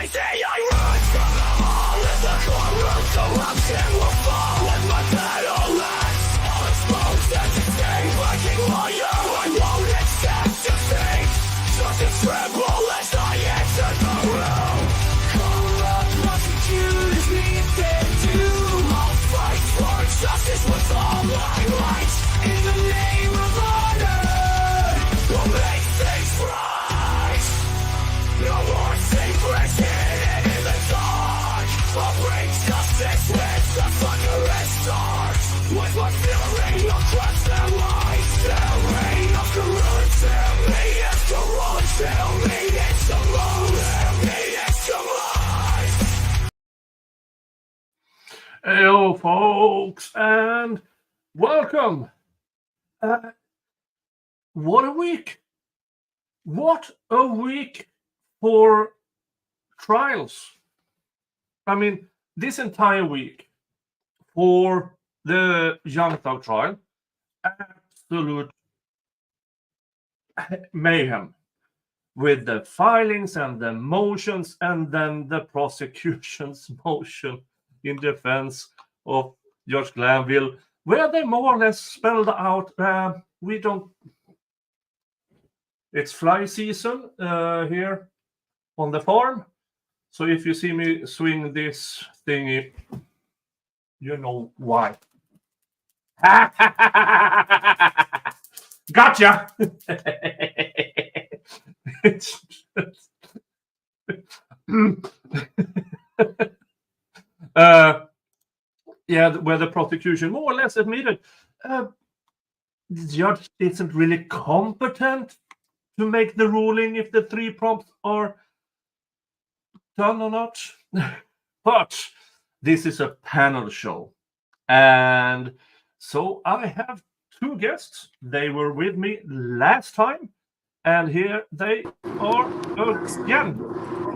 see I run from the hall in the courtroom, corruption will fall in my battleaxe. I'll expose that decay, fucking lawyer. I won't accept defeat. Justice tremble as I enter the room. Corrupt prosecutors need their doom. I'll fight for justice with all my might. In the name of honor, we'll make things right. No more secrets hidden in the dark. I'll bring justice with the thunderous start. With my fury across the light, the reign of corruption. Me is the wrong, tell me it's the wrong, tell me it's the right. Hello, folks, and welcome. What a week! What a week for trials. I mean, this entire week for the YSL-trial, absolute mayhem with the filings and the motions and then the prosecution's motion in defense of Judge Glanville, where they more or less spelled out, it's fly season here on the farm. So if you see me swing this thingy, you know why. Gotcha! It's where the prosecution more or less admitted the judge isn't really competent to make the ruling if the three prompts are done or not. But this is a panel show, and so I have two guests. They were with me last time, and here they are again.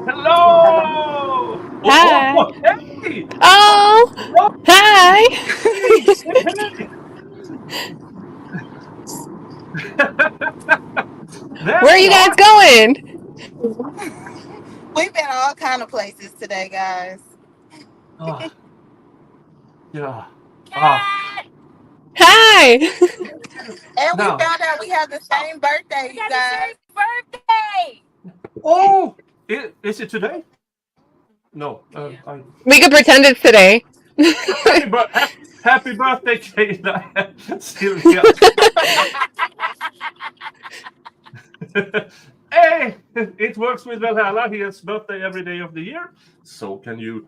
Hello! Hi. Oh, hey! Oh, hi. Where are you guys going? We've been all kind of places today, guys. Oh, yeah. Hi. And No. we found out we have the same birthday, you guys. Birthday! Oh, is it today? No. We could pretend it's today. Happy birthday, Kayla. Sylvia. Hey, it works with Valhalla. He has birthday every day of the year. So can you.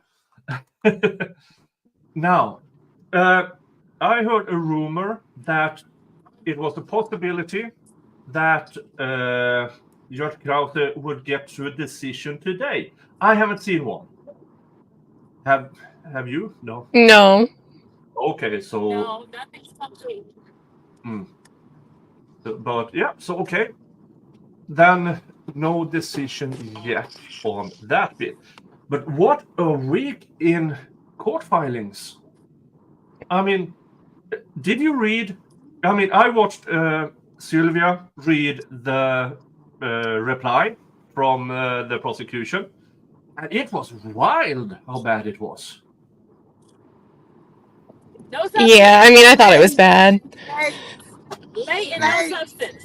Now, I heard a rumor that it was a possibility that Judge Krause would get to a decision today. I haven't seen one. Have you? No. No. Okay, so. No, nothing's complete. But yeah, so okay. Then no decision yet on that bit. But what a week in court filings. I mean, did you read? I mean, I watched Sylvia read the reply from the prosecution, and it was wild how bad it was. No substance. Yeah, I mean, I thought it was bad. Late and no substance.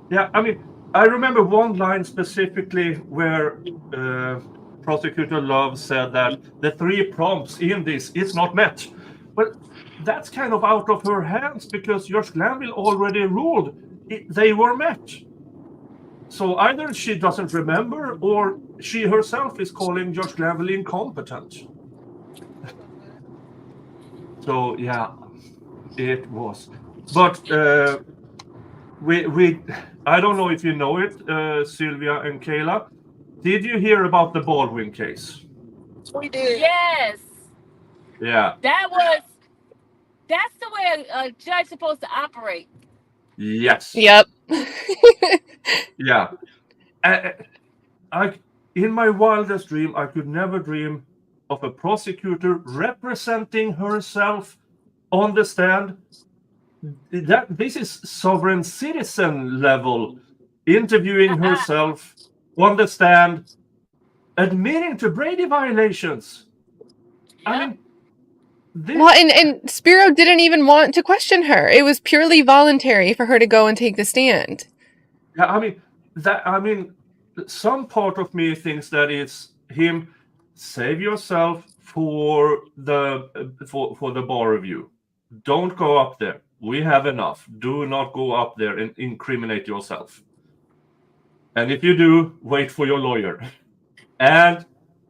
Yeah, I mean, I remember one line specifically where Prosecutor Love said that the three prompts in this is not met. But that's kind of out of her hands because Judge Glanville already ruled they were met. So either she doesn't remember or she herself is calling Judge Glanville incompetent. So yeah, it was. But we I don't know if you know it, Sylvia and Kayla. Did you hear about the Baldwin case? We did. Yes. Yeah. That's the way a judge's supposed to operate. Yes. Yep. Yeah. I in my wildest dream, I could never dream of a prosecutor representing herself on the stand. This is sovereign citizen level, interviewing herself on the stand admitting to Brady violations. I Yep. mean, this, Well, and Spiro didn't even want to question her. It was purely voluntary for her to go and take the stand. yeah, I mean, some part of me thinks that it's him. Save yourself for the bar review. Don't go up there. We have enough. Do not go up there and incriminate yourself. And if you do, wait for your lawyer. And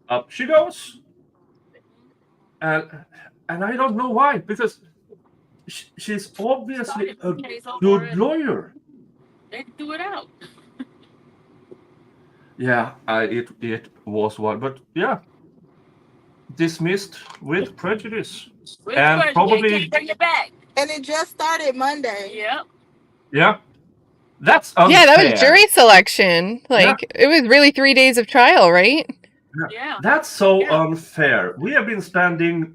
up she goes. And I don't know why, because she's obviously a Started the case over good already. lawyer. They threw it out. Yeah, it was one, but yeah, dismissed with prejudice. With And prejudice, probably- can't bring it back. And it just started Monday. Yep. Yeah, that's unfair. Yeah, that was jury selection. Like, it was really 3 days of trial, right? Yeah. That's so Yeah. unfair. We have been spending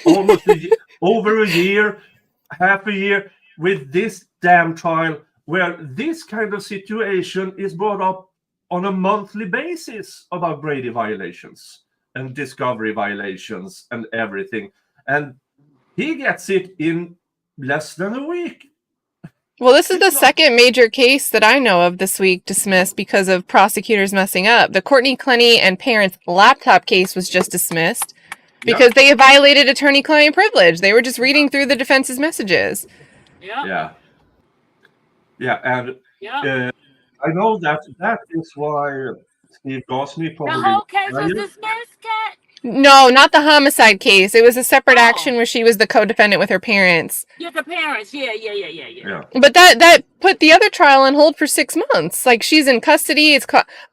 almost over a year, half a year with this damn trial where this kind of situation is brought up on a monthly basis about Brady violations and discovery violations and everything. And he gets it in less than a week. Well, this is the second major case that I know of this week dismissed because of prosecutors messing up. The Courtney Clenny and parents' laptop case was just dismissed because they violated attorney-client privilege. They were just reading through the defense's messages. Yep. Yeah, and Yep. I know that is why Steve Gosney The probably... whole case was dismissed, Kat? No, not the homicide case. It was a separate Oh. action where she was the co-defendant with her parents. Yeah, the parents. Yeah. Yeah. But that put the other trial on hold for 6 months. Like, she's in custody.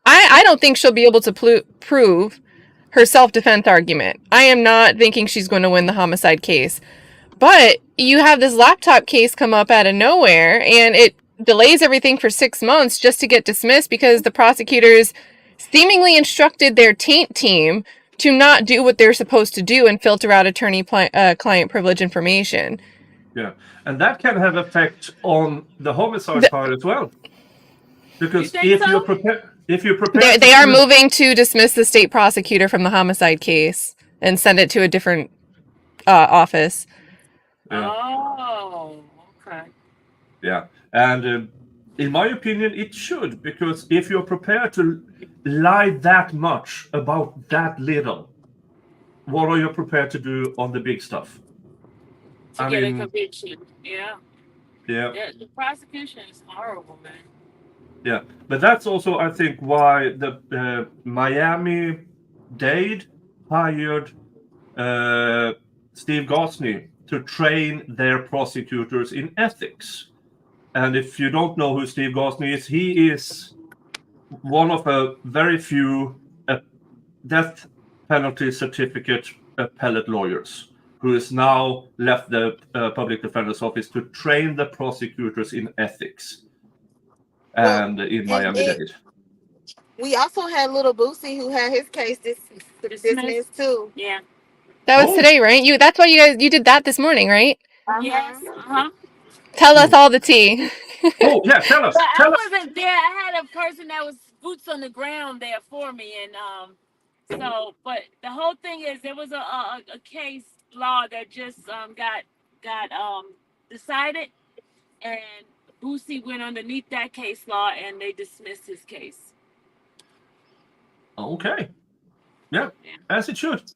I don't think she'll be able to prove her self-defense argument. I am not thinking she's going to win the homicide case. But you have this laptop case come up out of nowhere, and it delays everything for 6 months just to get dismissed because the prosecutors seemingly instructed their taint team to not do what they're supposed to do and filter out attorney-client privilege information. Yeah, and that can have effect on the homicide trial as well. Because You think so? if you're prepared, They are moving to dismiss the state prosecutor from the homicide case and send it to a different office. Yeah. Oh, okay. Yeah, and in my opinion, it should, because if you're prepared to lie that much about that little, what are you prepared to do on the big stuff? To get a conviction. Yeah. Yeah. The prosecution is horrible, man. Yeah, but that's also, I think, why the Miami-Dade hired Steve Gosney to train their prosecutors in ethics. And if you don't know who Steve Gosney is, he is one of a very few death penalty certificate appellate lawyers who has now left the public defender's office to train the prosecutors in ethics. And in Miami-Dade. We also had little Boosie who had his case dismissed too. Yeah. That was today, right? That's why you did that this morning, right? Yes. Tell us all the tea. Oh yeah, tell us. But I wasn't there. I had a person that was boots on the ground there for me, and but the whole thing is there was a case law that just got decided, and Boosie went underneath that case law and they dismissed his case. Okay. Yeah, as it should.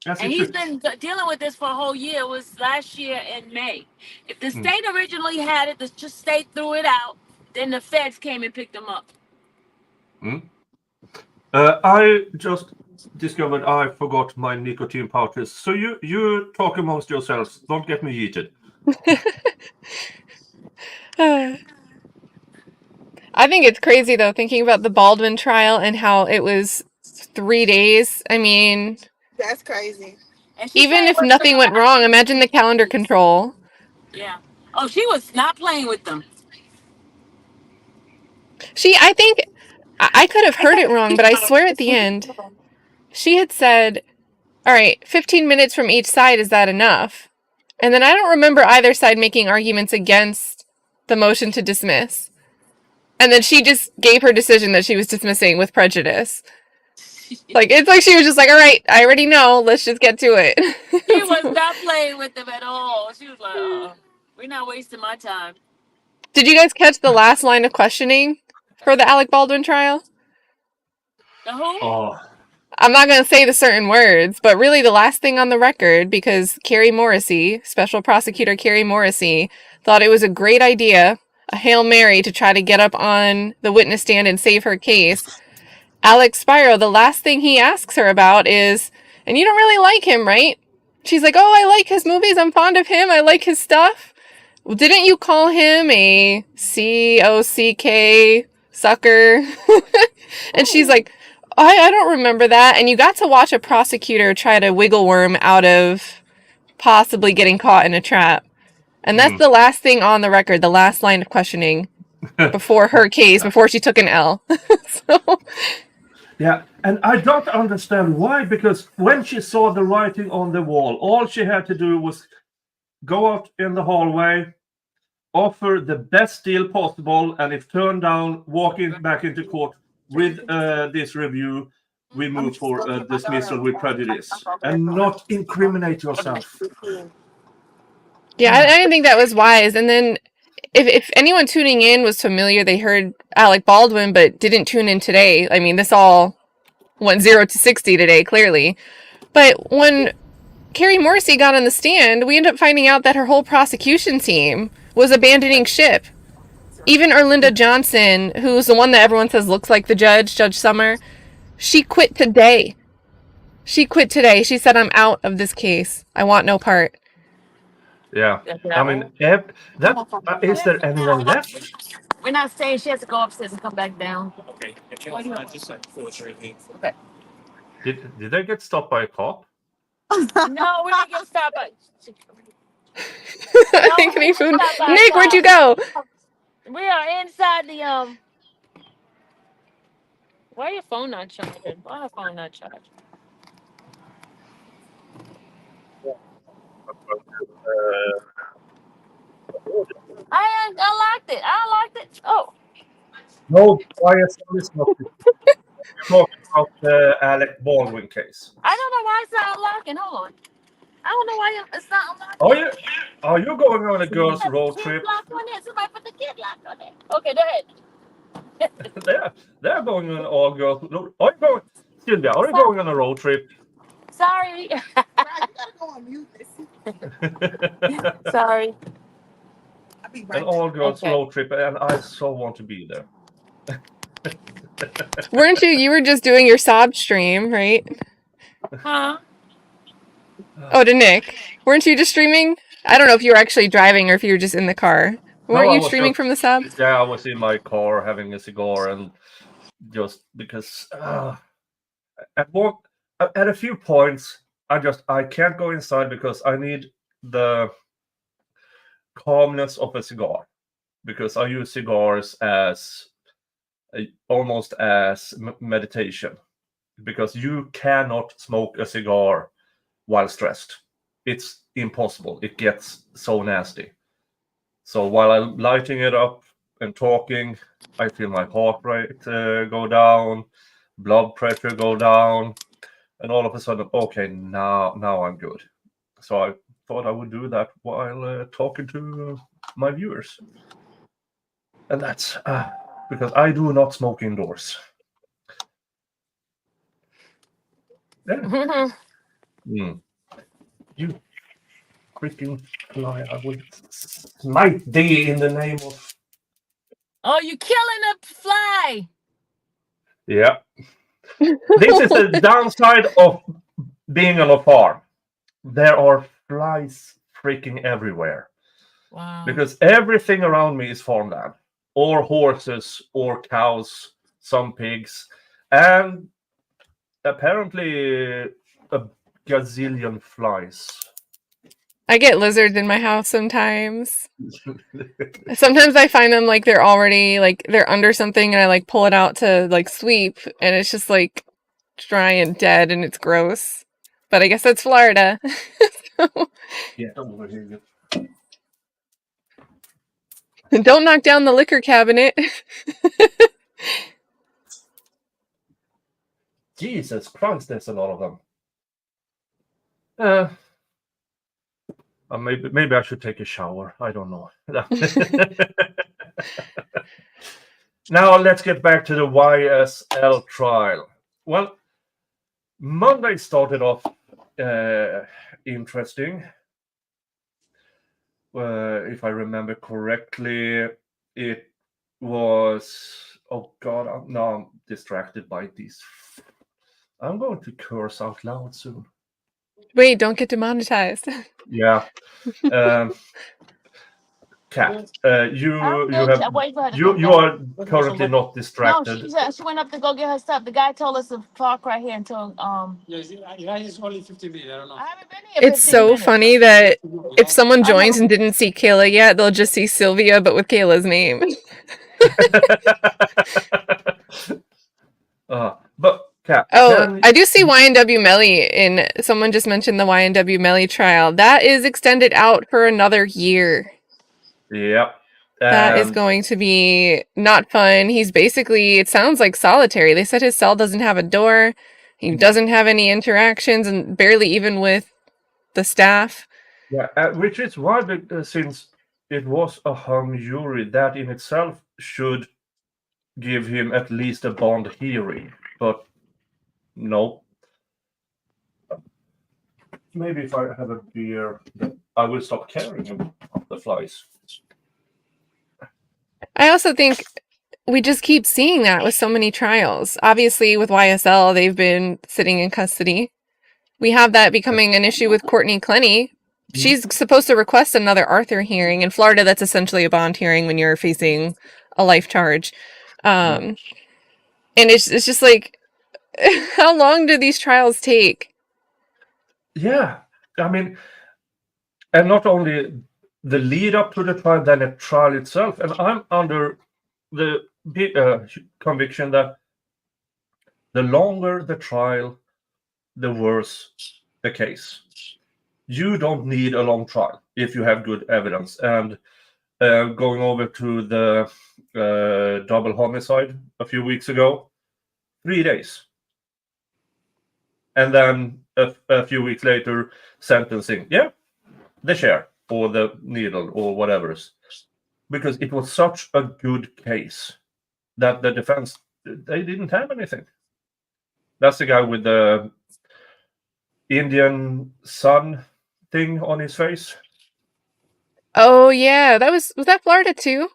And he's been dealing with this for a whole year. It was last year in May. If the state originally had it, the state threw it out. Then the feds came and picked him up. I just discovered I forgot my nicotine pouches. So you talk amongst yourselves. Don't get me yeeted. I think it's crazy, though, thinking about the Baldwin trial and how it was 3 days. I mean, that's crazy. Even if nothing went wrong, imagine the calendar control. Yeah. Oh, she was not playing with them. I think I could have heard it wrong, but I swear at the end, she had said, all right, 15 minutes from each side, is that enough? And then I don't remember either side making arguments against the motion to dismiss. And then she just gave her decision that she was dismissing with prejudice. Like, it's like she was just like, all right, I already know. Let's just get to it. She was not playing with them at all. She was like, we're not wasting my time. Did you guys catch the last line of questioning for the Alec Baldwin trial? The who? Oh, I'm not going to say the certain words, but really the last thing on the record, because Carrie Morrissey, Special Prosecutor Carrie Morrissey, thought it was a great idea, a Hail Mary, to try to get up on the witness stand and save her case. Alex Spiro, the last thing he asks her about is, and you don't really like him, right? She's like, oh, I like his movies. I'm fond of him. I like his stuff. Well, didn't you call him a COCK sucker? And she's like, I don't remember that. And you got to watch a prosecutor try to wiggle worm out of possibly getting caught in a trap. And that's the last thing on the record, the last line of questioning before her case, before she took an L. So, yeah, and I don't understand why, because when she saw the writing on the wall, all she had to do was go out in the hallway, offer the best deal possible, and if turned down, walking back into court with this review, we move for a dismissal with prejudice, and not incriminate yourself. yeah, I didn't think that was wise. And then if anyone tuning in was familiar, they heard Alec Baldwin but didn't tune in today. I mean, this all went 0 to 60 today, clearly. But when Carrie Morrissey got on the stand, we ended up finding out that her whole prosecution team was abandoning ship. Even Erlinda Johnson, who's the one that everyone says looks like the judge, Judge Summer, she quit today. She quit today. She said, I'm out of this case. I want no part. Yeah, I mean, is there anyone left? We're not staying. She has to go upstairs and come back down. Okay. Okay. Did they get stopped by a cop? No, we didn't get stopped by. I think any food. Nick, where'd you go? We are inside the Why your phone not charging? Why her phone not charging? I locked it. I locked it. Oh. No, YSL is not. We're talking about the Alec Baldwin case. I don't know why it's not unlocking. Hold on. I don't know why it's not unlocking. Are you going on a girls' road trip? Lock on it. Somebody put the kid lock on it. Okay, go ahead. They're going on all girls. Are you going, Sylvia? Are you going on a road trip? Sorry. You gotta go on mute. Sorry. I'll be An right all girls Okay. road trip, and I so want to be there. Weren't you? You were just doing your sob stream, right? Huh? Oh, to Nick. Weren't you just streaming? I don't know if you were actually driving or if you were just in the car. Weren't you streaming from the sub? Yeah, I was in my car having a cigar, and just because at a few points I can't go inside because I need the calmness of a cigar, because I use cigars as almost as meditation, because you cannot smoke a cigar while stressed. It's impossible. It gets so nasty. So while I'm lighting it up and talking, I feel my heart rate go down, blood pressure go down, and all of a sudden, okay, now I'm good. So I thought I would do that while talking to my viewers. And that's because I do not smoke indoors. Yeah. You freaking fly! I will smite thee in the name of. Oh, you killing a fly. Yeah. This is the downside of being on a farm. There are flies freaking everywhere. Wow. Because everything around me is farmland, or horses, or cows, some pigs, and apparently a gazillion flies. I get lizards in my house sometimes. Sometimes I find them like they're already like they're under something and I like pull it out to like sweep and it's just like dry and dead and it's gross. But I guess that's Florida. So, Yeah, over here. don't knock down the liquor cabinet. Jesus Christ, there's a lot of them. Maybe I should take a shower. I don't know. Now let's get back to the YSL trial. Well, Monday started off interesting. If I remember correctly, it was... Oh God, now I'm distracted by these. I'm going to curse out loud soon. Wait, don't get demonetized. Yeah. Kat, you are currently not distracted. No, she went up to go get her stuff. The guy told us to park right here until Yeah, it's only 15 minutes. I don't know. I haven't been here. It's so funny that if someone joins and didn't see Kayla yet, they'll just see Sylvia, but with Kayla's name. But Kat, I do see YNW Melly in. Someone just mentioned the YNW Melly trial. That is extended out for another year. Yep. That is going to be not fun. He's basically, it sounds like solitary. They said his cell doesn't have a door. He doesn't have any interactions and barely even with the staff. Yeah, which is why, since it was a hung jury, that in itself should give him at least a bond hearing. But no. Maybe if I have a beer, I will stop caring about the flies. I also think we just keep seeing that with so many trials. Obviously, with YSL, they've been sitting in custody. We have that becoming an issue with Courtney Clenny. She's supposed to request another Arthur hearing. In Florida, that's essentially a bond hearing when you're facing a life charge. And it's just like, how long do these trials take? Yeah, I mean, and not only the lead up to the trial, then the trial itself. And I'm under the conviction that the longer the trial, the worse the case. You don't need a long trial if you have good evidence. And going over to the double homicide a few weeks ago, 3 days. And then a few weeks later, sentencing. Yeah, the share or the needle or whatever. Because it was such a good case that the defense, they didn't have anything. That's the guy with the Indian sun thing on his face. Oh yeah, was that Florida too?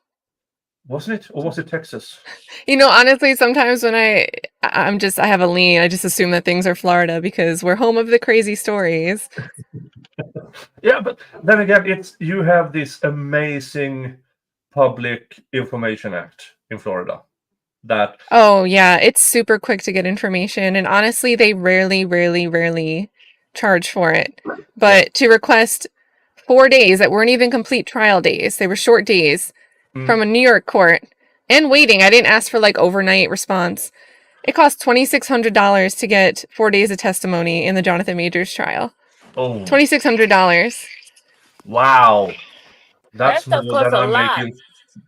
Wasn't it? Or was it Texas? You know, honestly, sometimes when I have a lean, I just assume that things are Florida because we're home of the crazy stories. Yeah, but then again, you have this amazing Public Information Act in Florida. Oh yeah, it's super quick to get information, and honestly, they rarely charge for it. But to request 4 days that weren't even complete trial days, they were short days from a New York court, and waiting. I didn't ask for like overnight response. It cost $2,600 to get 4 days of testimony in the Jonathan Majors trial. Oh, $2,600. Wow, that's That stuff more than costs a I'm lot. making.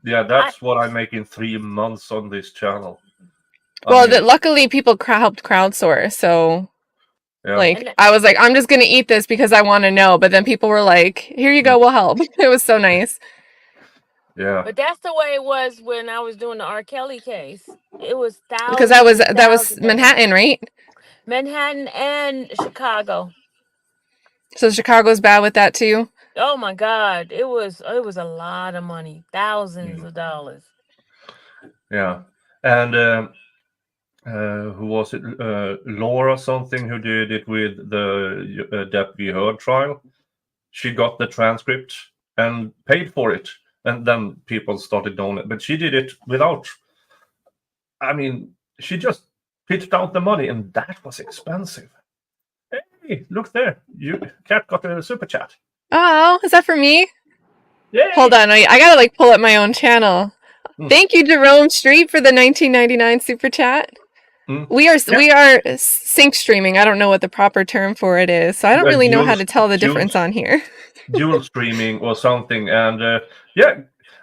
Yeah, that's what I make in 3 months on this channel. Well, luckily people helped crowdsource, so yeah. I was like, I'm just gonna eat this because I want to know. But then people were like, here you go, we'll help. It was so nice. Yeah. But that's the way it was when I was doing the R. Kelly case. It was thousands. Because that was Manhattan, right? Manhattan and Chicago. So Chicago's bad with that too. Oh my God, it was a lot of money, thousands of dollars. Yeah, and who was it? Laura something who did it with the Depp v. Heard trial. She got the transcript and paid for it, and then people started donating. But she did it without. I mean, she just pitched out the money, and that was expensive. Hey, look there! Kat got a super chat. Oh, is that for me? Yeah. Hold on, I gotta like pull up my own channel. Thank you, Jerome Street, for the 1999 super chat. We are sync streaming. I don't know what the proper term for it is, so I don't really know how to tell the difference on here. Dual streaming or something, and yeah,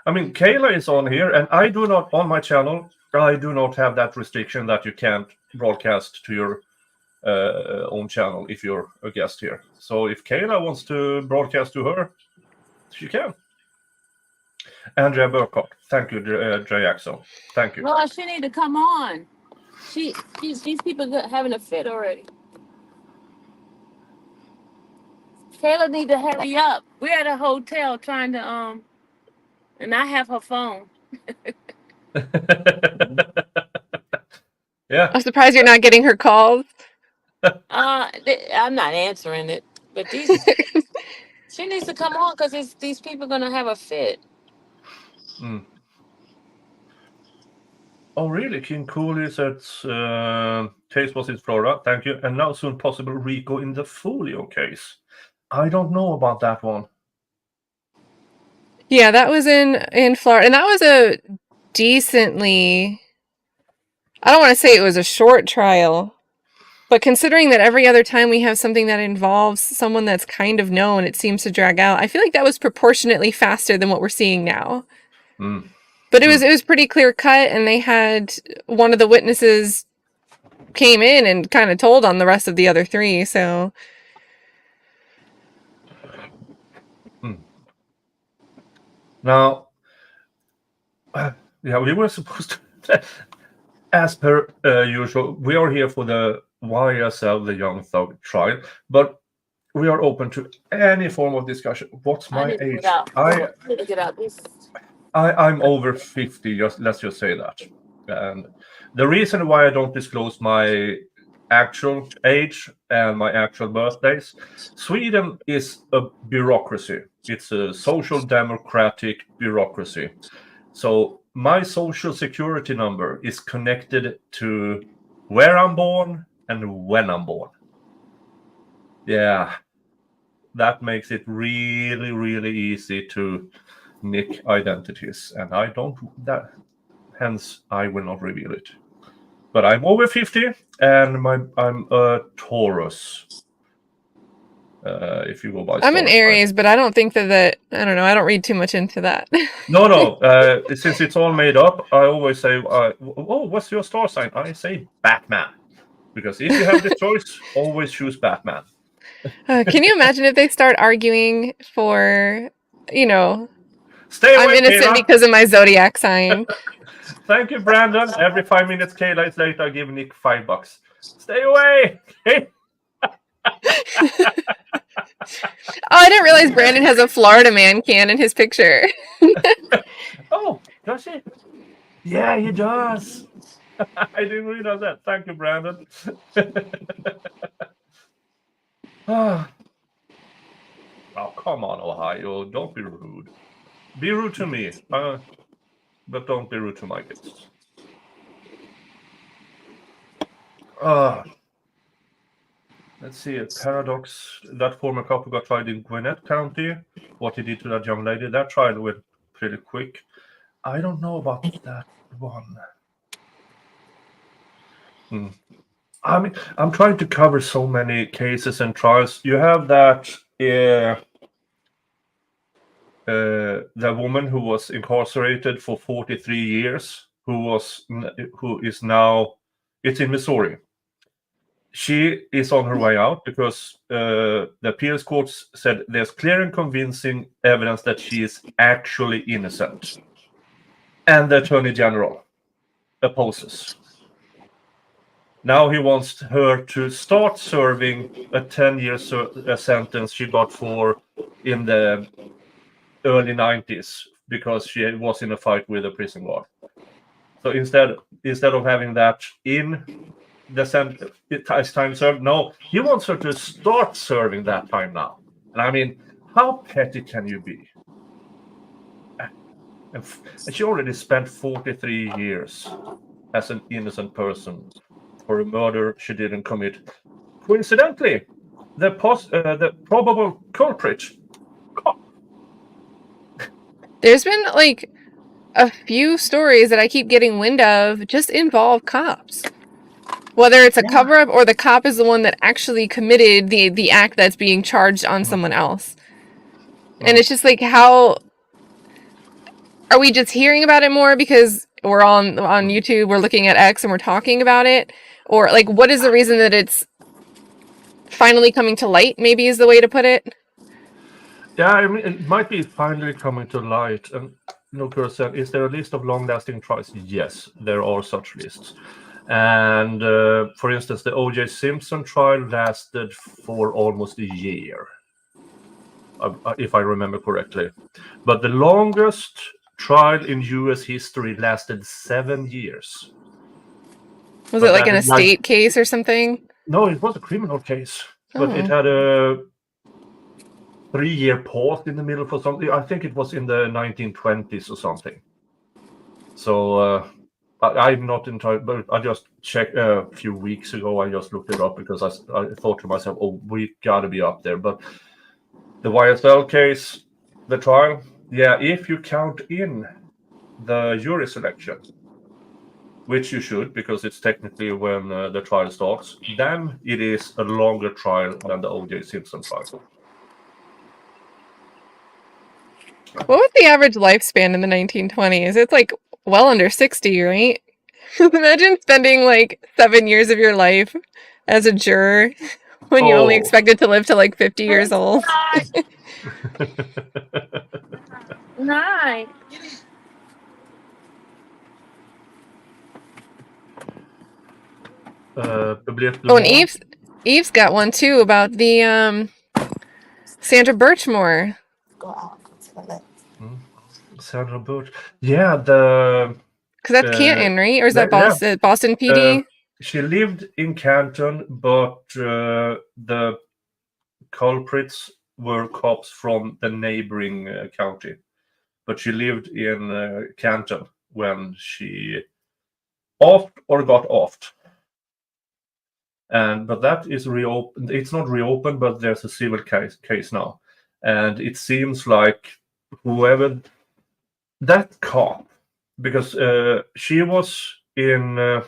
I mean Kayla is on here, and I do not on my channel. I do not have that restriction that you can't broadcast to your own channel if you're a guest here. So if Kayla wants to broadcast to her, she can. Andrea Burkhardt, thank you, Jackson. Thank you. Well, she need to come on. These people having a fit already. Kayla need to hurry up. We're at a hotel trying to and I have her phone. Yeah. I'm surprised you're not getting her calls. I'm not answering it, but she needs to come on because these people gonna have a fit. Mm. Oh, really? King Cooley said case was in Florida. Thank you. And now soon possible Rico in the Folio case. I don't know about that one. Yeah, that was in Florida, and that was a decently. I don't want to say it was a short trial, but considering that every other time we have something that involves someone that's kind of known, it seems to drag out. I feel like that was proportionately faster than what we're seeing now. Mm. But it was pretty clear cut, and they had one of the witnesses came in and kind of told on the rest of the other three. So now, yeah, we were supposed to, as per usual, we are here for the YSL, the Young Thug trial, but we are open to any form of discussion. What's my age? I need to get out. I'm over 50, let's just say that. And the reason why I don't disclose my actual age and my actual birthdays, Sweden is a bureaucracy. It's a social democratic bureaucracy. So my social security number is connected to where I'm born and when I'm born. Yeah, that makes it really, really easy to nick identities, and I don't that. Hence, I will not reveal it. But I'm over 50, and I'm a Taurus. If you go by. I'm an Aries, but I don't think that I don't know. I don't read too much into that. No. Since it's all made up, I always say, "Oh, what's your star sign?" I say Batman, because if you have the choice, always choose Batman. Can you imagine if they start arguing for, Stay away, I'm innocent Kayla. because of my zodiac sign. Thank you, Brandon. Every 5 minutes, Kayla is late. I give Nick $5. Stay away. Oh, I didn't realize Brandon has a Florida man can in his picture. Oh, does he? Yeah, he does. I didn't realize that. Thank you, Brandon. Oh, come on, Ohio. Don't be rude. Be rude to me, but don't be rude to my kids. Let's see. A paradox. That former couple got tried in Gwinnett County. What he did to that young lady. That trial went pretty quick. I don't know about that one. I mean, I'm trying to cover so many cases and trials. You have that the woman who was incarcerated for 43 years, who is now, it's in Missouri. She is on her way out because the appeals courts said there's clear and convincing evidence that she is actually innocent. And the Attorney General opposes. Now he wants her to start serving a 10-year sentence she got in the early 90s because she was in a fight with a prison guard. So instead of having that in the time served, no, he wants her to start serving that time now. And I mean, how petty can you be? And she already spent 43 years as an innocent person for a murder she didn't commit. Coincidentally, the probable culprit. There's been like a few stories that I keep getting wind of just involve cops. Whether it's a cover-up or the cop is the one that actually committed the act that's being charged on someone else. And it's just like, how are we just hearing about it more because we're on YouTube, we're looking at X and we're talking about it? Or like, what is the reason that it's finally coming to light, maybe is the way to put it? Yeah, I mean, it might be finally coming to light. And Nokura said, is there a list of long-lasting trials? Yes, there are such lists. And for instance, the O.J. Simpson trial lasted for almost a year, if I remember correctly. But the longest trial in U.S. history lasted 7 years. Was But it like that an is like- estate case or something? No, it was a criminal case. But it Oh. had a 3-year pause in the middle for something. I think it was in the 1920s or something. So I'm not entirely, but I just checked a few weeks ago. I just looked it up because I thought to myself, oh, we got to be up there. But the YSL case, the trial, yeah, if you count in the jury selection, which you should because it's technically when the trial starts, then it is a longer trial than the O.J. Simpson trial. What was the average lifespan in the 1920s? It's like well under 60, right? Imagine spending like 7 years of your life as a juror when you only Oh. expected to live to like 50 years old. Nice. Oh, and Eve's got one too about the Sandra Birchmore. Go out to the left. Sandra Birch. Yeah, the Because that's Canton, right? Or is that yeah. Boston PD? She lived in Canton, but the culprits were cops from the neighboring county. But she lived in Canton when she got offed. But that is reopened. It's not reopened, but there's a civil case now. And it seems like whoever that cop, because she was in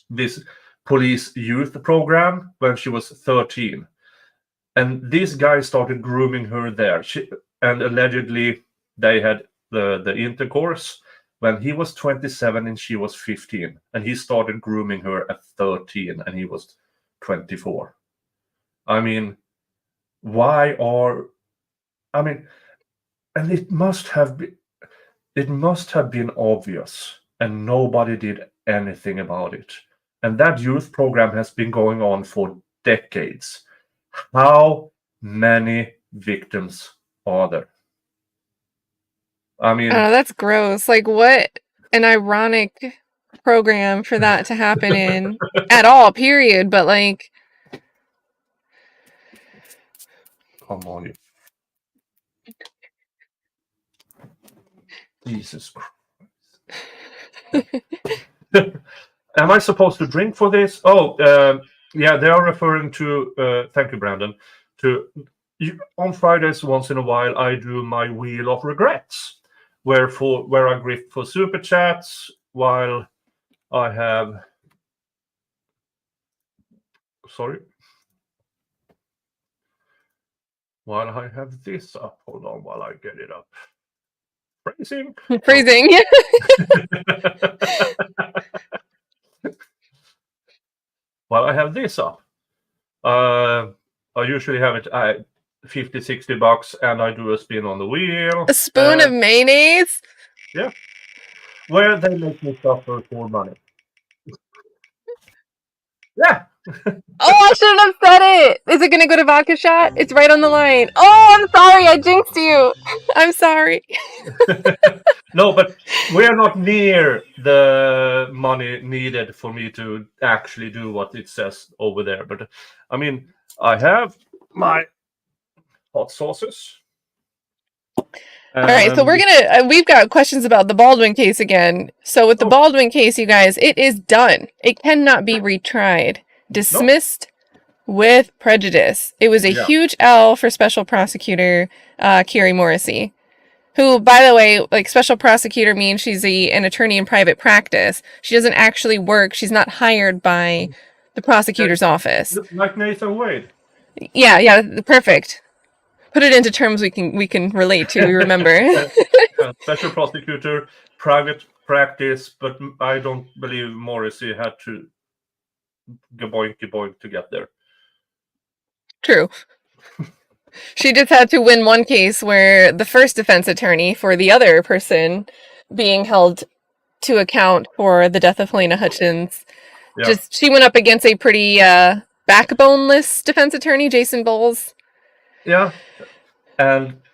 this police youth program when she was 13. And this guy started grooming her there. And allegedly they had the intercourse when he was 27 and she was 15. And he started grooming her at 13 and he was 24. I mean, and it must have been obvious and nobody did anything about it. And that youth program has been going on for decades. How many victims are there? I mean, Oh, that's gross. Like, what an ironic program for that to happen in at all, period. But like, come on, you. Jesus Christ. Am I supposed to drink for this? Oh, yeah, they are referring to, thank you, Brandon, on Fridays once in a while, I do my Wheel of Regrets, where I grift for super chats while I have, while I have this up. Hold on while I get it up. Phrasing. yeah. While I have this up, I usually have it at $50-$60 and I do a spin on the wheel. A spoon of mayonnaise? Yeah. Where they make me suffer for money. Yeah. Oh, I shouldn't have said it. Is it going to go to vodka shot? It's right on the line. Oh, I'm sorry. I jinxed you. I'm sorry. No, but we're not near the money needed for me to actually do what it says over there. But I mean, I have my hot sauces. All right, so we've got questions about the Baldwin case again. So with the Baldwin case, you guys, it is done. It cannot be retried. Dismissed with prejudice. It was a huge L for Special Prosecutor Carrie Morrissey, who, by the way, like, special prosecutor means she's an attorney in private practice. She doesn't actually work. She's not hired by the prosecutor's office. Like Nathan Wade. Yeah, perfect. Put it into terms we can relate to, remember. Special prosecutor, private practice, but I don't believe Morrissey had to boink to get there. True. She just had to win one case where the first defense attorney for the other person being held to account for the death of Helena Hutchins. Yeah. She went up against a pretty backboneless defense attorney, Jason Bowles. Yeah.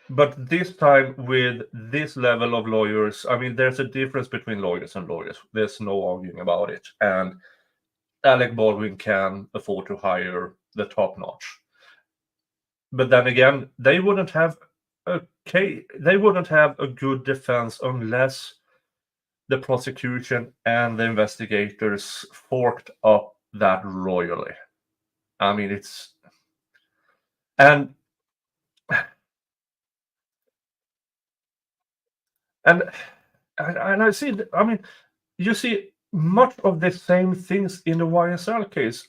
But this time with this level of lawyers, I mean, there's a difference between lawyers and lawyers. There's no arguing about it. And Alec Baldwin can afford to hire the top notch. But then again, they wouldn't have a good defense unless the prosecution and the investigators forked up that royally. I mean, it's and I see. I mean, you see much of the same things in the YSL case,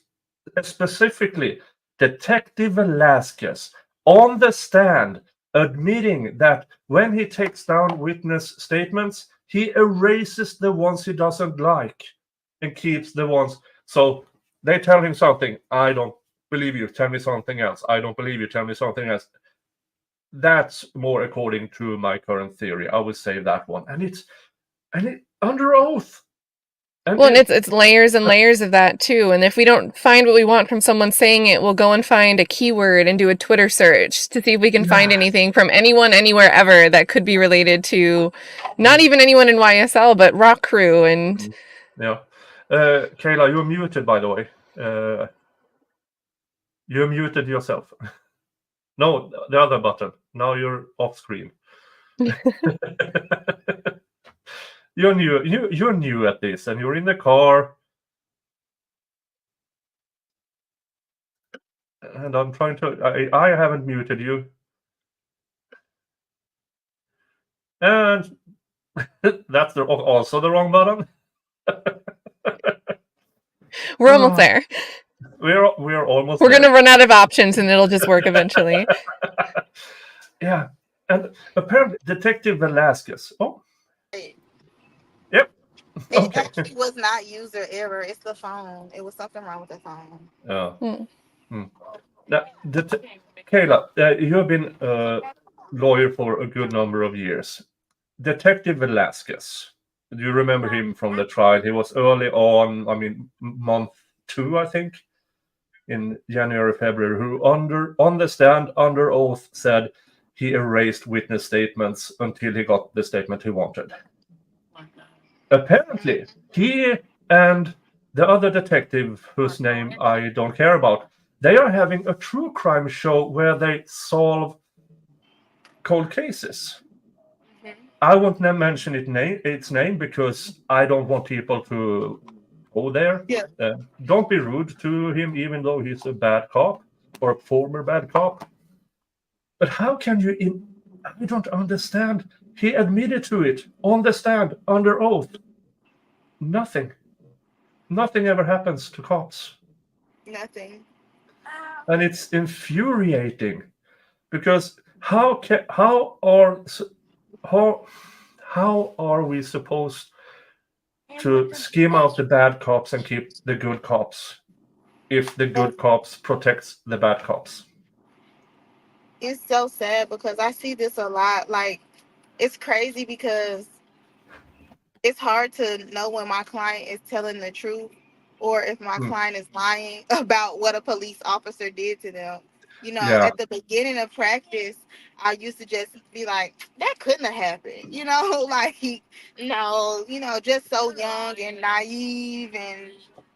specifically Detective Velasquez on the stand admitting that when he takes down witness statements, he erases the ones he doesn't like and keeps the ones. So they tell him something. I don't believe you. Tell me something else. I don't believe you. Tell me something else. That's more according to my current theory. I would say that one. And it under oath. Well, and it's layers and layers of that too. And if we don't find what we want from someone saying it, we'll go and find a keyword and do a Twitter search to see if we can find anything from anyone, anywhere, ever that could be related to not even anyone in YSL, but Rock Crew and. Yeah, Kayla, you're muted, by the way. You're muted yourself. No, the other button. Now you're off screen. You're new at this, and you're in the car. And I'm trying to. I haven't muted you. And that's also the wrong button. We're almost there. We're almost. We're gonna run out of options, and it'll just work eventually. Yeah, and apparently Detective Velasquez. Oh. Yep. It actually was not user error. It's the phone. It was something wrong with the phone. Yeah. Now, Kayla, you have been a lawyer for a good number of years. Detective Velasquez. Do you remember him from the trial? He was early on, I mean, month 2, I think, in January, February, who on the stand, under oath, said he erased witness statements until he got the statement he wanted. Apparently, he and the other detective, whose name I don't care about, they are having a true crime show where they solve cold cases. I won't mention its name because I don't want people to go there. Yeah. Don't be rude to him, even though he's a bad cop or a former bad cop. But how can you? I don't understand. He admitted to it on the stand under oath. Nothing ever happens to cops. Nothing. And it's infuriating because how are we supposed to skim out the bad cops and keep the good cops if the good cops protects the bad cops? It's so sad because I see this a lot. Like, it's crazy because it's hard to know when my client is telling the truth or if my client is lying about what a police officer did to them. You know, at the beginning of practice, I used to just be like, that couldn't have happened. You know, like, just so young and naive and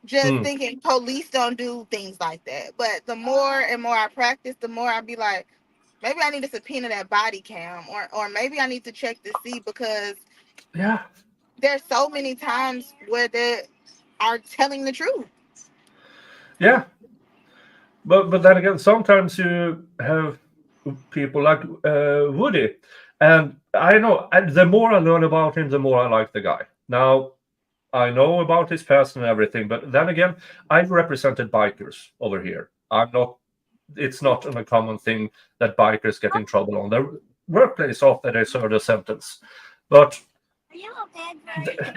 just thinking police don't do things like that. But the more and more I practice, the more I be like, maybe I need to subpoena that body cam or maybe I need to check to see because there's so many times where they are telling the truth. Yeah. But then again, sometimes you have people like Woody. And I know the more I learn about him, the more I like the guy. Now, I know about his past and everything, but then again, I've represented bikers over here. It's not a common thing that bikers get in trouble on their workplace after they serve a sentence. But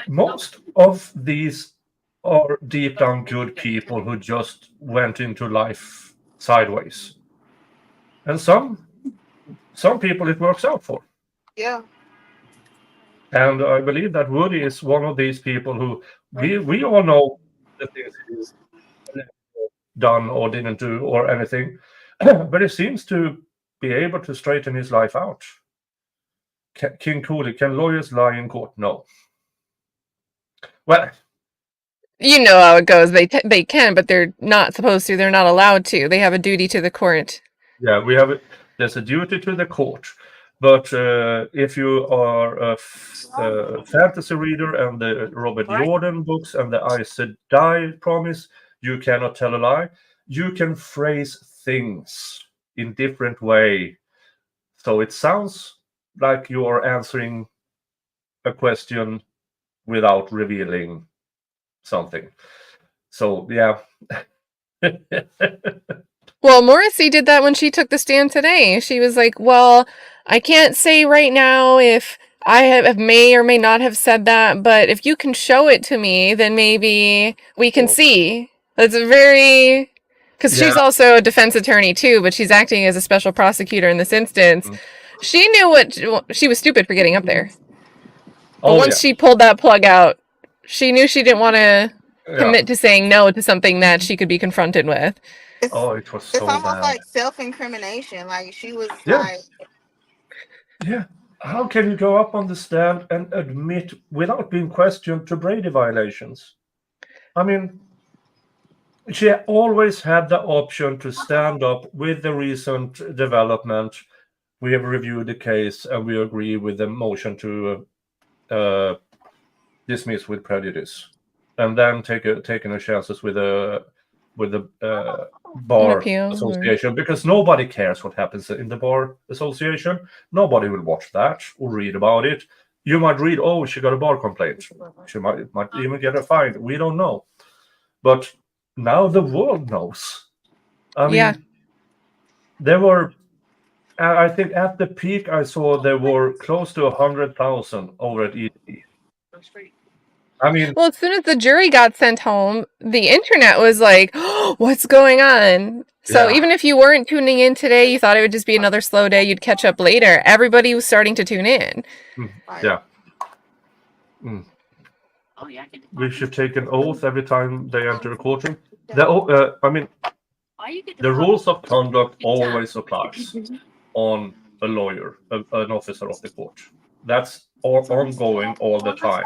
Most of these are deep down good people who just went into life sideways, and some people it works out for. Yeah. And I believe that Woody is one of these people who we all know the things he's done or didn't do or anything, but he seems to be able to straighten his life out. King Cooley, can lawyers lie in court? No. Well, You know how it goes. They can, but they're not supposed to. They're not allowed to. They have a duty to the court. yeah, there's a duty to the court. But if you are a fantasy reader and the Robert Jordan books and the I Said Die promise, you cannot tell a lie. You can phrase things in different way. So it sounds like you are answering a question without revealing something. So, yeah. Well, Morrissey did that when she took the stand today. She was like, well, I can't say right now if I have may or may not have said that, but if you can show it to me, then maybe we can see. That's a very... Because she's also a defense attorney too, but she's acting as a special prosecutor in this instance. She knew she was stupid for getting up there. But once she pulled that plug out, she knew she didn't want to commit to saying no to something that she could be confronted with. It was so It's almost bad. like self-incrimination. Like she was like... Yeah. How can you go up on the stand and admit without being questioned to Brady violations? I mean, she always had the option to stand up with the recent development. We have reviewed the case and we agree with the motion to dismiss with prejudice, and then taking her chances with the bar association, because nobody cares what happens in the bar association. Nobody will watch that or read about it. You might read, oh, she got a bar complaint. She might even get a fine. We don't know. But now the world knows. I mean, there were, I think at the peak I saw there were close to 100,000 over at ED. I mean, well, as soon as the jury got sent home, the internet was like, oh, what's going on? So even if you weren't tuning in today, you thought it would just be another slow day, you'd catch up later. Everybody was starting to tune in. Yeah. We should take an oath every time they enter a courtroom. I mean, the rules of conduct always applies on a lawyer, an officer of the court. That's ongoing all the time.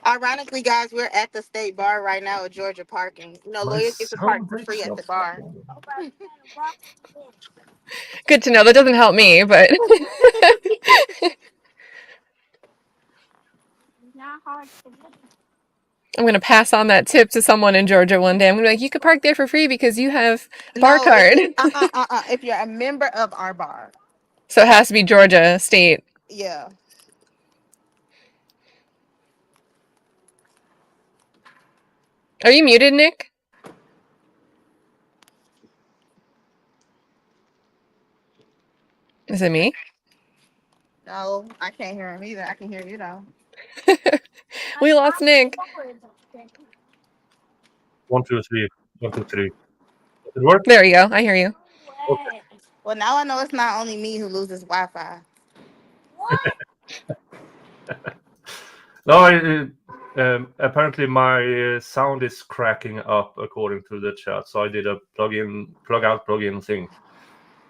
Ironically, guys, we're at the state bar right now at Georgia Parking. You know, lawyers get to park for free at the bar. Good to know. That doesn't help me, but... I'm going to pass on that tip to someone in Georgia one day. I'm going to be like, you could park there for free because you have bar card. If you're a member of our bar. So it has to be Georgia State. Yeah. Are you muted, Nick? Is it me? No, I can't hear him either. I can hear you though. We lost Nick. 1, 2, 3. 1, 2, 3. Does it work? There you go. I hear you. Okay. Well, now I know it's not only me who loses Wi-Fi. No, apparently my sound is cracking up according to the chat, so I did a plug out, plug in thing.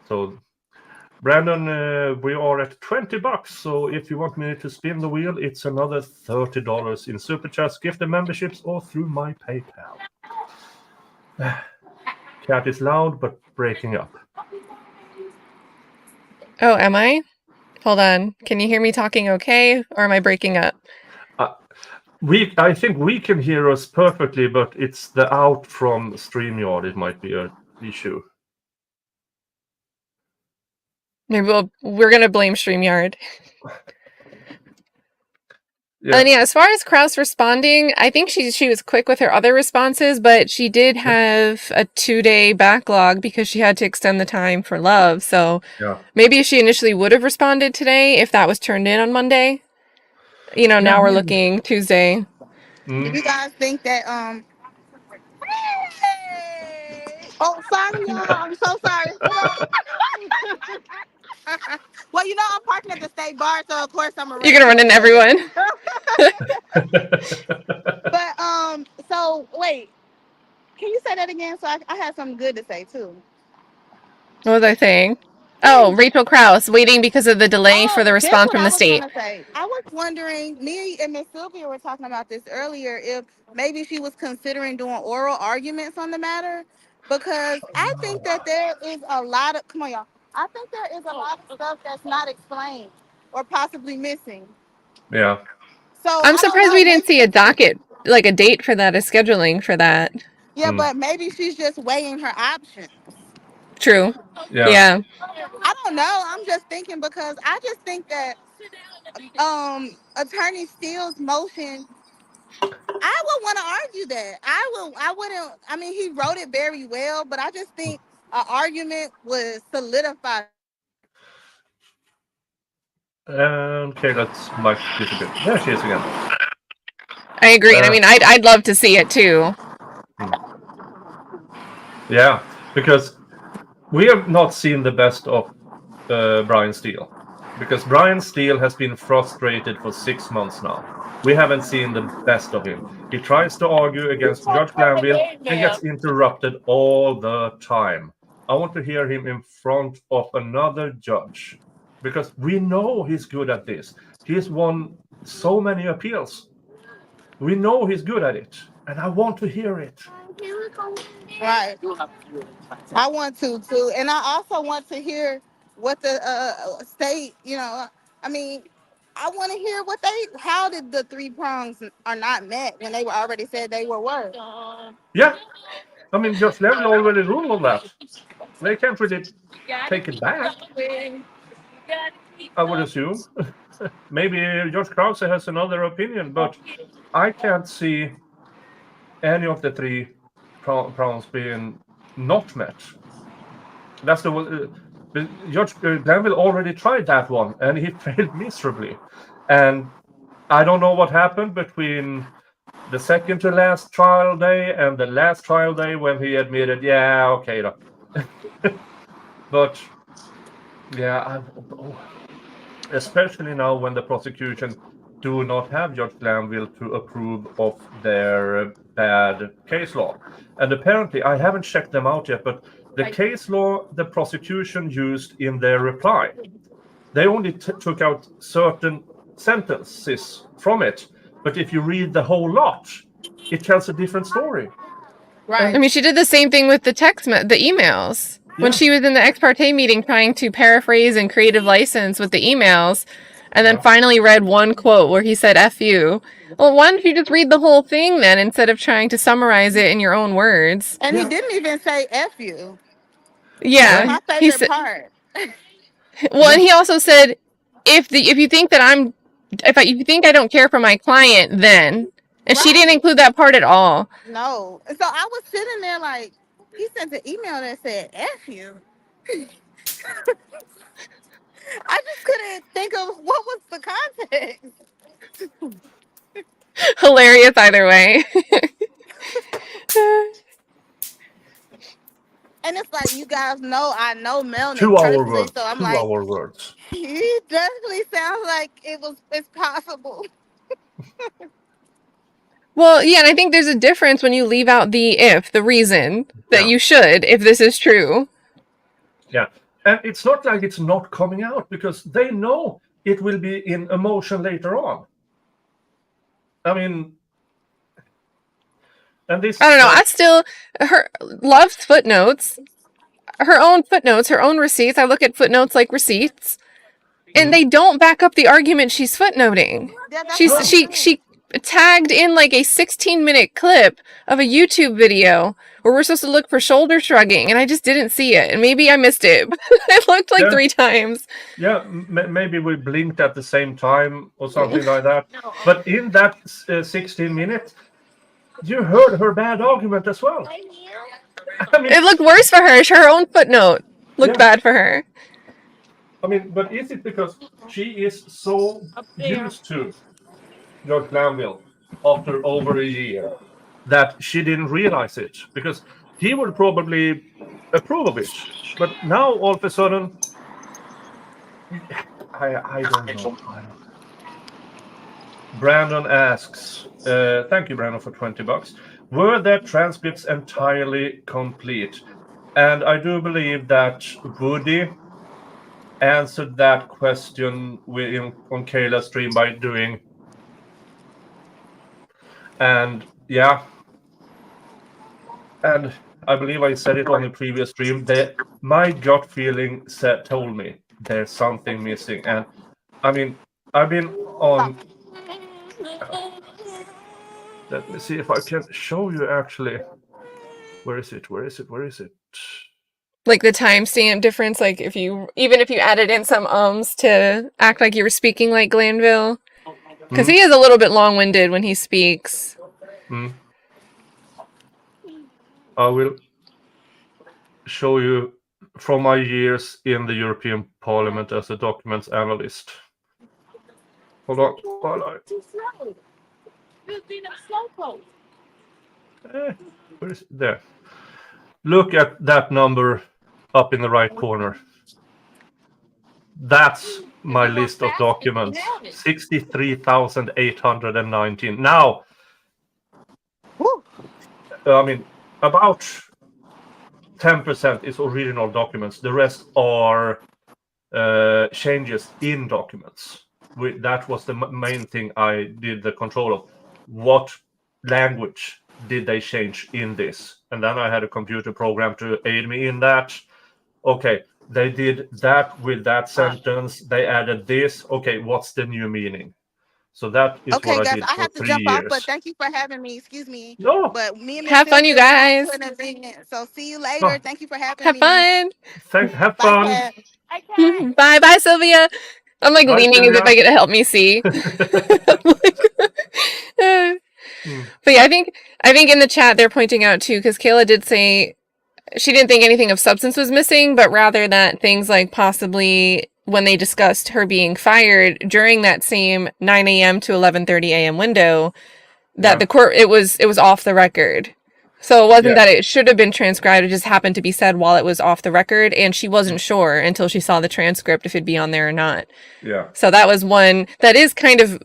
So, Brandon, we are at $20. So if you want me to spin the wheel, it's another $30 in super chats, gift and memberships, or through my PayPal. Cat is loud but breaking up. Oh, am I? Hold on. Can you hear me talking okay, or am I breaking up? I think we can hear us perfectly, but it's the out from StreamYard. It might be an issue. Maybe we're going to blame StreamYard. Yeah. And as far as Krause responding, I think she was quick with her other responses, but she did have a 2-day backlog because she had to extend the time for love. So maybe she initially would have responded today if that was turned in on Monday. You know, now we're Yeah. looking Tuesday. Do you guys think that Hey! Oh, sorry, y'all. I'm so sorry. Well, you know, I'm parking at the state bar, so of course I'm gonna You're gonna run into everyone. But so wait, can you say that again? So I had something good to say too. What was I saying? Oh, Rachel Krause waiting because of the delay for the Oh, that's response what from I the was state. gonna say. I was wondering, me and Miss Sylvia were talking about this earlier, if maybe she was considering doing oral arguments on the matter, because I think that there is a lot of come on, y'all. I think there is a lot of stuff that's not explained or possibly missing. Yeah. So I'm I don't surprised know. we didn't Maybe see a docket, like a date for that, a scheduling for that. yeah, but maybe she's just weighing her options. True. Yeah. Yeah. I don't know. I'm just thinking because I just think that Attorney Steele's motion, I would want to argue that. I wouldn't, I mean, he wrote it very well, but I just think an argument would solidify. Okay, that's Mike disappeared. There she is again. I agree. And I mean, I'd love to see it too. Yeah, because we have not seen the best of Brian Steele. Because Brian Steele has been frustrated for 6 months now. We haven't seen the best of him. He tries to argue against Judge Glanville and gets interrupted all the time. I want to hear him in front of another judge. Because we know he's good at this. He's won so many appeals. We know he's good at it. And I want to hear it. Right. I want to too. And I also want to hear what the state, you know, I mean, I want to hear what how did the three prongs are not met when they were already said they were. Yeah. I mean, Judge Glanville already ruled on that. They can't really take it back, I would assume. Maybe George Krause has another opinion, but I can't see any of the three prongs being not met. That's the one. George Glanville already tried that one, and he failed miserably. And I don't know what happened between the second to last trial day and the last trial day when he admitted, yeah, okay, but yeah, especially now when the prosecution do not have Judge Glanville to approve of their bad case law. And apparently, I haven't checked them out yet, but the case law the prosecution used in their reply, they only took out certain sentences from it. But if you read the whole lot, it tells a different story. Right. I mean, she did the same thing with the the emails. Yeah. When she was in the ex parte meeting trying to paraphrase and creative license with the emails, and then finally read one quote where he said F you. Well, why don't you just read the whole thing then instead of trying to summarize it in your own words? And he didn't even say F you. Yeah. That's my He favorite said, part. well, and he also said, if you think that if you think I don't care for my client, then. And she didn't include that part at all. No. So I was sitting there like, he sent an email that said F you. I just couldn't think of what was the context. Hilarious either way. And it's like, you guys know, I know Melnick 2 hour personally, words. so I'm 2 like, hour words. he definitely sounds like it's possible. Well, yeah, and I think there's a difference when you leave out the reason that Yeah. you should, if this is true. Yeah. And it's not like it's not coming out because they know it will be in emotion later on. I mean, and this. I don't know. I still loves footnotes. Her own footnotes, her own receipts. I look at footnotes like receipts, and they don't back up the argument she's footnoting. Yeah, that's She tagged in like a 16-minute clip of a YouTube video where we're supposed to look for shoulder shrugging, and I just didn't see it. And maybe I missed it. It looked like 3 times. Yeah, maybe we blinked at the same time or something like that. But in that 16 minutes, you heard her bad argument as well. I mean, It looked worse for her. Her own footnote looked bad for her. I mean, but is it because she is so used to George Glanville, after over a year, that she didn't realize it because he would probably approve of it. But now all of a sudden, I don't know. Brandon asks, thank you, Brandon, for $20. Were their transcripts entirely complete? And I do believe that Woody answered that question on Kayla's stream by doing. And yeah. And I believe I said it on the previous stream that my gut feeling told me there's something missing. And I mean, I've been on. Let me see if I can show you actually. Where is it? Like the timestamp difference, like if you added in some ums to act like you were speaking like Glanville, because he is a little bit long-winded when he speaks. I will show you from my years in the European Parliament as a documents analyst. Hold on. Too slow. You've been a slowpoke. Where is it? There. Look at that number up in the right corner. That's my list of documents. 63,819. Now, I mean, about 10% is original documents. The rest are changes in documents. That was the main thing I did the control of. What language did they change in this? And then I had a computer program to aid me in that. Okay, they did that with that sentence. They added this. Okay, what's the new meaning? So that is Okay, what I guys, did I for have to 3 jump off, years. but thank you for having me. Excuse me. No. But me and Miss Have fun, you Sylvia guys. are in agreement. So see you later. Oh. Thank you for having Have me. fun. Have Bye, fun. Kat. Okay. Bye, Sylvia. I'm like Bye, leaning as if Sylvia. I get to help me see. But yeah, I think in the chat they're pointing out too, because Kayla did say she didn't think anything of substance was missing, but rather that things like possibly when they discussed her being fired during that same 9 a.m. to 11:30 a.m. window, that the court it was off the record. So it wasn't that it should have been transcribed, it just happened to be said while it was off the record, and she wasn't sure until she saw the transcript if it'd be on there or not. Yeah. So that was one that is kind of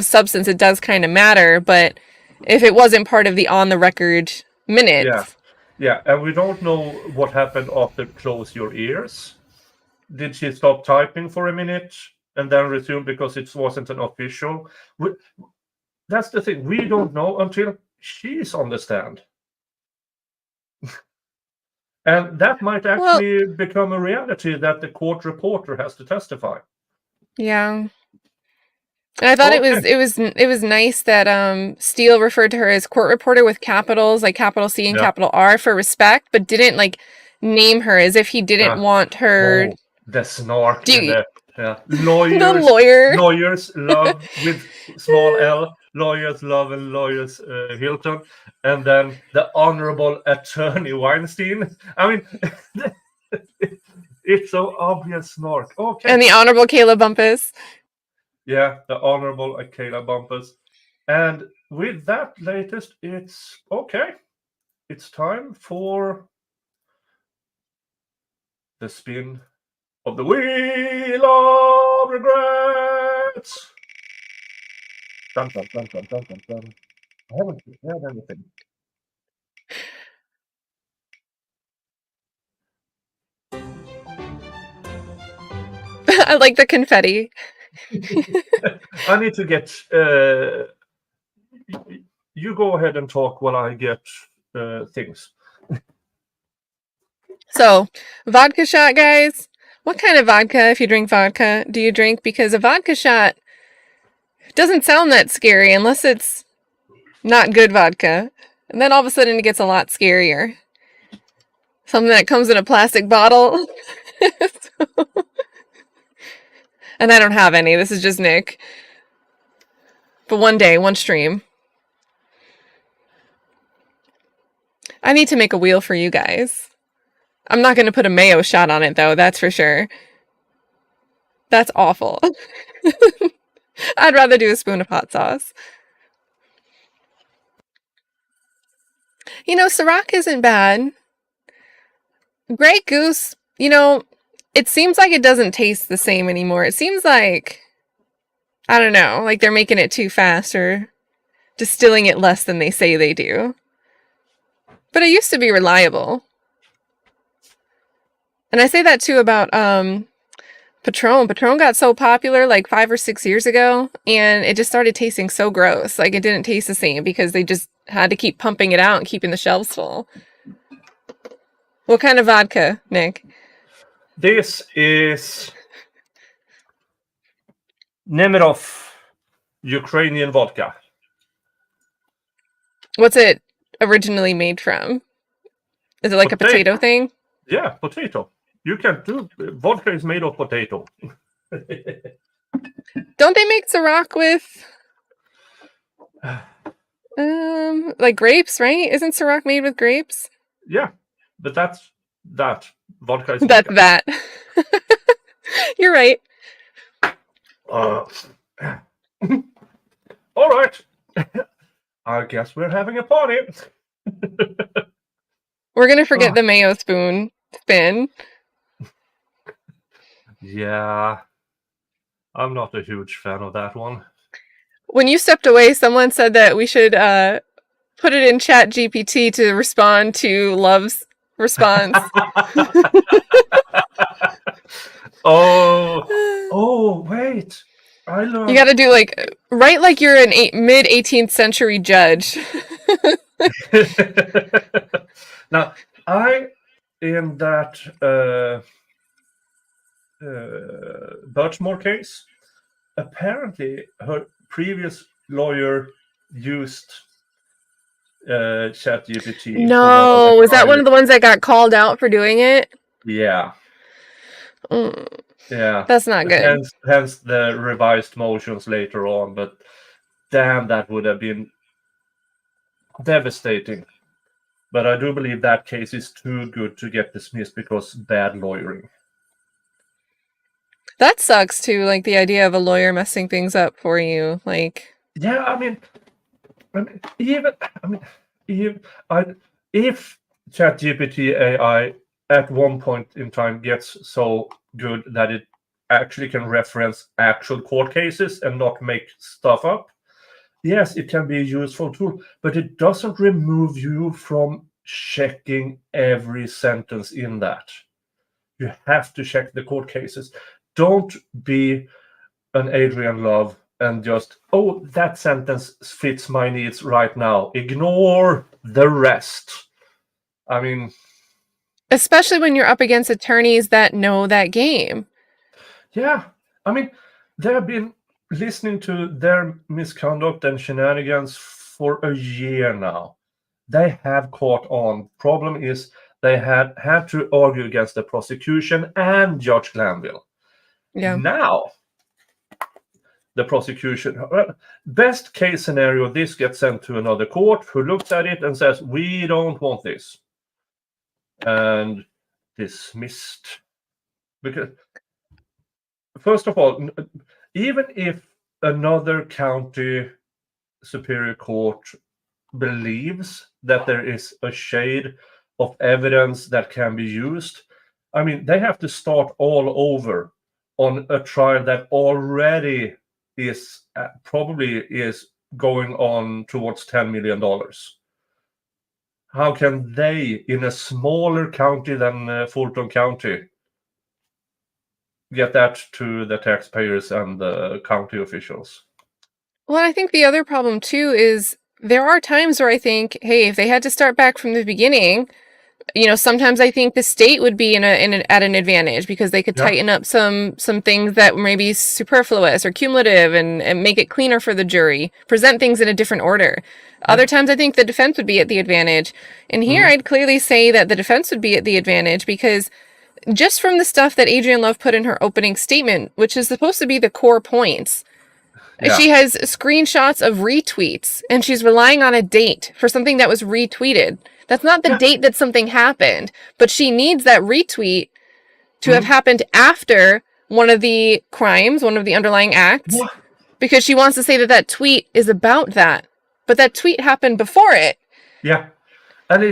substance. It does kind of matter, but if it wasn't part of the on the record minutes. Yeah, and we don't know what happened after close your ears. Did she stop typing for a minute and then resume because it wasn't an official? That's the thing. We don't know until she's on the stand. And that might actually become a reality that the court reporter has to testify. Yeah. And I thought it was nice that Steele referred to her as court reporter with capitals, like capital C and capital R for respect, but didn't like name her as if he didn't want her. Oh, the snark. The Lawyers, lawyers love with small L. Lawyers love and lawyers Hilton, and then the Honorable Attorney Weinstein. I mean, it's so obvious snark. Okay. And the Honorable Kayla Bumpus. Yeah, the Honorable Kayla Bumpus. And with that latest, it's okay. It's time for the spin of the Wheel of Regrets. Dun, dun, dun, dun, dun, dun, dun. I haven't prepared anything. I like the confetti. I need to get. You go ahead and talk while I get things. So, vodka shot, guys. What kind of vodka, if you drink vodka, do you drink? Because a vodka shot doesn't sound that scary unless it's not good vodka. And then all of a sudden it gets a lot scarier. Something that comes in a plastic bottle. And I don't have any. This is just Nick. But one day, one stream. I need to make a wheel for you guys. I'm not going to put a mayo shot on it, though. That's for sure. That's awful. I'd rather do a spoon of hot sauce. You know, Ciroc isn't bad. Grey Goose, you know, it seems like it doesn't taste the same anymore. It seems like, I don't know, like they're making it too fast or distilling it less than they say they do. But it used to be reliable. And I say that too about Patron. Patron got so popular like 5 or 6 years ago, and it just started tasting so gross. Like it didn't taste the same because they just had to keep pumping it out and keeping the shelves full. What kind of vodka, Nick? This is Nemirov Ukrainian vodka. What's it originally made from? Is it like a potato thing? Yeah, potato. You can do vodka is made of potato. Don't they make Ciroc with like grapes, right? Isn't Ciroc made with grapes? Yeah, but that's that. Vodka is That's vodka. that. You're right. All right. I guess we're having a party. We're gonna forget the mayo spoon spin. Yeah. I'm not a huge fan of that one. When you stepped away, someone said that we should put it in Chat GPT to respond to Love's response. Oh, wait. I learned. You gotta do write like you're an mid 18th century judge. Now, in that Birchmore case, apparently her previous lawyer used ChatGPT. No, is that one of the ones that got called out for doing it? Yeah. Yeah. That's not good. Hence the revised motions later on, but damn, that would have been devastating. But I do believe that case is too good to get dismissed because bad lawyering. That sucks too, like the idea of a lawyer messing things up for you. Like, yeah, I mean, if ChatGPT AI at one point in time gets so good that it actually can reference actual court cases and not make stuff up, yes, it can be a useful tool, but it doesn't remove you from checking every sentence in that. You have to check the court cases. Don't be an Adrian Love and just, oh, that sentence fits my needs right now. Ignore the rest. I mean, especially when you're up against attorneys that know that game. Yeah. I mean, they've been listening to their misconduct and shenanigans for a year now. They have caught on. Problem is they had to argue against the prosecution and Judge Glanville. Yeah. Now, the prosecution, best case scenario, this gets sent to another court who looks at it and says, we don't want this. And dismissed. Because, first of all, even if another county superior court believes that there is a shade of evidence that can be used, I mean, they have to start all over on a trial that already is probably is going on towards $10 million. How can they, in a smaller county than Fulton County, get that to the taxpayers and the county officials? Well, I think the other problem too is there are times where I think, hey, if they had to start back from the beginning, you know, sometimes I think the state would be at an advantage because they could tighten up some things that may be superfluous or cumulative and make it cleaner for the jury, present things in a different order. Other times I think the defense would be at the advantage. And here I'd clearly say that the defense would be at the advantage because just from the stuff that Adrian Love put in her opening statement, which is supposed to be the core points, she has screenshots of retweets and she's relying on a date for something that was retweeted. That's not the date that something happened, but she needs that retweet to have happened after one of the crimes, one of the underlying acts. because she wants to say that that tweet is about that. But that tweet happened before it. Yeah, and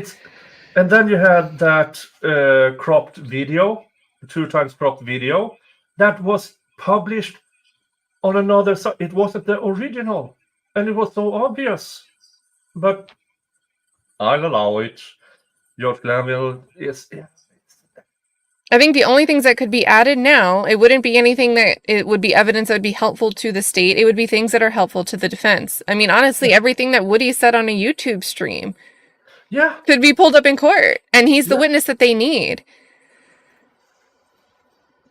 then you had that cropped video, 2 times cropped video, that was published on another site. It wasn't the original, and it was so obvious. But I'll allow it. George Glanville is. I think the only things that could be added now, it wouldn't be anything that it would be evidence that would be helpful to the state. It would be things that are helpful to the defense. I mean, honestly, everything that Woody said on a YouTube stream could be pulled up in court, and he's the witness that they need.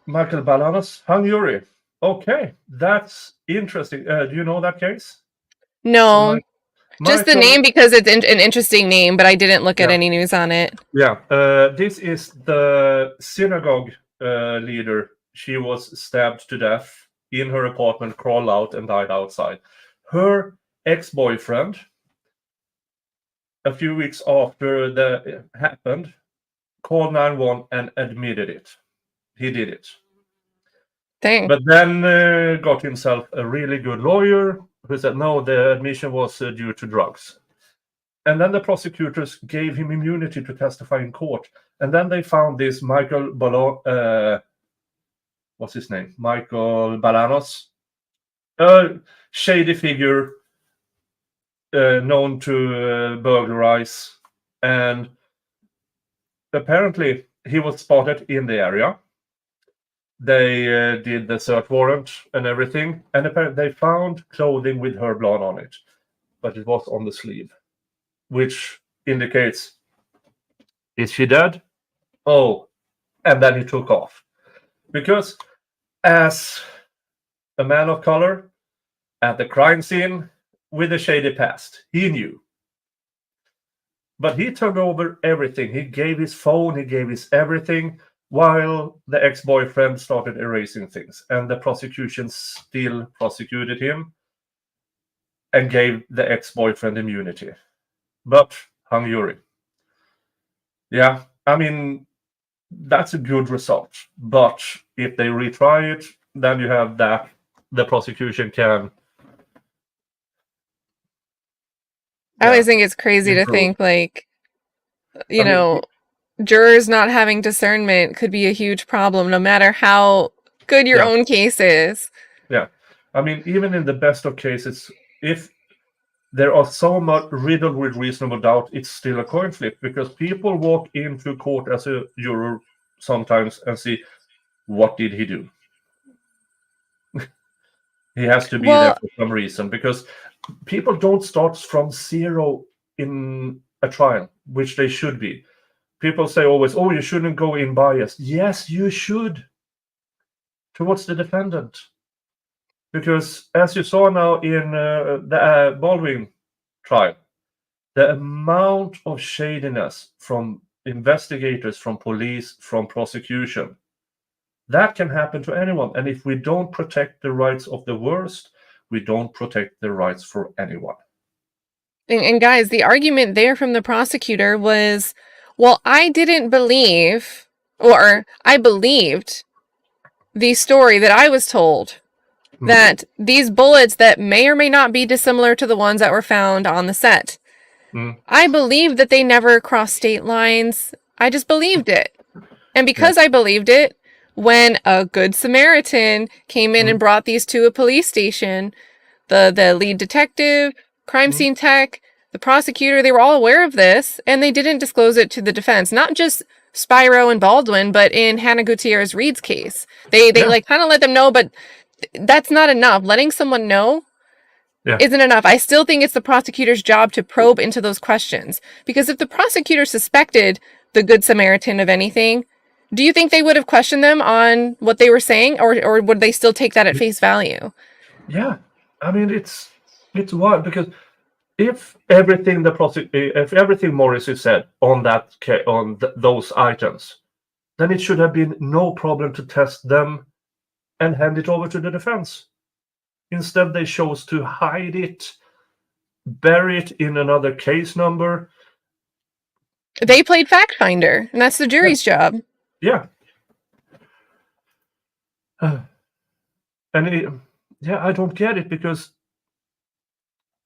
Michael Balanos, hung jury. Okay, that's interesting. Do you know that case? No. Just the name because it's an interesting name, but I didn't look at any news on it. Yeah, this is the synagogue leader. She was stabbed to death in her apartment, crawled out and died outside. Her ex-boyfriend, a few weeks after that happened, called 911 and admitted it. He did it. Dang. But then got himself a really good lawyer who said, no, the admission was due to drugs. And then the prosecutors gave him immunity to testify in court. And then they found this Michael what's his name? Michael Balanos, a shady figure known to burglarize. And apparently he was spotted in the area. They did the search warrant and everything, and apparently they found clothing with her blood on it, but it was on the sleeve, which indicates, is she dead? Oh, and then he took off. Because as a man of color at the crime scene with a shady past, he knew. But he turned over everything. He gave his phone, he gave his everything, while the ex-boyfriend started erasing things. And the prosecution still prosecuted him and gave the ex-boyfriend immunity. But hung jury. Yeah, I mean, that's a good result. But if they retry it, then you have that the prosecution can... I always think it's crazy to think, like, you know, jurors not having discernment could be a huge problem, no matter how good your own case is. Yeah. I mean, even in the best of cases, if there are so much riddled with reasonable doubt, it's still a coin flip, because people walk into court as a juror sometimes and see, what did he do? He has to be there for some reason, because people don't start from zero in a trial, which they should be. People say always, oh, you shouldn't go in biased. Yes, you should. Towards the defendant. Because as you saw now in the Baldwin trial, the amount of shadiness from investigators, from police, from prosecution, that can happen to anyone. And if we don't protect the rights of the worst, we don't protect the rights for anyone. And guys, the argument there from the prosecutor was, well, I didn't believe, or I believed the story that I was told, that these bullets that may or may not be dissimilar to the ones that were found on the set, I believed that they never crossed state lines. I just believed it. And because I believed it, when a good Samaritan came in and brought these to a police station, the lead detective, crime scene tech, the prosecutor, they were all aware of this, and they didn't disclose it to the defense. Not just Spyro and Baldwin, but in Hannah Gutierrez Reed's case. They like kind of let them know, but that's not enough. Letting someone know isn't enough. I still think it's the prosecutor's job to probe into those questions. Because if the prosecutor suspected the Good Samaritan of anything, do you think they would have questioned them on what they were saying, or would they still take that at face value? Yeah, I mean, it's wild, because if everything Morrissey said on those items, then it should have been no problem to test them and hand it over to the defense. Instead, they chose to hide it, bury it in another case number. They played fact finder, and that's the jury's job. Yeah. And yeah, I don't get it, because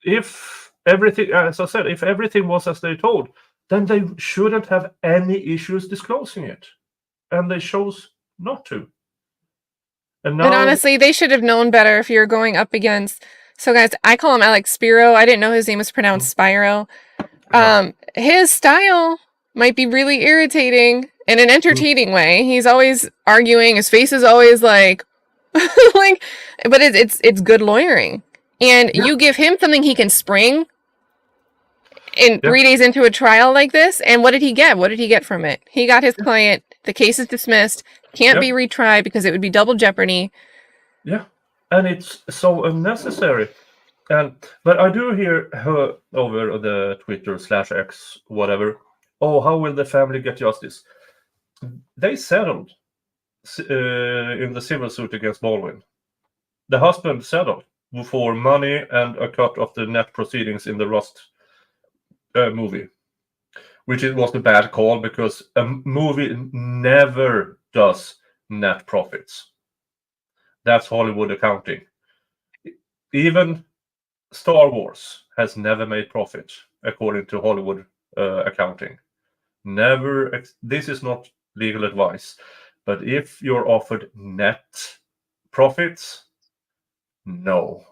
if everything, as I said, if everything was as they told, then they shouldn't have any issues disclosing it, and they chose not to. And And now, honestly, they should have known better if you're going up against. So, guys, I call him Alec Spiro. I didn't know his name was pronounced Spiro. His style might be really irritating in an entertaining way. He's always arguing. His face is always like, like, but it's good lawyering. And Yeah. you give him something he can spring in Yeah. 3 days into a trial like this. And what did he get? What did he get from it? He got his client. The case is dismissed. Can't Yeah. be retried because it would be double jeopardy. Yeah, and it's so unnecessary. But I do hear her over the Twitter/X, whatever. Oh, how will the family get justice? They settled in the civil suit against Baldwin. The husband settled for money and a cut of the net proceedings in the Rust movie, which was a bad call, because a movie never does net profits. That's Hollywood accounting. Even Star Wars has never made profit, according to Hollywood accounting. Never. This is not legal advice, but if you're offered net profits, no.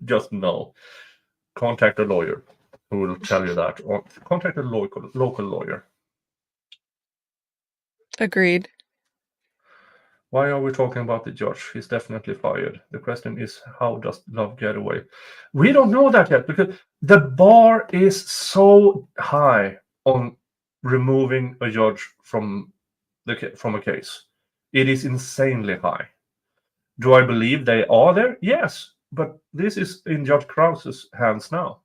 Just no. Contact a lawyer who will tell you that, or contact a local lawyer. Agreed. Why are we talking about the judge? He's definitely fired. The question is, how does love get away? We don't know that yet, because the bar is so high on removing a judge from a case. It is insanely high. Do I believe they are there? Yes, but this is in Judge Krause's hands now.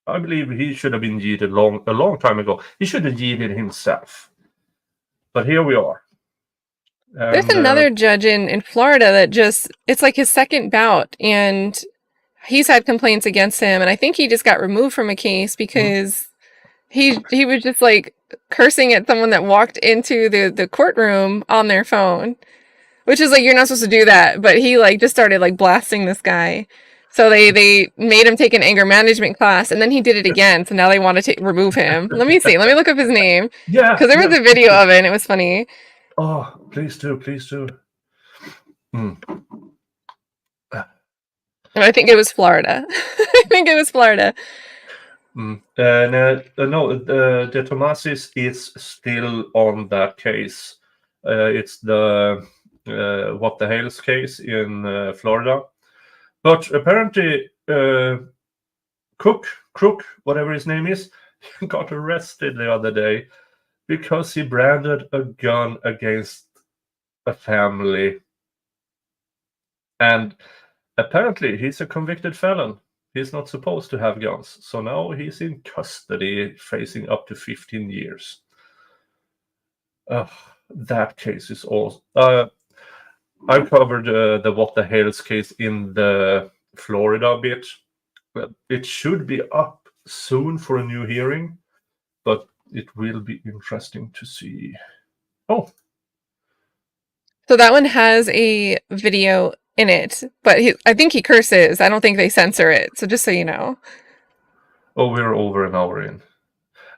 I believe he should have been yeeted a long time ago. He should have yeeted himself. But here we are. There's another judge in Florida that it's like his second bout, and he's had complaints against him, and I think he just got removed from a case because he was just like cursing at someone that walked into the courtroom on their phone, which is like, you're not supposed to do that, but he like just started like blasting this guy. So they made him take an anger management class, and then he did it again. So now they want to remove him. Let me see. Let me look up his name. Yeah, because there was a video of it, and it was funny. Oh, please do. I think it was Florida. No, the Tomasis is still on that case. It's the What the Hell's case in Florida. But apparently, Crook, whatever his name is, got arrested the other day because he branded a gun against a family. And apparently, he's a convicted felon. He's not supposed to have guns. So now he's in custody, facing up to 15 years. That case is awesome. I covered the What the Hell's case in the Florida bit. It should be up soon for a new hearing, but it will be interesting to see. Oh. So that one has a video in it, but I think he curses. I don't think they censor it. So just so you know. Oh, we're over an hour in.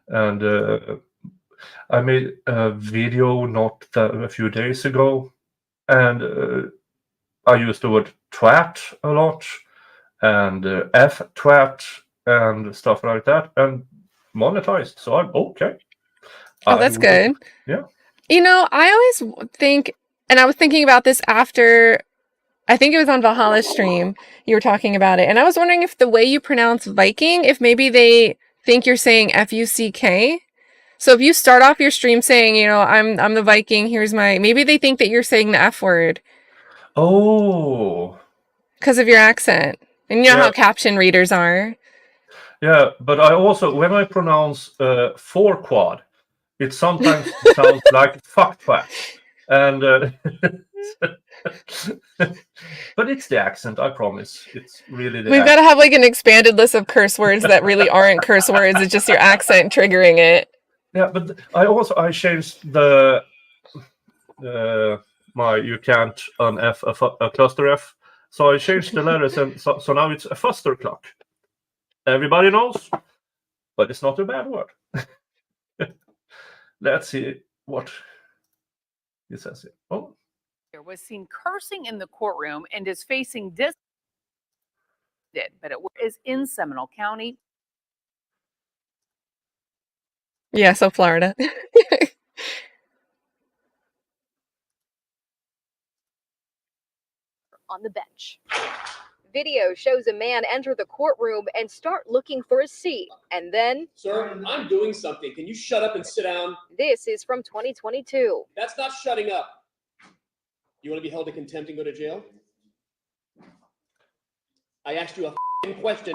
And I made a video a few days ago, and I used the word twat a lot, and F-twat, and stuff like that, and monetized. So I'm okay. Oh, that's good. Yeah. You know, I always think, and I was thinking about this after, I think it was on Valhalla's stream, you were talking about it, and I was wondering if the way you pronounce Viking, if maybe they think you're saying F-U-C-K. So if you start off your stream saying, you know, I'm the Viking, maybe they think that you're saying the F word. Oh. Because of your accent. And you know how caption readers are. Yeah, but I also, when I pronounce four-quad, it sometimes sounds like fuck-twat. And but it's the accent, I promise. It's really the We've got to have like an expanded list of curse words that really aren't curse words. It's just your accent triggering it. Yeah, but I changed the you can't un-F a cluster F. So I changed the letters, and so now it's a fuster clock. Everybody knows, but it's not a bad word. Let's see what it says here. Oh, was seen cursing in the courtroom and is facing but it is in Seminole County. Yeah, so Florida. On the bench. Video shows a man enter the courtroom and start looking for a seat. And then, sir, I'm doing something. Can you shut up and sit down? This is from 2022. That's not shutting up. You want to be held in contempt and go to jail? I asked you a question.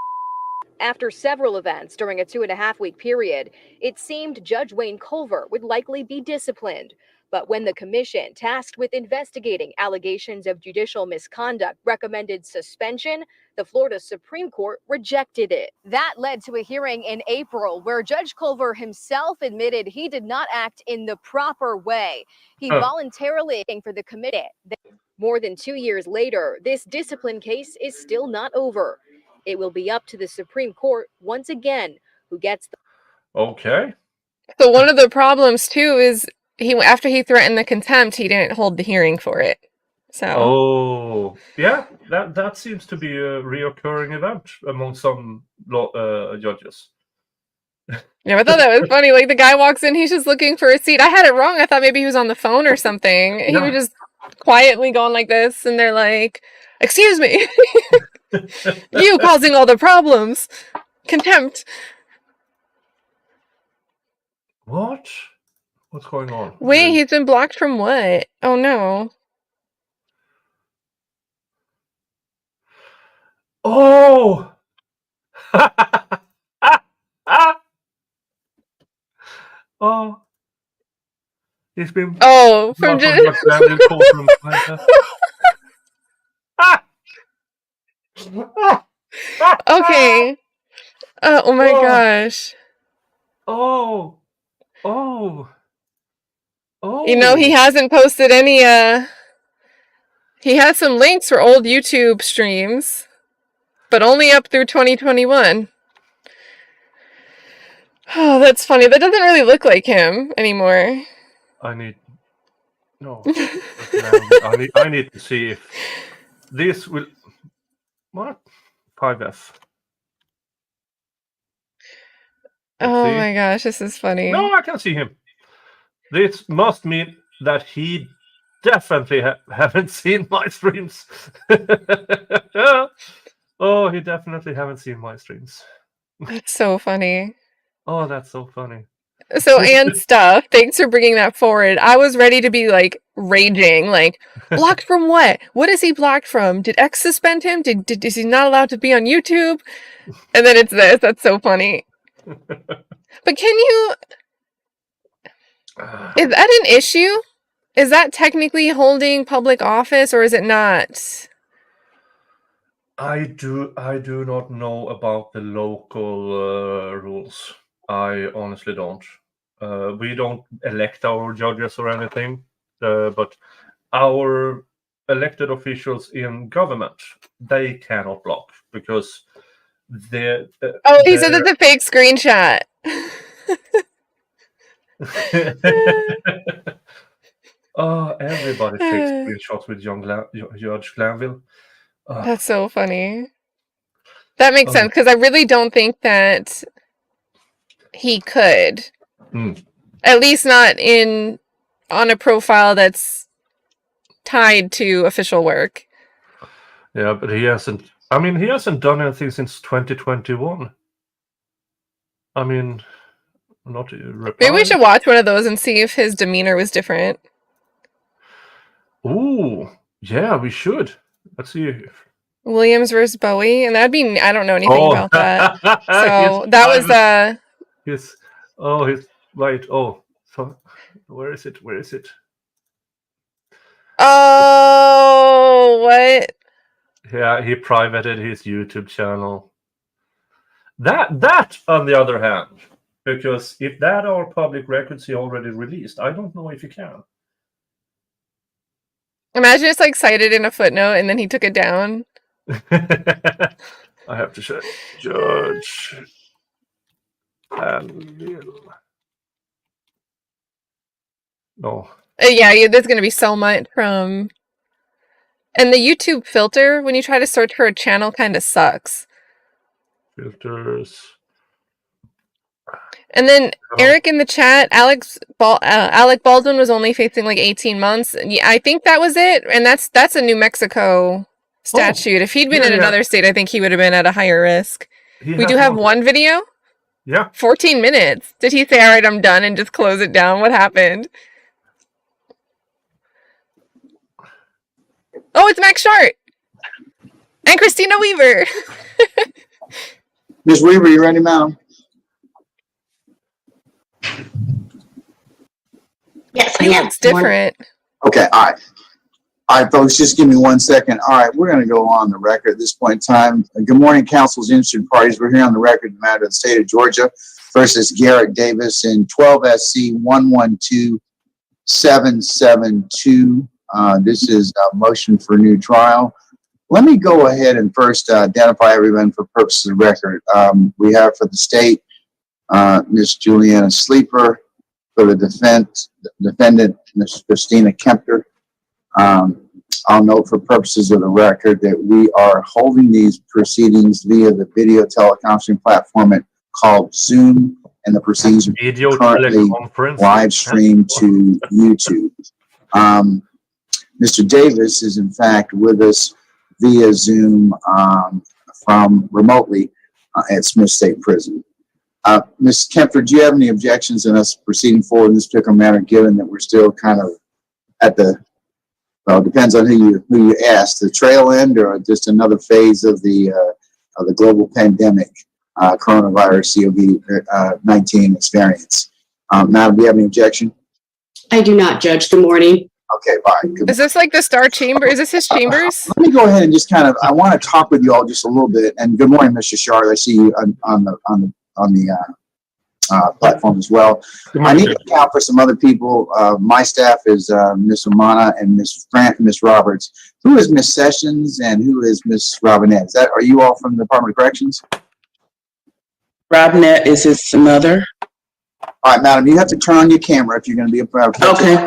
After several events during a 2.5-week period, it seemed Judge Wayne Culver would likely be disciplined. But when the commission tasked with investigating allegations of judicial misconduct recommended suspension, the Florida Supreme Court rejected it. That led to a hearing in April where Judge Culver himself admitted he did not act in the proper way. He voluntarily for the committee. More than 2 years later, this discipline case is still not over. It will be up to the Supreme Court once again who gets the okay. So one of the problems too is after he threatened the contempt, he didn't hold the hearing for it. So Oh, yeah, that seems to be a reoccurring event among some judges. yeah, I thought that was funny. Like the guy walks in, he's just looking for a seat. I had it wrong. I thought maybe he was on the phone or something. He was just quietly going like this, and they're like, "Excuse me, you causing all the problems, contempt." What? What's going on? Wait, he's been blocked from what? Oh no. Oh! Oh. He's been Oh, from blocked just from the courtroom. okay. Oh my gosh. Oh. Oh. Oh. You know, he hasn't posted any he has some links for old YouTube streams, but only up through 2021. Oh, that's funny. That doesn't really look like him anymore. I need I need to see if this will what 5F. Oh my gosh, this is funny. No, I can see him. This must mean that he definitely haven't seen my streams. Oh, he definitely haven't seen my streams. That's so funny. Oh, that's so funny. So, and stuff, thanks for bringing that forward. I was ready to be like raging, like blocked from what? What is he blocked from? Did X suspend him? Is he not allowed to be on YouTube? And then it's this. That's so funny. But can you? Is that an issue? Is that technically holding public office, or is it not? I do not know about the local rules. I honestly don't. We don't elect our judges or anything, but our elected officials in government, they cannot block because they're... he said it's a fake screenshot. Oh, everybody takes screenshots with Judge Glanville. That's so funny. That makes sense, because I really don't think that he could. At least not on a profile that's tied to official work. Yeah, but he hasn't. I mean, he hasn't done anything since 2021. I mean, not replying. Maybe we should watch one of those and see if his demeanor was different. Ooh, yeah, we should. Let's see. Williams versus Bowie, and that'd be. I don't know anything about that. So that was His. Oh, his. Wait. Oh, so where is it? Where is it? Oh, what? Yeah, he privated his YouTube channel. That, on the other hand, because if that are public records he already released, I don't know if he can. Imagine it's like cited in a footnote and then he took it down. I have to check. Judge Anvil. No. Yeah, there's going to be so much from... And the YouTube filter, when you try to search for a channel, kind of sucks. Filters. And then Eric in the chat, Alec Baldwin was only facing like 18 months. Yeah, I think that was it. And that's a New Mexico statute. If he'd been in another state, I think he would have been at a higher risk. We do have one video. Yeah. 14 minutes. Did he say, all right, I'm done and just close it down? What happened? Oh, it's Max Short. And Christina Weaver. Ms. Weaver, you ready, ma'am? Yes, He looks different. Okay, all right. All right, folks, just give me 1 second. All right, we're going to go on the record at this point in time. Good morning, council's interested parties. We're here on the record in the matter of the state of Georgia versus Garrett Davis in 12 SC 112772. This is a motion for new trial. Let me go ahead and first identify everyone for purposes of the record. We have for the state, Ms. Juliana Sleeper. For the defendant, Ms. Christina Kempter. I'll note for purposes of the record that we are holding these proceedings via the video teleconferencing platform called Zoom, and the proceedings are currently live streamed to YouTube. Mr. Davis is in fact with us via Zoom from remotely at Smith State Prison. Ms. Kempter, do you have any objections in us proceeding forward in this particular matter, given that we're still kind of at the, well, it depends on who you ask, the trail end or just another phase of the global pandemic, coronavirus COVID-19 experience? Madam, do you have any objection? I do not, Judge. Good morning. Okay, bye. Is this like the Star Chamber? Is this his chambers? Let me go ahead and just kind of, I want to talk with you all just a little bit. And good morning, Mr. Shard. I see you on the platform as well. I need to account for some other people. My staff is Ms. Romana and Ms. Grant and Ms. Roberts. Who is Ms. Sessions and who is Ms. Robinette? Are you all from the Department of Corrections? Robinette is his mother. All right, madam, you have to turn on your camera if you're going to be a part of it. Okay,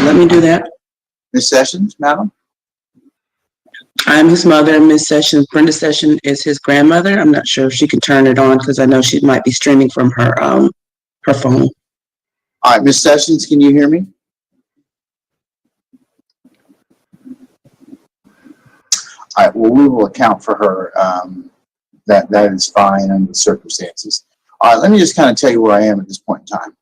let me do that. Ms. Sessions, madam? I'm his mother. Ms. Sessions, Brenda Sessions is his grandmother. I'm not sure if she can turn it on because I know she might be streaming from her phone. All right, Ms. Sessions, can you hear me? All right, well, we will account for her. That is fine under the circumstances. All right, let me just kind of tell you where I am at this point in time.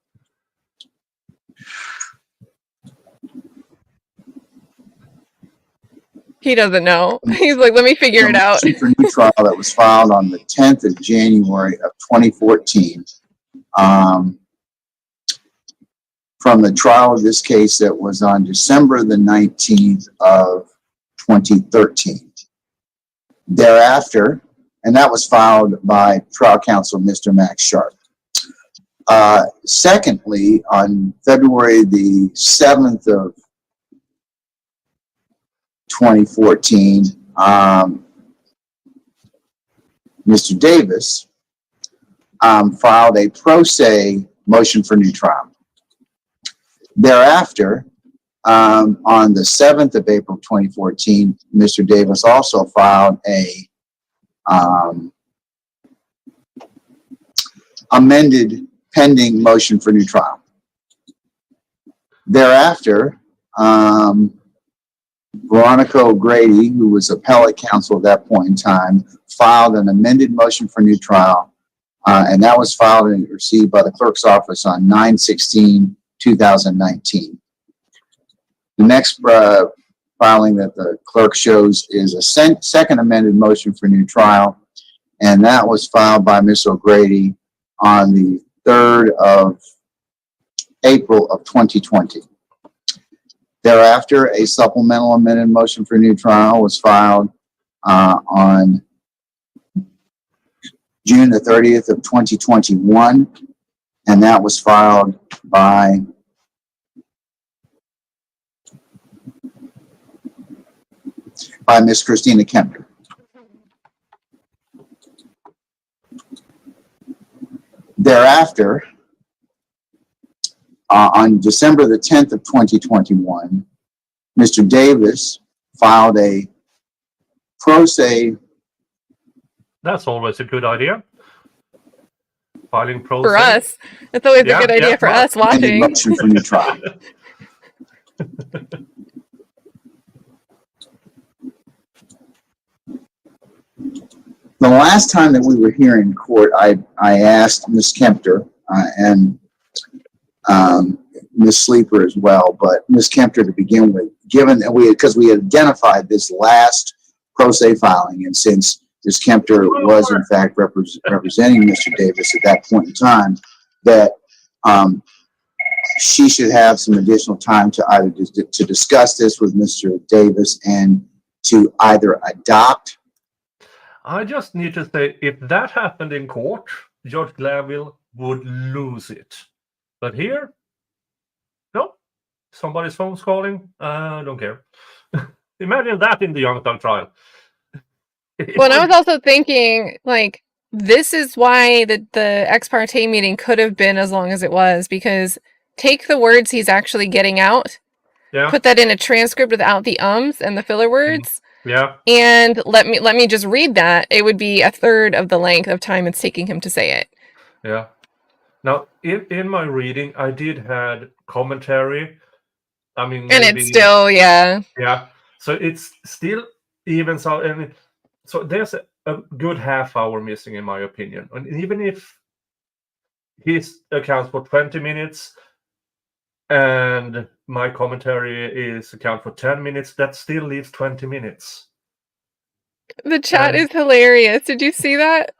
He doesn't know. He's like, let me figure it out. For new trial that was filed on the 10th of January of 2014. From the trial of this case that was on December the 19th of 2013. Thereafter, and that was filed by trial counsel Mr. Max Sharp. Secondly, on February the 7th of 2014, Mr. Davis filed a pro se motion for new trial. Thereafter, on the 7th of April 2014, Mr. Davis also filed a amended pending motion for new trial. Thereafter, Veronica O'Grady, who was appellate counsel at that point in time, filed an amended motion for new trial, and that was filed and received by the clerk's office on 9/16/2019. The next filing that the clerk shows is a second amended motion for new trial, and that was filed by Ms. O'Grady on the 3rd of April of 2020. Thereafter, a supplemental amended motion for new trial was filed on June the 30th of 2021, and that was filed by by Miss Christina Kempner. Thereafter, on December the 10th of 2021, Mr. Davis filed a pro se. That's always a good idea. Filing pro For se. us. It's always a good idea for us watching. Motion for new trial. The last time that we were here in court, I asked Ms. Kempter and Ms. Sleeper as well, but Ms. Kempter to begin with, given that because we had identified this last pro se filing, and since Ms. Kempter was in fact representing Mr. Davis at that point in time, that she should have some additional time to either to discuss this with Mr. Davis and to either adopt. I just need to say, if that happened in court, Judge Glanville would lose it. But here, no, somebody's phone's calling. I don't care. Imagine that in the Youngstown trial. Well, and I was also thinking, like, this is why the ex parte meeting could have been as long as it was, because take the words he's actually getting out, put that in a transcript without the ums and the filler words, and let me just read that. It would be a third of the length of time it's taking him to say it. Yeah. Now, in my reading, I did had commentary. I mean, and it's still, yeah. So it's still even so, and so there's a good half hour missing, in my opinion. And even if his accounts for 20 minutes and my commentary is account for 10 minutes, that still leaves 20 minutes. The chat is hilarious. Did you see that?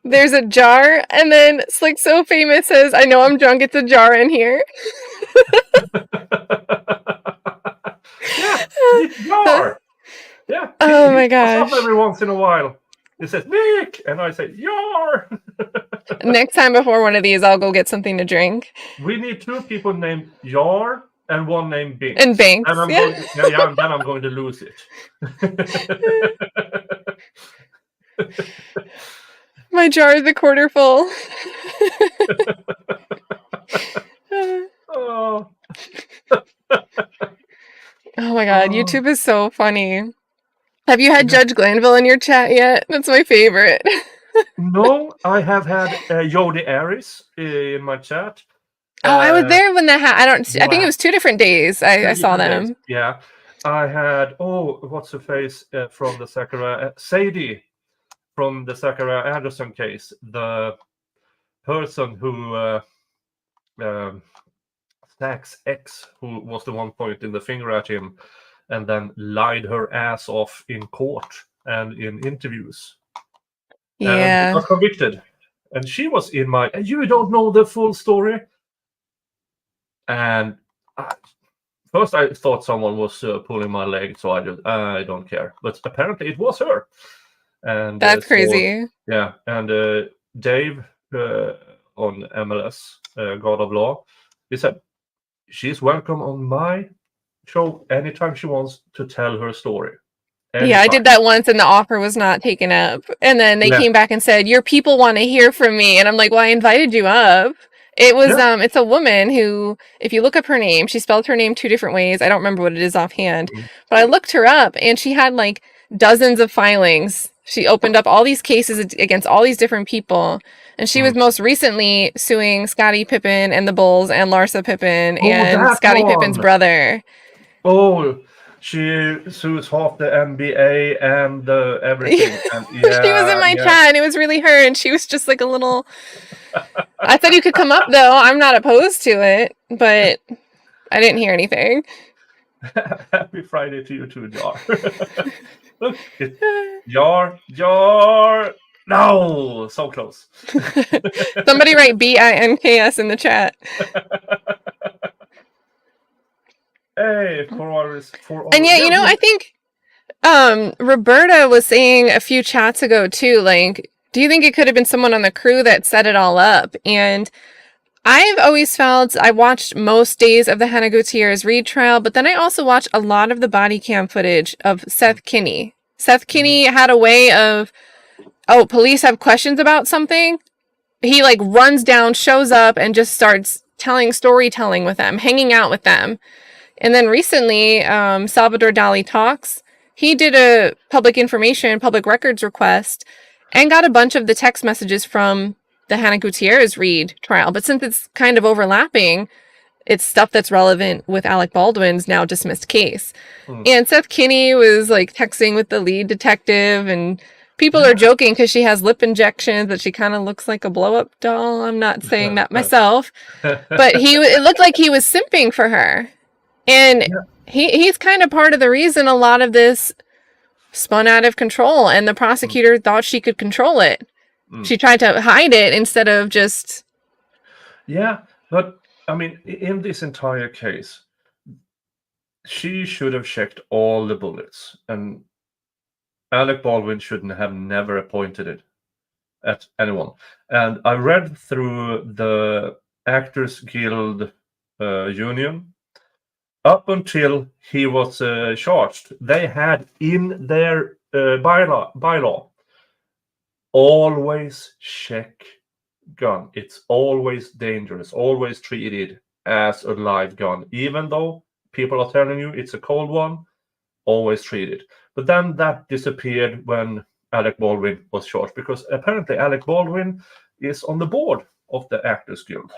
There's a jar, and then Slick So Famous says, "I know I'm drunk, it's a jar in here." It's jar. Yeah. Oh my He pops gosh. up every once in a while. He says, "Nick," and I say, "Yar." Next time before one of these, I'll go get something to drink. We need 2 people named Yar and 1 named Binks. And Binks, and I'm yeah. going, and then I'm going to lose it. My jar is a quarter full. Oh. Oh my god, YouTube is so funny. Have you had Judge Glanville in your chat yet? That's my favorite. No, I have had Jodi Aris in my chat. Oh, I was there when that happened. I think it was 2 different days I saw them. Days. Yeah. I had, what's her face from the Zachariah, Sadie from the Zachariah Anderson case, the person who Zach's ex, who was the one pointing the finger at him and then lied her ass off in court and in interviews. Yeah. And got convicted. And she was in my, you don't know the full story. And first I thought someone was pulling my leg, so I don't care. But apparently it was her. And that's crazy. Yeah. And Dave on MLS, God of Law, he said, she's welcome on my show anytime she wants to tell her story. Anytime. Yeah, I did that once and the offer was not taken up. And then they came back and said, your people want to hear from me. And I'm like, well, I invited you up. It was, it's a woman who, if you look up her name, she spelled her name 2 different ways. I don't remember what it is offhand, but I looked her up and she had like dozens of filings. She opened up all these cases against all these different people. And she was most recently suing Scottie Pippen and the Bulls and Larsa Pippen and Scottie Pippen's brother. Oh, she sues half the NBA and everything. And, she was in my chat and it was really her. And she was just like a little... I said you could come up though. I'm not opposed to it, but I didn't hear anything. Happy Friday to you too, Jar. Look, Jar. No, so close. Somebody write BINKS in the chat. Hey, and yeah, you know, I think Roberta was saying a few chats ago too, like, do you think it could have been someone on the crew that set it all up? And I've always felt I watched most days of the Hannah Gutierrez Reed trial, but then I also watched a lot of the body cam footage of Seth Kinney. Seth Kinney had a way of, police have questions about something. He like runs down, shows up, and just starts storytelling with them, hanging out with them. And then recently, Salvador Dali Talks, he did a public records request and got a bunch of the text messages from the Hannah Gutierrez Reed trial. But since it's kind of overlapping, it's stuff that's relevant with Alec Baldwin's now dismissed case. And Seth Kinney was like texting with the lead detective, and people are joking because she has lip injections that she kind of looks like a blow-up doll. I'm not saying that myself, but it looked like he was simping for her. And he's kind of part of the reason a lot of this spun out of control, and the prosecutor thought she could control it. She tried to hide it instead of just... Yeah, but I mean, in this entire case, she should have checked all the bullets, and Alec Baldwin shouldn't have never appointed it at anyone. And I read through the Actors Guild union. Up until he was charged, they had in their bylaw, always check gun. It's always dangerous, always treated as a live gun. Even though people are telling you it's a cold one, always treat it. But then that disappeared when Alec Baldwin was charged, because apparently Alec Baldwin is on the board of the Actors Guild.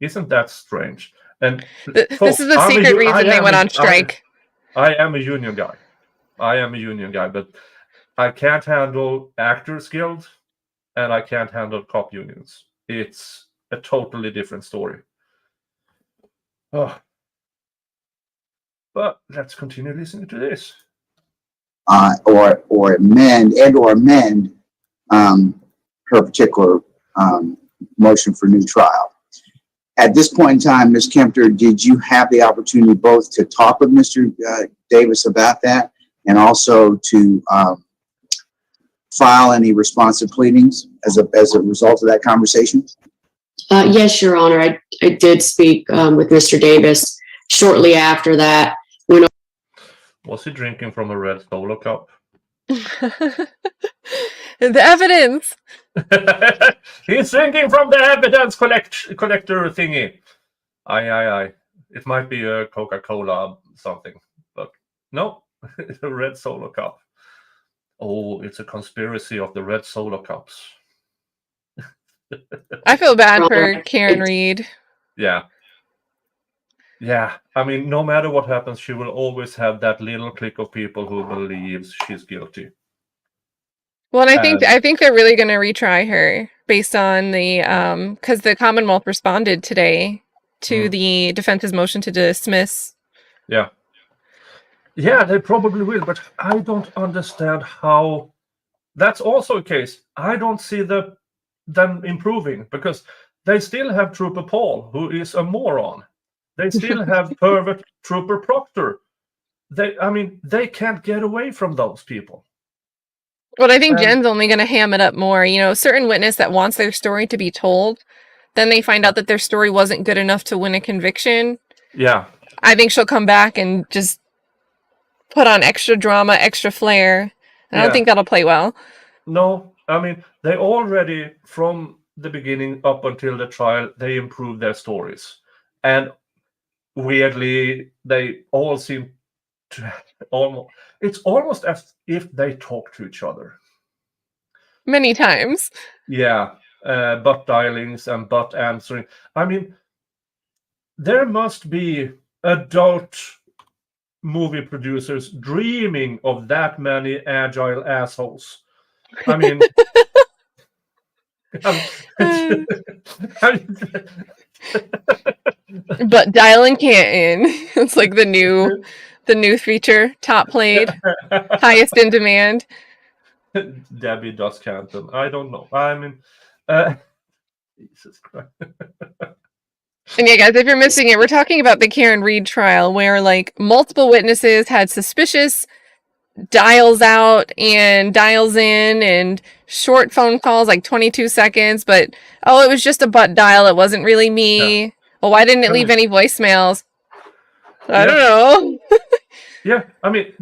Isn't that strange? And this is the secret reason they went on strike. I am a union guy. But I can't handle Actors Guild, and I can't handle cop unions. It's a totally different story. Oh. But let's continue listening to this. Or amend her particular motion for new trial. At this point in time, Ms. Kempter, did you have the opportunity both to talk with Mr. Davis about that and also to file any responsive pleadings as a result of that conversation? Yes, Your Honor. I did speak with Mr. Davis shortly after that. Was he drinking from a red Solo cup? The evidence. He's drinking from the evidence collector thingy. Aye. It might be a Coca-Cola something, but no, it's a red Solo cup. Oh, it's a conspiracy of the red Solo cups. I feel bad for Karen Reed. Yeah. I mean, no matter what happens, she will always have that little clique of people who believes she's guilty. Well, and I think they're really going to retry her based on the because the Commonwealth responded today to the defense's motion to dismiss. Yeah, they probably will, but I don't understand how. That's also a case. I don't see them improving, because they still have Trooper Paul, who is a moron. They still have pervert Trooper Proctor. They can't get away from those people. Well, I think Jen's only going to ham it up more. You know, a certain witness that wants their story to be told, then they find out that their story wasn't good enough to win a conviction. Yeah. I think she'll come back and just put on extra drama, extra flair. I don't think that'll play well. No, they already, from the beginning up until the trial, they improved their stories. And weirdly, they all seem to it's almost as if they talk to each other. Many times. Yeah, butt dialings and butt answering. There must be adult movie producers dreaming of that many agile assholes. But dialing Canton. It's like the new feature, top played, highest in demand. Debbie does Canton. I don't know. Jesus Christ. And yeah, guys, if you're missing it, we're talking about the Karen Reed trial, where like multiple witnesses had suspicious dials out and dials in, and short phone calls, like 22 seconds, but oh, it was just a butt dial. It wasn't really me. Yeah. Well, why didn't it leave any voicemails? I don't know. Yeah, I mean,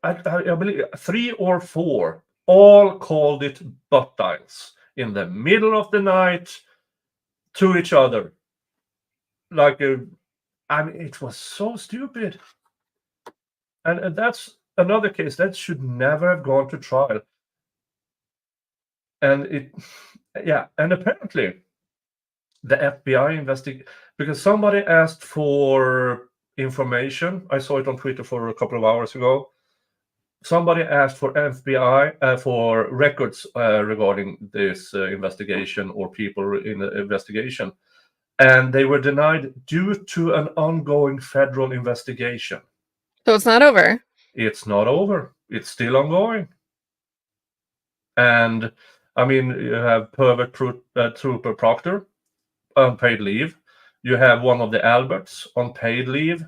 I believe 3 or 4 all called it butt dials in the middle of the night to each other. Like, I mean, it was so stupid. And that's another case that should never have gone to trial. And and apparently the FBI investigate, because somebody asked for information. I saw it on Twitter for a couple of hours ago. Somebody asked for FBI for records regarding this investigation, or people in the investigation, and they were denied due to an ongoing federal investigation. So it's not over. It's not over. It's still ongoing. And I mean, you have pervert trooper Proctor on paid leave. You have one of the Alberts on paid leave.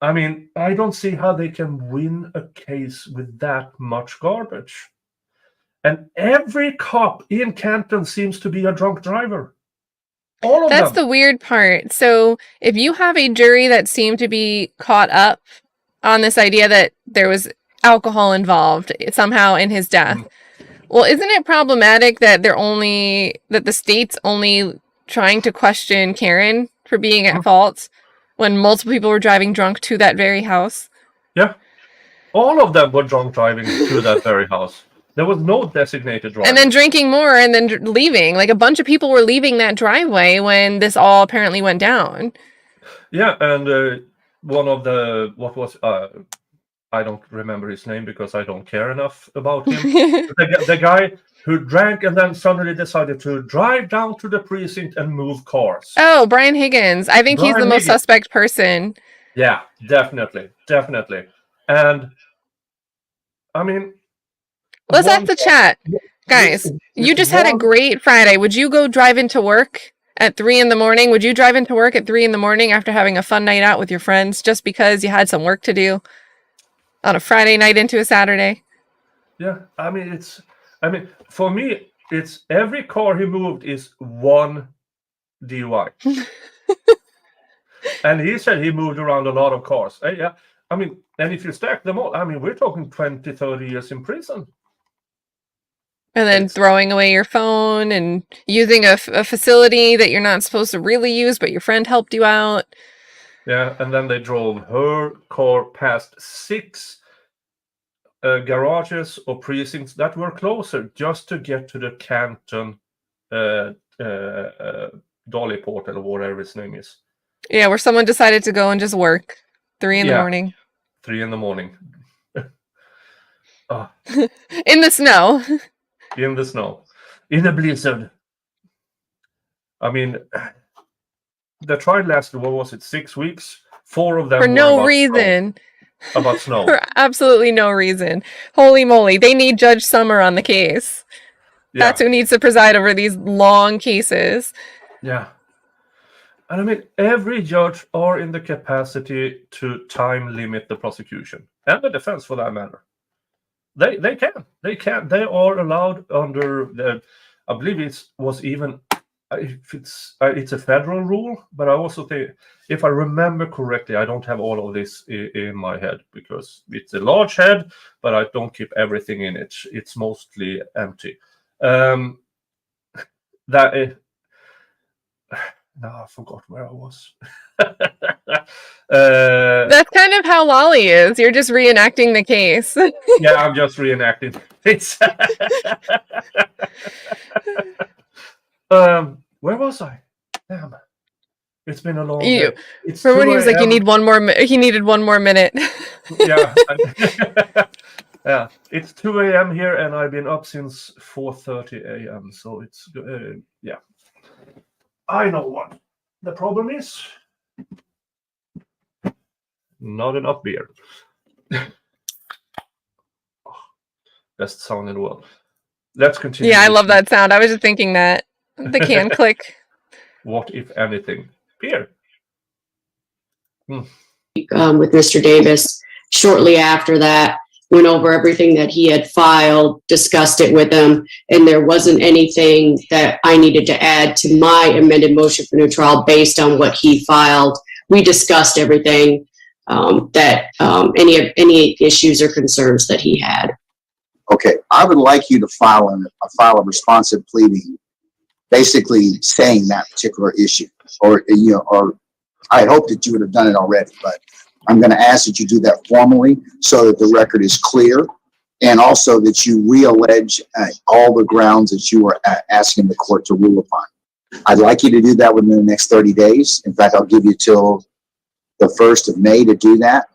I mean, I don't see how they can win a case with that much garbage. And every cop in Canton seems to be a drunk driver. All of That's them. the weird part. So if you have a jury that seemed to be caught up on this idea that there was alcohol involved somehow in his death, well, isn't it problematic that the state's only trying to question Karen for being at fault when multiple people were driving drunk to that very house? Yeah. All of them were drunk driving to that very house. There was no designated driver. And then drinking more and then leaving. Like, a bunch of people were leaving that driveway when this all apparently went down. Yeah, and one of the, I don't remember his name because I don't care enough about him. the guy who drank and then suddenly decided to drive down to the precinct and move cars. Oh, Brian Higgins. I think he's the most suspect person. Yeah, definitely. And I mean, let's have the chat. Guys, you just had a great Friday. Would you go drive into work at 3 a.m? Would you drive into work at 3 a.m. after having a fun night out with your friends just because you had some work to do on a Friday night into a Saturday? Yeah, I mean, for me, it's every car he moved is one DUI. And he said he moved around a lot of cars. Yeah, I mean, and if you stack them all, I mean, we're talking 20, 30 years in prison. And then throwing away your phone and using a facility that you're not supposed to really use, but your friend helped you out. Yeah, and then they drove her car past 6 garages or precincts that were closer just to get to the Canton Dolly Portal or whatever his name is. Yeah, where someone decided to go and just work 3 in the morning. 3 in the morning. In the snow. In the snow. In a blizzard. I mean, the trial lasted, what was it, 6 weeks? 4 of them for were no reason. About snow. For absolutely no reason. Holy moly. They need Judge Summer on the case. Yeah. That's who needs to preside over these long cases. Yeah. And I mean, every judge are in the capacity to time limit the prosecution and the defense, for that matter. They can. They are allowed under the. I believe it's a federal rule, but I also think, if I remember correctly, I don't have all of this in my head because it's a large head, but I don't keep everything in it. It's mostly empty. Now I forgot where I was. That's kind of how Lolly is. You're just reenacting the case. Yeah, I'm just reenacting it. Where was I? Damn. It's been a long day. Remember when he was like, he needed one more minute. Yeah. Yeah. It's 2 a.m. here and I've been up since 4:30 a.m. So it's yeah. I know what the problem is. Not enough beer. Best sound in the world. Let's continue. Yeah, I love that sound. I was just thinking that. The can click. What, if anything? Beer. With Mr. Davis. Shortly after that, went over everything that he had filed, discussed it with him, and there wasn't anything that I needed to add to my amended motion for new trial based on what he filed. We discussed everything any issues or concerns that he had. Okay, I would like you to file a responsive pleading, basically saying that particular issue, or I hope that you would have done it already, but I'm going to ask that you do that formally so that the record is clear, and also that you re-allege all the grounds that you are asking the court to rule upon. I'd like you to do that within the next 30 days. In fact, I'll give you till the 1st of May to do that.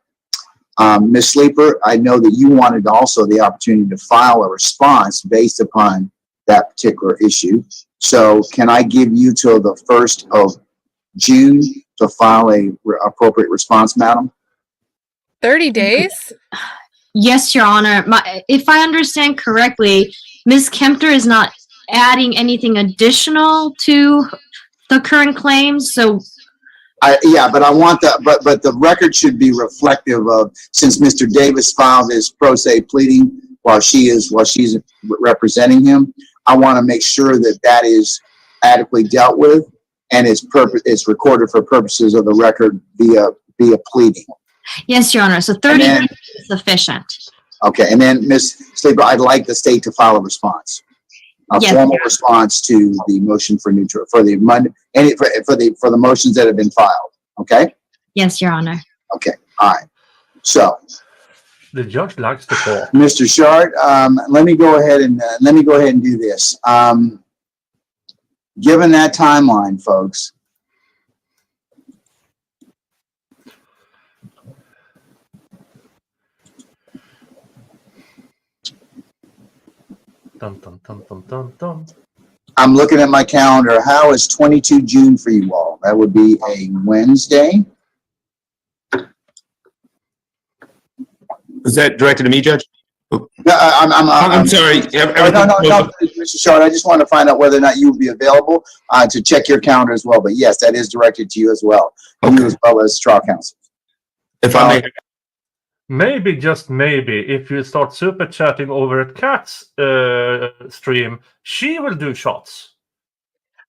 Ms. Sleeper, I know that you wanted also the opportunity to file a response based upon that particular issue. So can I give you till the 1st of June to file a appropriate response, madam? 30 days? Yes, Your Honor. If I understand correctly, Ms. Kempter is not adding anything additional to the current claims, so Yeah, but I want that, but the record should be reflective of, since Mr. Davis filed his pro se pleading while she's representing him, I want to make sure that that is adequately dealt with and it's recorded for purposes of the record via pleading. yes, Your Honor. So 30 days is sufficient. Okay, and then Ms. Sleeper, I'd like the state to file a response. Yes. Formal response to the motion for neutral, for the motions that have been filed. Okay? Yes, Your Honor. Okay, all right. So, The judge likes to talk. Mr. Shard, let me go ahead and do this. Given that timeline, folks, Dun, dun, dun, dun, dun, dun. I'm looking at my calendar. How is 22 June for you all? That would be a Wednesday. Is that directed to me, Judge? No, I'm sorry. No, Mr. Shard, I just want to find out whether or not you would be available to check your calendar as well. But yes, that is directed to you as well. Okay. You as well as trial counsel. If I may. Maybe, just maybe, if you start super chatting over at Kat's stream, she will do shots.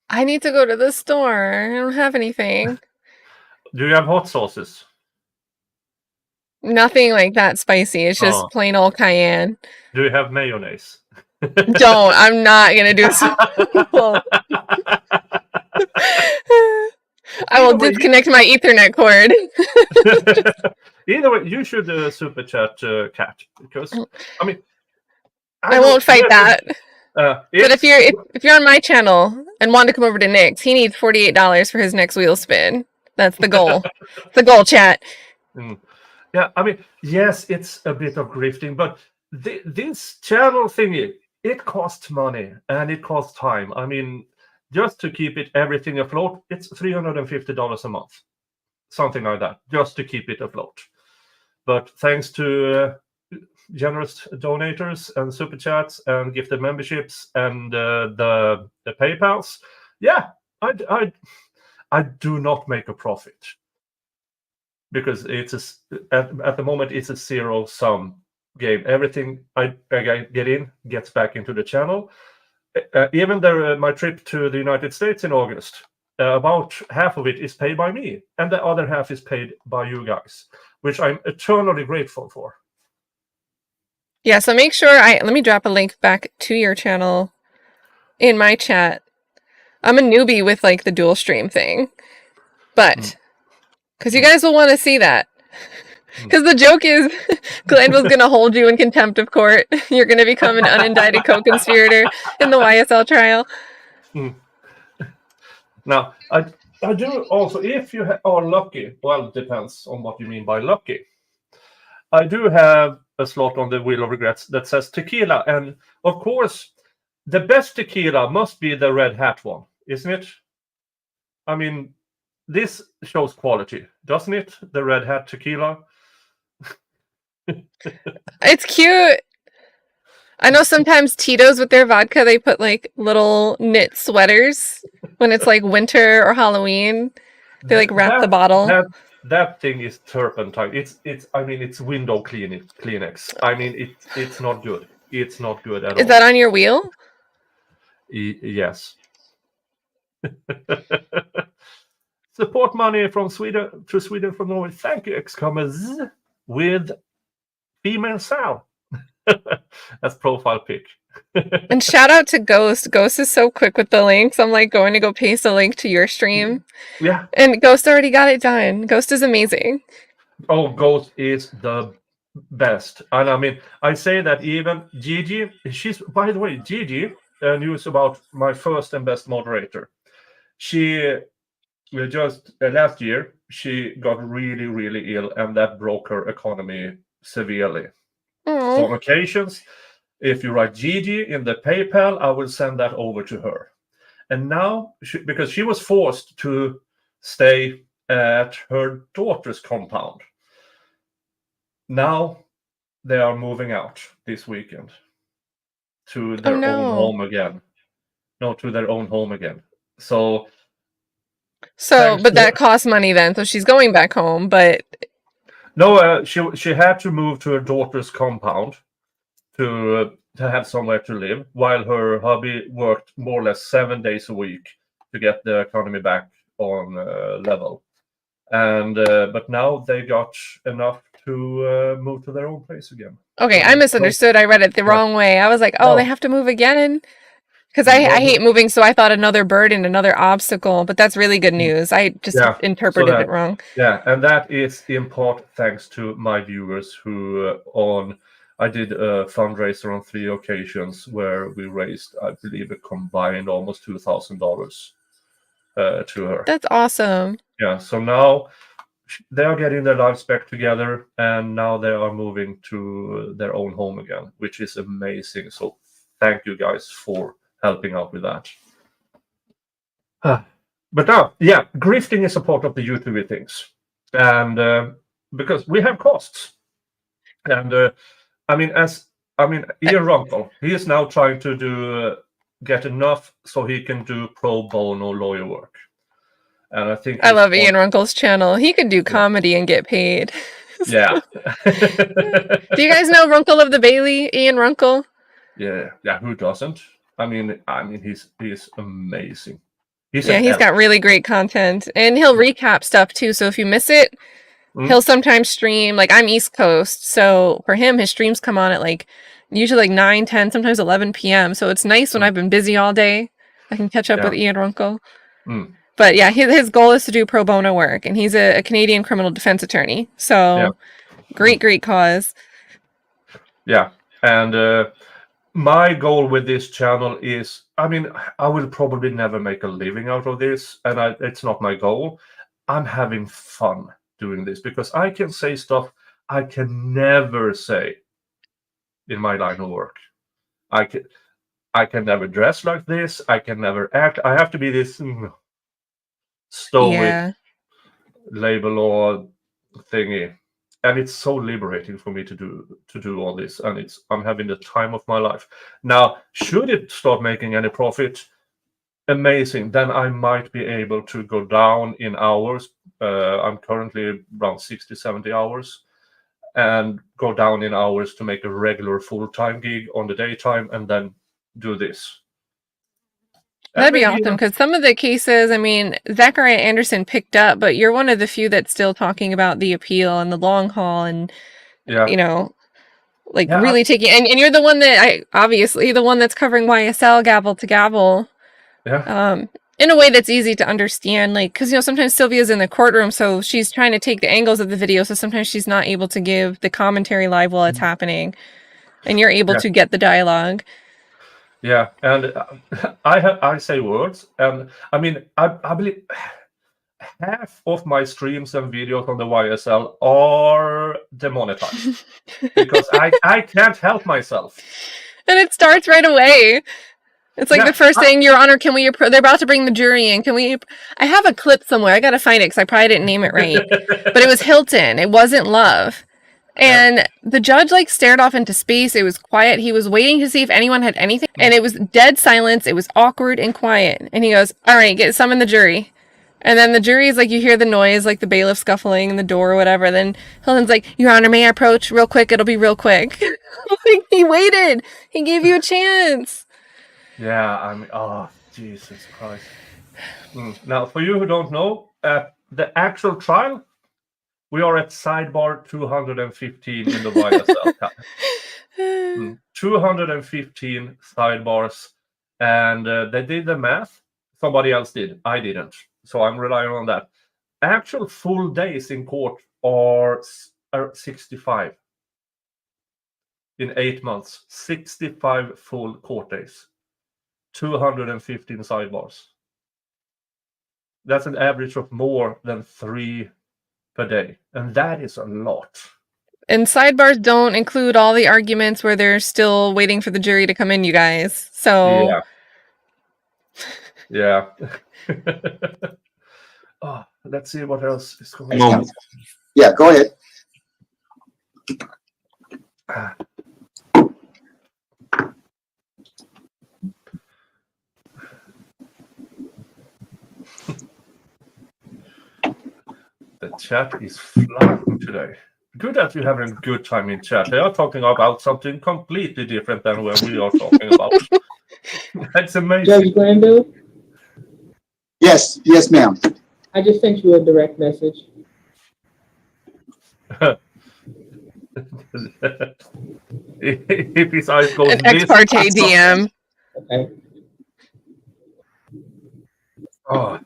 I need to go to the store. I don't have anything. Do you have hot sauces? Nothing like that spicy. It's just plain old cayenne. Do you have mayonnaise? Don't. I'm not going to do so. I will disconnect my Ethernet cord. Either way, you should super chat Kat, because I mean, I won't fight that. But if you're on my channel and want to come over to Nick's, he needs $48 for his next wheel spin. That's the goal. The goal, chat. Yeah, I mean, yes, it's a bit of grifting, but this channel thingy, it costs money and it costs time. I mean, just to keep everything afloat, it's $350 a month, something like that, just to keep it afloat. But thanks to generous donators and super chats and gifted memberships and the PayPals, yeah, I do not make a profit because it's at the moment it's a zero-sum game. Everything I get in gets back into the channel. Even my trip to the United States in August, about half of it is paid by me, and the other half is paid by you guys, which I'm eternally grateful for. Yeah, so make sure let me drop a link back to your channel in my chat. I'm a newbie with like the dual stream thing, but because you guys will want to see that. Because the joke is, Glenville's going to hold you in contempt of court. You're going to become an unindicted co-conspirator in the YSL trial. Now, I do also, if you are lucky, well, it depends on what you mean by lucky. I do have a slot on the Wheel of Regrets that says tequila. And, of course, the best tequila must be the red hat one, isn't it? I mean, this shows quality, doesn't it? The red hat tequila. It's cute. I know sometimes Tito's with their vodka, they put like little knit sweaters when it's like winter or Halloween. They like wrap the bottle. that thing is turpentine. It's. I mean, it's window Kleenex. I mean, it's not good. It's not good at all. Is that on your wheel? Yes. Support money from Sweden to Sweden from Norway. Thank you, Excomers, with female Sal. That's profile pic. And shout out to Ghost. Ghost is so quick with the links. I'm like going to go paste a link to your stream. Yeah. And Ghost already got it done. Ghost is amazing. Oh, Ghost is the best. And I mean, I say that even Gigi, she's, by the way, Gigi, news about my first and best moderator. She just last year, she got really, really ill, and that broke her economy severely. Aww. So on occasions, if you write Gigi in the PayPal, I will send that over to her. And now, because she was forced to stay at her daughter's compound, now they are moving out this weekend to their own home again. No, to their own home again. So, but that costs money then. So she's going back home, but no, she had to move to her daughter's compound to have somewhere to live, while her hubby worked more or less 7 days a week to get the economy back on level. And but now they got enough to move to their own place again. Okay, I misunderstood. I read it the wrong way. I was like, oh, they have to move again? Because I hate moving, so I thought another burden, another obstacle, but that's really good news. I just interpreted it wrong. Yeah, and that is in part thanks to my viewers who I did a fundraiser on 3 occasions where we raised, I believe, a combined almost $2,000 to her. That's awesome. Yeah, so now they are getting their lives back together, and now they are moving to their own home again, which is amazing. So thank you guys for helping out with that. But now, yeah, grifting is a part of the YouTube things, and because we have costs, and Ian Runkle, he is now trying to get enough so he can do pro bono lawyer work. And I think I love Ian Runkle's channel. He could do comedy and get paid. Yeah. Do you guys know Runkle of the Bailey, Ian Runkle? Yeah. Who doesn't? I mean, he's amazing. He's got really great content, and he'll recap stuff too. So if you miss it, he'll sometimes stream. Like, I'm East Coast, so for him, his streams come on at usually 9, 10, sometimes 11 p.m. So it's nice when I've been busy all day. I can catch up with Ian Runkle. But yeah, his goal is to do pro bono work, and he's a Canadian criminal defense attorney. So great cause. Yeah, and my goal with this channel is, I will probably never make a living out of this, and it's not my goal. I'm having fun doing this because I can say stuff I can never say in my line of work. I can never dress like this. I can never act. I have to be this stoic label or thingy, and it's so liberating for me to do all this, and I'm having the time of my life. Now, should it start making any profit, amazing, then I might be able to go down in hours. I'm currently around 60-70 hours, and go down in hours to make a regular full-time gig on the daytime, and then do this. That'd be awesome, because some of the cases, Zachariah Anderson picked up, but you're one of the few that's still talking about the appeal and the long haul, and really taking, and you're the one that obviously the one that's covering YSL gavel to gavel, in a way that's easy to understand, because sometimes Sylvia's in the courtroom, so she's trying to take the angles of the video, so sometimes she's not able to give the commentary live while it's happening, and you're able to get the dialogue. Yeah, and I say words, and I believe half of my streams and videos on the YSL are demonetized because I can't help myself. And it starts right away. It's like the first thing, Your Honor, can we? They're about to bring the jury in. Can we? I have a clip somewhere. I gotta find it because I probably didn't name it right. But it was Hilton. It wasn't Love. And the judge stared off into space. It was quiet. He was waiting to see if anyone had anything. And it was dead silence. It was awkward and quiet. And he goes, all right, summon the jury. And then the jury is like, you hear the noise, like the bailiff scuffling in the door or whatever. Then Hilton's like, Your Honor, may I approach real quick? It'll be real quick. Like, he waited. He gave you a chance. Yeah, I mean, oh, Jesus Christ. Now, for you who don't know, the actual trial, we are at sidebar 215 in the YSL. 215 sidebars, and they did the math. Somebody else did. I didn't. So I'm relying on that. Actual full days in court are 65. In 8 months, 65 full court days. 215 sidebars. That's an average of more than 3 per day. And that is a lot. And sidebars don't include all the arguments where they're still waiting for the jury to come in, you guys. So yeah. Oh, let's see what else is going No. on. Yeah, go ahead. The chat is flying today. Good that you're having a good time in chat. They are talking about something completely different than what we are talking about. That's amazing. Judge Granville, Yes, ma'am. I just sent you a direct message. If his eyes goes an ex parte DM. Okay. Oh.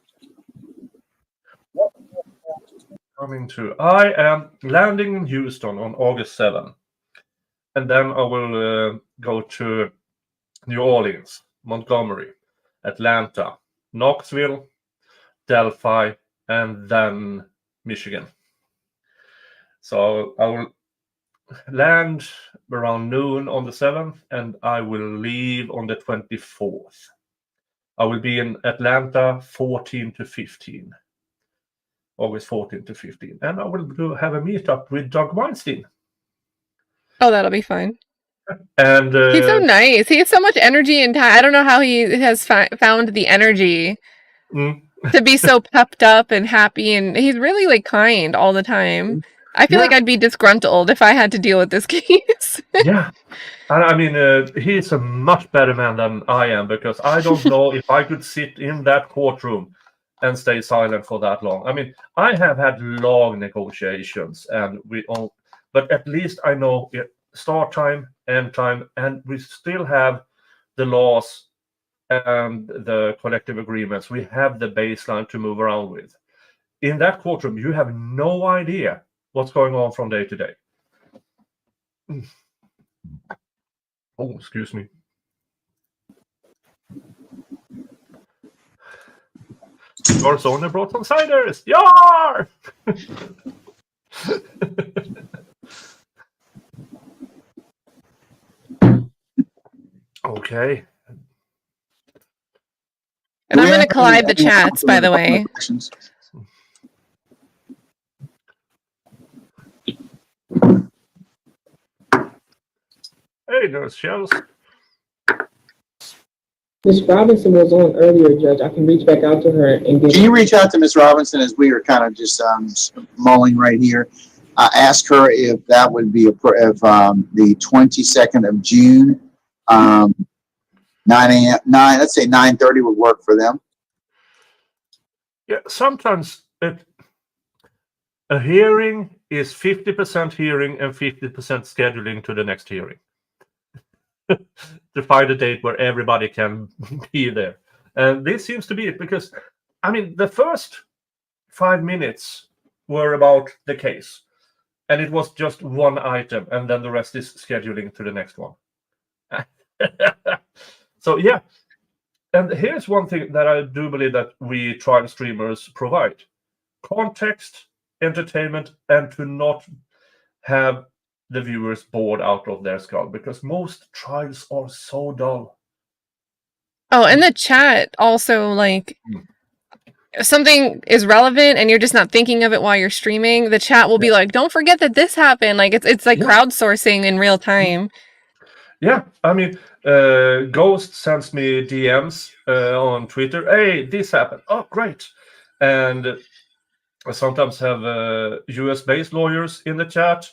Coming to. I am landing in Houston on August 7th. And then I will go to New Orleans, Montgomery, Atlanta, Knoxville, Delphi, and then Michigan. So I will land around noon on the 7th, and I will leave on the 24th. I will be in Atlanta 14 to 15. August 14 to 15. And I will have a meetup with Doug Weinstein. Oh, that'll be fun. And he's so nice. He has so much energy and time. I don't know how he has found the energy to be so pepped up and happy. And he's really like kind all the time. I feel like I'd be disgruntled if I had to deal with this case. Yeah. And I mean, he's a much better man than I am, because I don't know if I could sit in that courtroom and stay silent for that long. I mean, I have had long negotiations, and but at least I know start time, end time, and we still have the laws and the collective agreements. We have the baseline to move around with. In that courtroom, you have no idea what's going on from day to day. Oh, excuse me. Your son brought some ciders. Yar! Okay. And I'm going to collide the chats, by the way. Hey, there's shells. Miss Robinson was on earlier, Judge. I can reach back out to her and get. Can you reach out to Miss Robinson, as we are kind of just mulling right here? Ask her if that would be the 22nd of June, 9 a.m. Let's say 9:30 would work for them. Yeah, sometimes a hearing is 50% hearing and 50% scheduling to the next hearing. To find a date where everybody can be there. And this seems to be it, because, I mean, the first 5 minutes were about the case. And it was just one item, and then the rest is scheduling to the next one. So, yeah. And here's one thing that I do believe that we trial streamers provide. Context, entertainment, and to not have the viewers bored out of their skull, because most trials are so dull. Oh, and the chat also, like, if something is relevant and you're just not thinking of it while you're streaming, the chat will be like, don't forget that this happened. Like, it's like crowdsourcing in real time. Yeah, I mean, Ghost sends me DMs on Twitter. Hey, this happened. Oh, great. and I sometimes have US-based lawyers in the chat.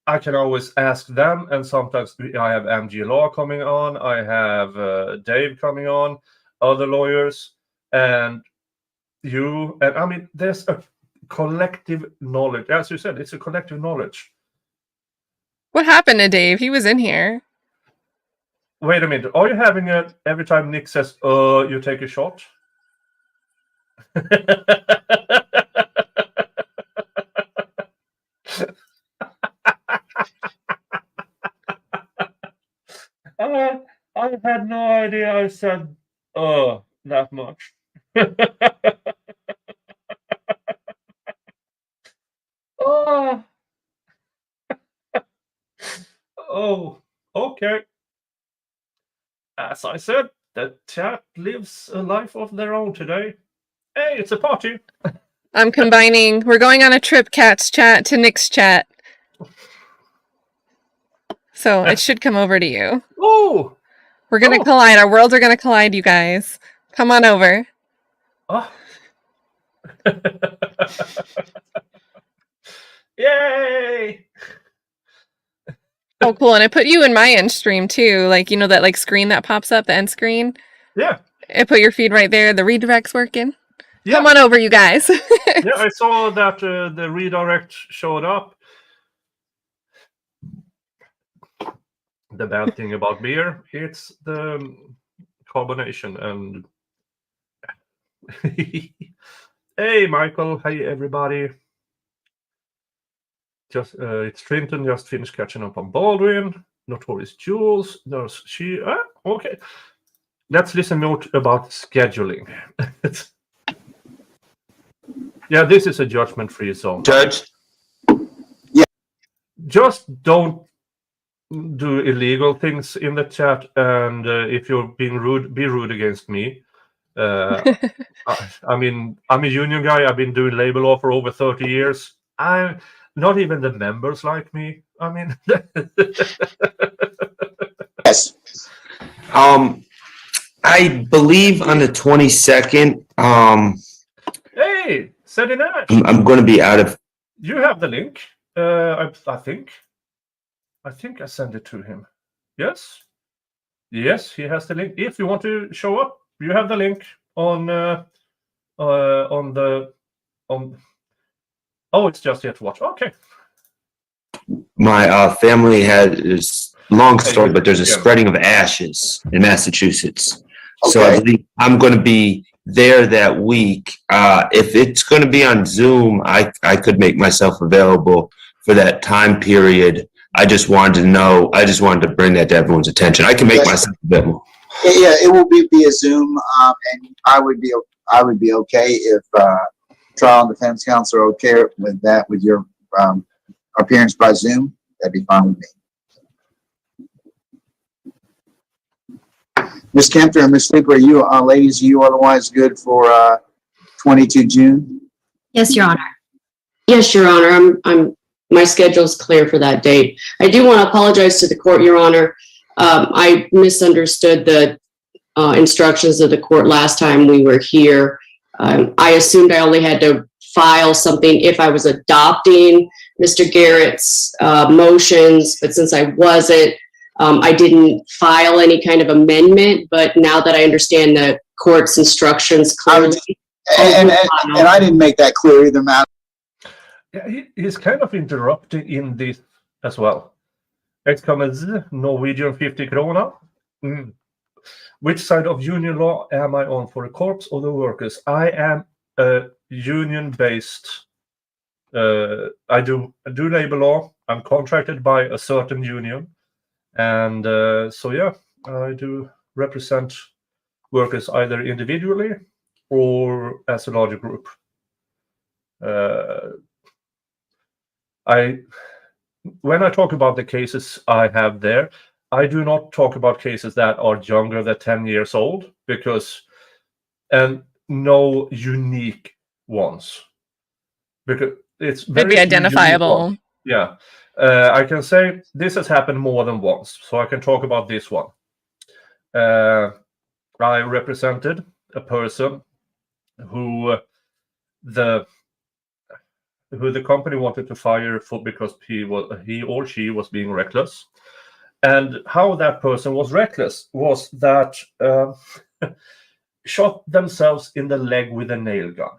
I can always ask them, and sometimes I have MG Law coming on. I have Dave coming on, other lawyers, and you. And I mean, there's a collective knowledge. As you said, it's a collective knowledge. What happened to Dave? He was in here. Wait a minute. Are you having it every time Nick says, you take a shot? I had no idea I said that much. Oh. Oh, okay. As I said, the chat lives a life of their own today. Hey, it's a party. I'm combining. We're going on a trip, Cat's chat to Nick's chat. So it should come over to you. Oh! We're going to collide. Our worlds are going to collide, you guys. Come on over. Oh. Yay! Oh, cool. And I put you in my end stream, too. Like, you know, that like screen that pops up, the end screen? Yeah. I put your feed right there. The redirect's working. Yeah. Come on over, you guys. Yeah, I saw that the redirect showed up. The bad thing about beer, it's the carbonation and hey Michael, hey everybody. Just it's Trinton just finished catching up on Baldwin. Notorious Jules. Nurse she okay. Let's listen more about scheduling. Yeah, this is a judgment-free zone. Judge? Yeah. Just don't do illegal things in the chat, and if you're being rude, be rude against me. I mean, I'm a union guy. I've been doing labor law for over 30 years. I'm not even the members like me. I mean, Yes. I believe on the 22nd, hey, Seti Nash. I'm going to be out of. You have the link. I think I sent it to him. Yes. Yes, he has the link. If you want to show up, you have the link on the. Oh, it's just yet to watch. Okay. My family has long story, but there's a spreading of ashes in Massachusetts. So I believe I'm going to be there that week. If it's going to be on Zoom, I could make myself available for that time period. I just wanted to know. I just wanted to bring that to everyone's attention. I can make myself available. Yeah, it will be via Zoom, and I would be okay if trial and defense counsel are okay with that, with your appearance by Zoom. That'd be fine with me. Ms. Kempter and Ms. Sleeper, are you ladies? Are you otherwise good for 22 June? Yes, Your Honor. Yes, Your Honor. My schedule's clear for that date. I do want to apologize to the court, Your Honor. I misunderstood the instructions of the court last time we were here. I assumed I only had to file something if I was adopting Mr. Garrett's motions, but since I wasn't, I didn't file any kind of amendment. But now that I understand the court's instructions clearly, and I didn't make that clear either, Matt. Yeah, he's kind of interrupting in this as well. It comes Norwegian 50 krona. Which side of union law am I on, for the corps or the workers? I am a union-based. I do labor law. I'm contracted by a certain union, and so yeah, I do represent workers either individually or as a larger group. When I talk about the cases I have there, I do not talk about cases that are younger than 10 years old, and no unique ones, because it's very Maybe identifiable. Yeah, I can say this has happened more than once, so I can talk about this one. I represented a person who who the company wanted to fire for because he or she was being reckless. And how that person was reckless was that shot themselves in the leg with a nail gun.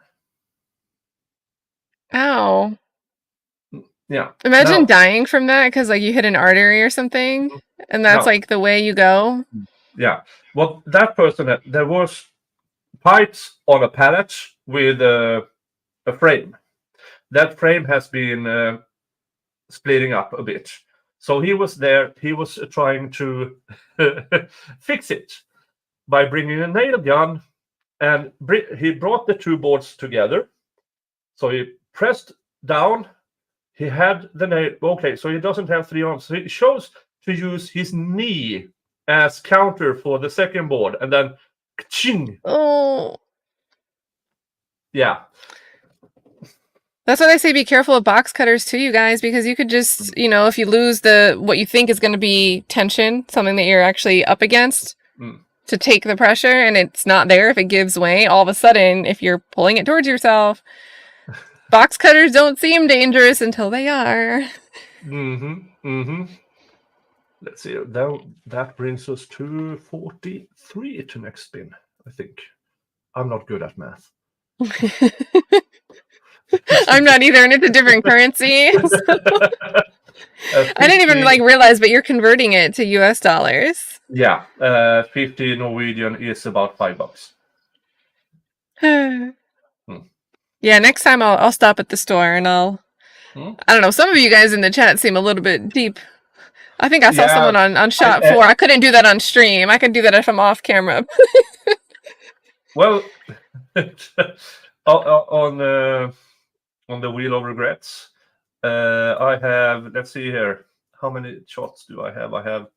Ow. Yeah. Imagine Now- dying from that because like you hit an artery or something, and that's No. like the way you go. Yeah. Well, that person, there was pipes on a pallet with a frame. That frame has been splitting up a bit. So he was there. He was trying to fix it by bringing a nail gun, and he brought the two boards together. So he pressed down. He had the nail. Okay, so he doesn't have 3 arms. So he chose to use his knee as counter for the second board, and then ka-ching. Oh. Yeah. That's why they say be careful of box cutters too, you guys, because you could just, if you lose what you think is going to be tension, something that you're actually up against to take the pressure, and it's not there. If it gives way, all of a sudden, if you're pulling it towards yourself, box cutters don't seem dangerous until they are. Let's see. That brings us to 43 to next spin, I think. I'm not good at math. I'm not either, and it's a different currency. I didn't even realize, but you're converting it to US dollars. Yeah, 50 Norwegian is about $5. Yeah, next time I'll stop at the store and I don't know, some of you guys in the chat seem a little bit deep. I think I saw someone on shot 4. I couldn't do that on stream. I can do that if I'm off camera. Well, on the Wheel of Regrets, I have, let's see here, how many shots do I have? I have,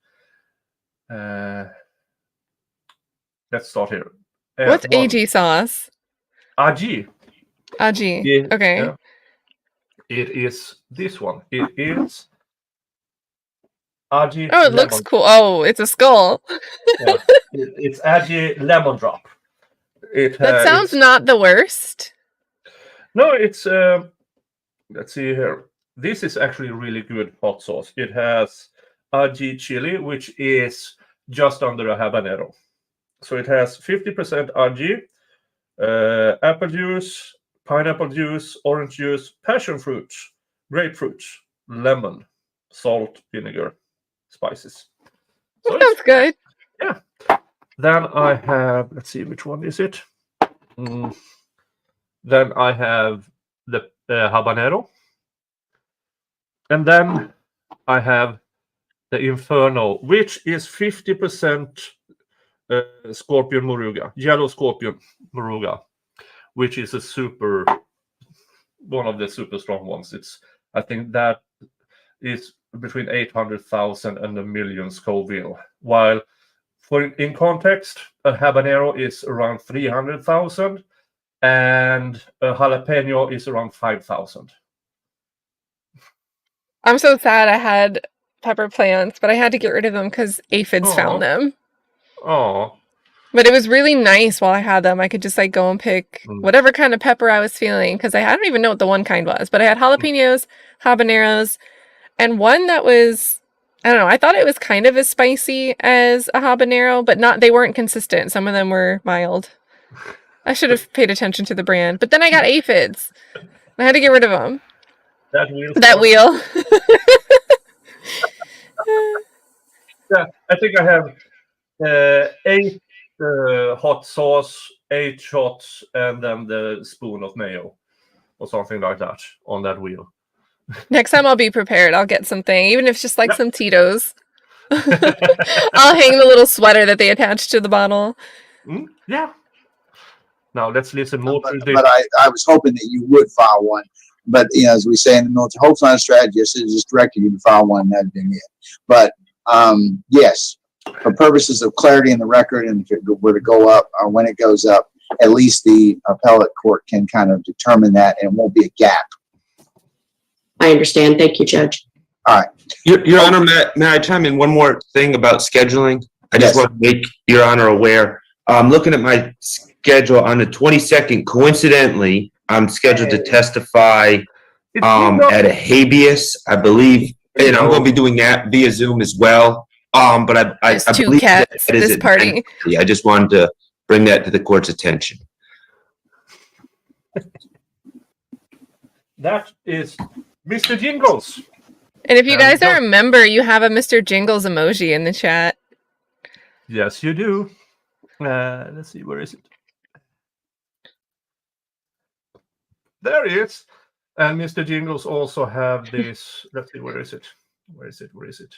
let's start here. What's AG sauce? AG. AG, okay. Yeah. It is this one. It is AG. Oh, it looks cool. Oh, it's a skull. Yeah. It's AG Lemon Drop. That sounds not the worst. No, it's let's see here. This is actually really good hot sauce. It has AG chili, which is just under a habanero. So it has 50% AG, apple juice, pineapple juice, orange juice, passion fruit, grapefruit, lemon, salt, vinegar, spices. So that's good. Yeah. Then I have, let's see, which one is it? Then I have the habanero. And then I have the Inferno, which is 50% Scorpion Moruga, yellow Scorpion Moruga, which is one of the super strong ones. I think that is between 800,000 and 1 million Scoville. While in context, a habanero is around 300,000 and a jalapeno is around 5,000. I'm so sad I had pepper plants, but I had to get rid of them because aphids found them. Oh. But it was really nice while I had them. I could just go and pick whatever kind of pepper I was feeling, because I don't even know what the one kind was, but I had jalapenos, habaneros, and one that was, I don't know, I thought it was kind of as spicy as a habanero, but they weren't consistent. Some of them were mild. I should have paid attention to the brand, but then I got aphids. I had to get rid of them. That wheel. Yeah, I think I have 8 hot sauce, 8 shots, and then the spoon of mayo or something like that on that wheel. Next time I'll be prepared. I'll get something, even if it's just some Tito's. I'll hang the little sweater that they attach to the bottle. Yeah. Now let's listen more to this. But I was hoping that you would file one. But, as we say in the military, hope's not a strategy. It's just directed you to file one, and that'd been it. But, yes, for purposes of clarity in the record, and if it were to go up, or when it goes up, at least the appellate court can kind of determine that, and it won't be a gap. I understand. Thank you, Judge. All right. Your Honor, may I chime in one more thing about scheduling? I just want to make Your Honor aware. I'm looking at my schedule on the 22nd. Coincidentally, I'm scheduled to testify It's at a habeas, I believe, and I'm going to be doing that via Zoom as well. But I There's two believe that cats is this at party. 9:30. I just wanted to bring that to the court's attention. That is Mr. Jingles. And if you guys don't remember, you have a Mr. Jingles emoji in the chat. Yes, you do. Let's see, where is it? There he is. And Mr. Jingles also have this. Let's see, where is it? Where is it? Where is it?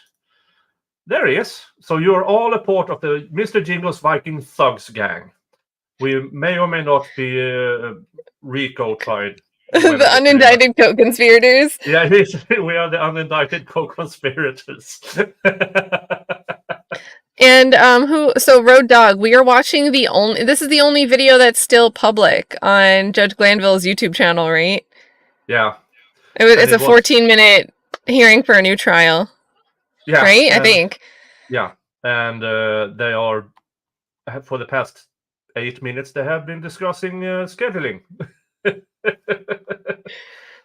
There he is. So you're all a part of the Mr. Jingles Viking Thugs gang. We may or may not be RICO tried. The unindicted co-conspirators. Yeah, we are the unindicted co-conspirators. And so Road Dog, we are watching this is the only video that's still public on Judge Glanville's YouTube channel, right? Yeah. It's a 14-minute hearing for a new trial. Yeah. Right? I think. Yeah. And they are, for the past 8 minutes, they have been discussing scheduling.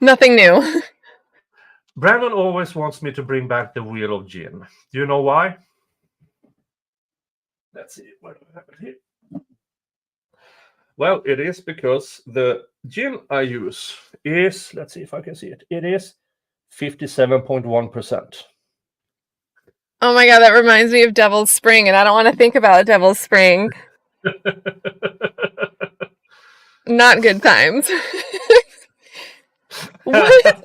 Nothing new. Brandon always wants me to bring back the Wheel of Gin. Do you know why? Let's see, where do I have it here? Well, it is because the gin I use is, let's see if I can see it, it is 57.1%. Oh my god, that reminds me of Devil's Spring, and I don't want to think about Devil's Spring. Not good times. What?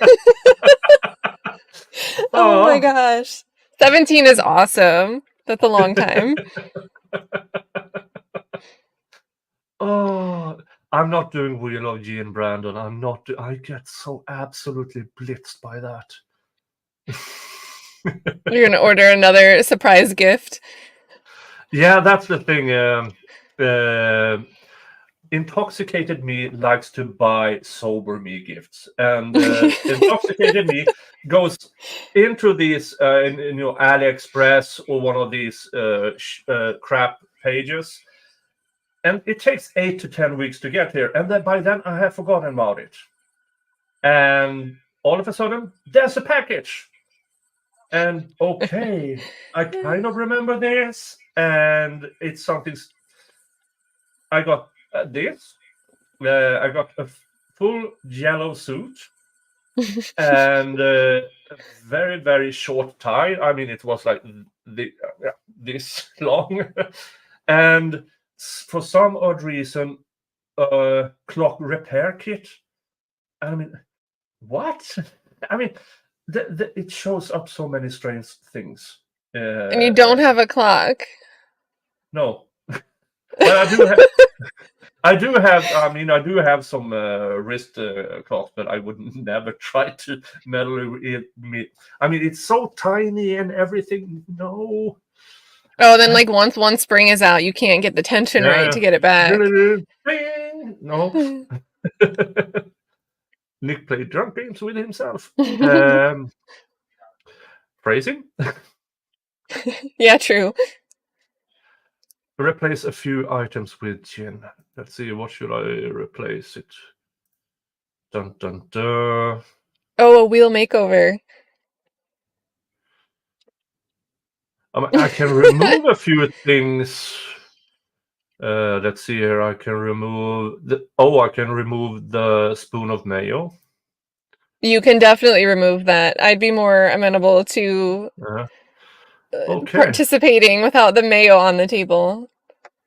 Oh my gosh. 17 is awesome. That's a long time. Oh, I'm not doing Wheel of Gin, Brandon. I'm not. I get so absolutely blitzed by that. You're gonna order another surprise gift. Yeah, that's the thing. Intoxicated me likes to buy sober me gifts, and intoxicated me goes into these, AliExpress or one of these crap pages, and it takes 8 to 10 weeks to get here, and then by then I have forgotten about it, and all of a sudden there's a package, and okay, I kind of remember this, and it's something. I got this. I got a full yellow suit and a very, very short tie. I mean, it was like this long. And for some odd reason, a clock repair kit. I mean, what? I mean, it shows up so many strange things. And you don't have a clock. No. But I do have. I mean, I do have some wrist clocks, but I would never try to meddle with it. I mean, it's so tiny and everything. No. Oh, then like once one spring is out, you can't get the tension right to get it back. No. Nick played drunk games with himself. Phrasing. Yeah, true. Replace a few items with gin. Let's see, what should I replace it? Dun dun dun. Oh, a wheel makeover. I can remove a few things. Let's see here. I can remove the spoon of mayo. You can definitely remove that. I'd be more amenable to participating without the mayo on the table.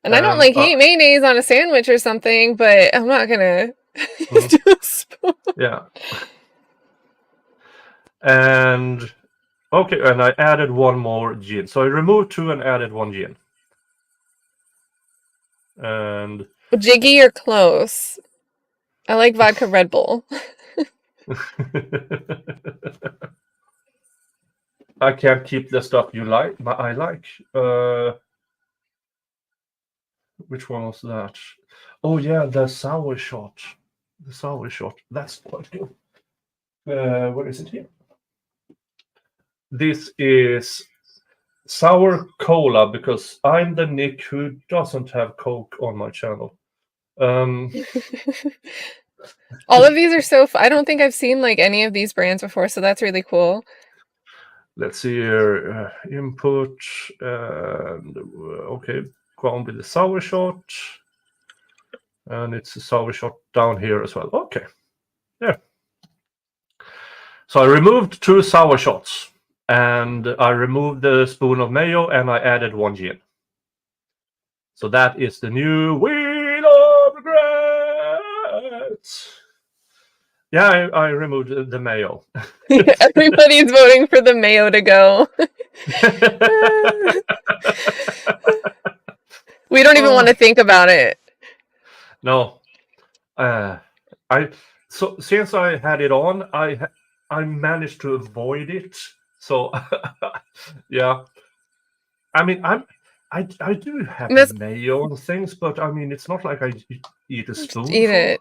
And I don't hate mayonnaise on a sandwich or something, but I'm not gonna do a spoon. Yeah. And okay, and I added one more gin. So I removed 2 and added 1 gin. And Jiggy, you're close. I like vodka Red Bull. I can't keep the stuff you like, but I like. Which one was that? Oh yeah, the sour shot. The sour shot. That's quite good. Where is it here? This is sour cola, because I'm the Nick who doesn't have Coke on my channel. All of these are so. I don't think I've seen like any of these brands before, so that's really cool. Let's see here. Input. Okay, go on with the sour shot. And it's a sour shot down here as well. Okay. Yeah. So I removed 2 sour shots. And I removed the spoon of mayo and I added 1 gin. So that is the new Wheel of Regrets. Yeah, I removed the mayo. Everybody's voting for the mayo to go. We don't even want to think about it. No. So since I had it on, I managed to avoid it. So yeah. I mean, I do have mayo and things, but I mean, it's not like I eat a spoonful. Eat it.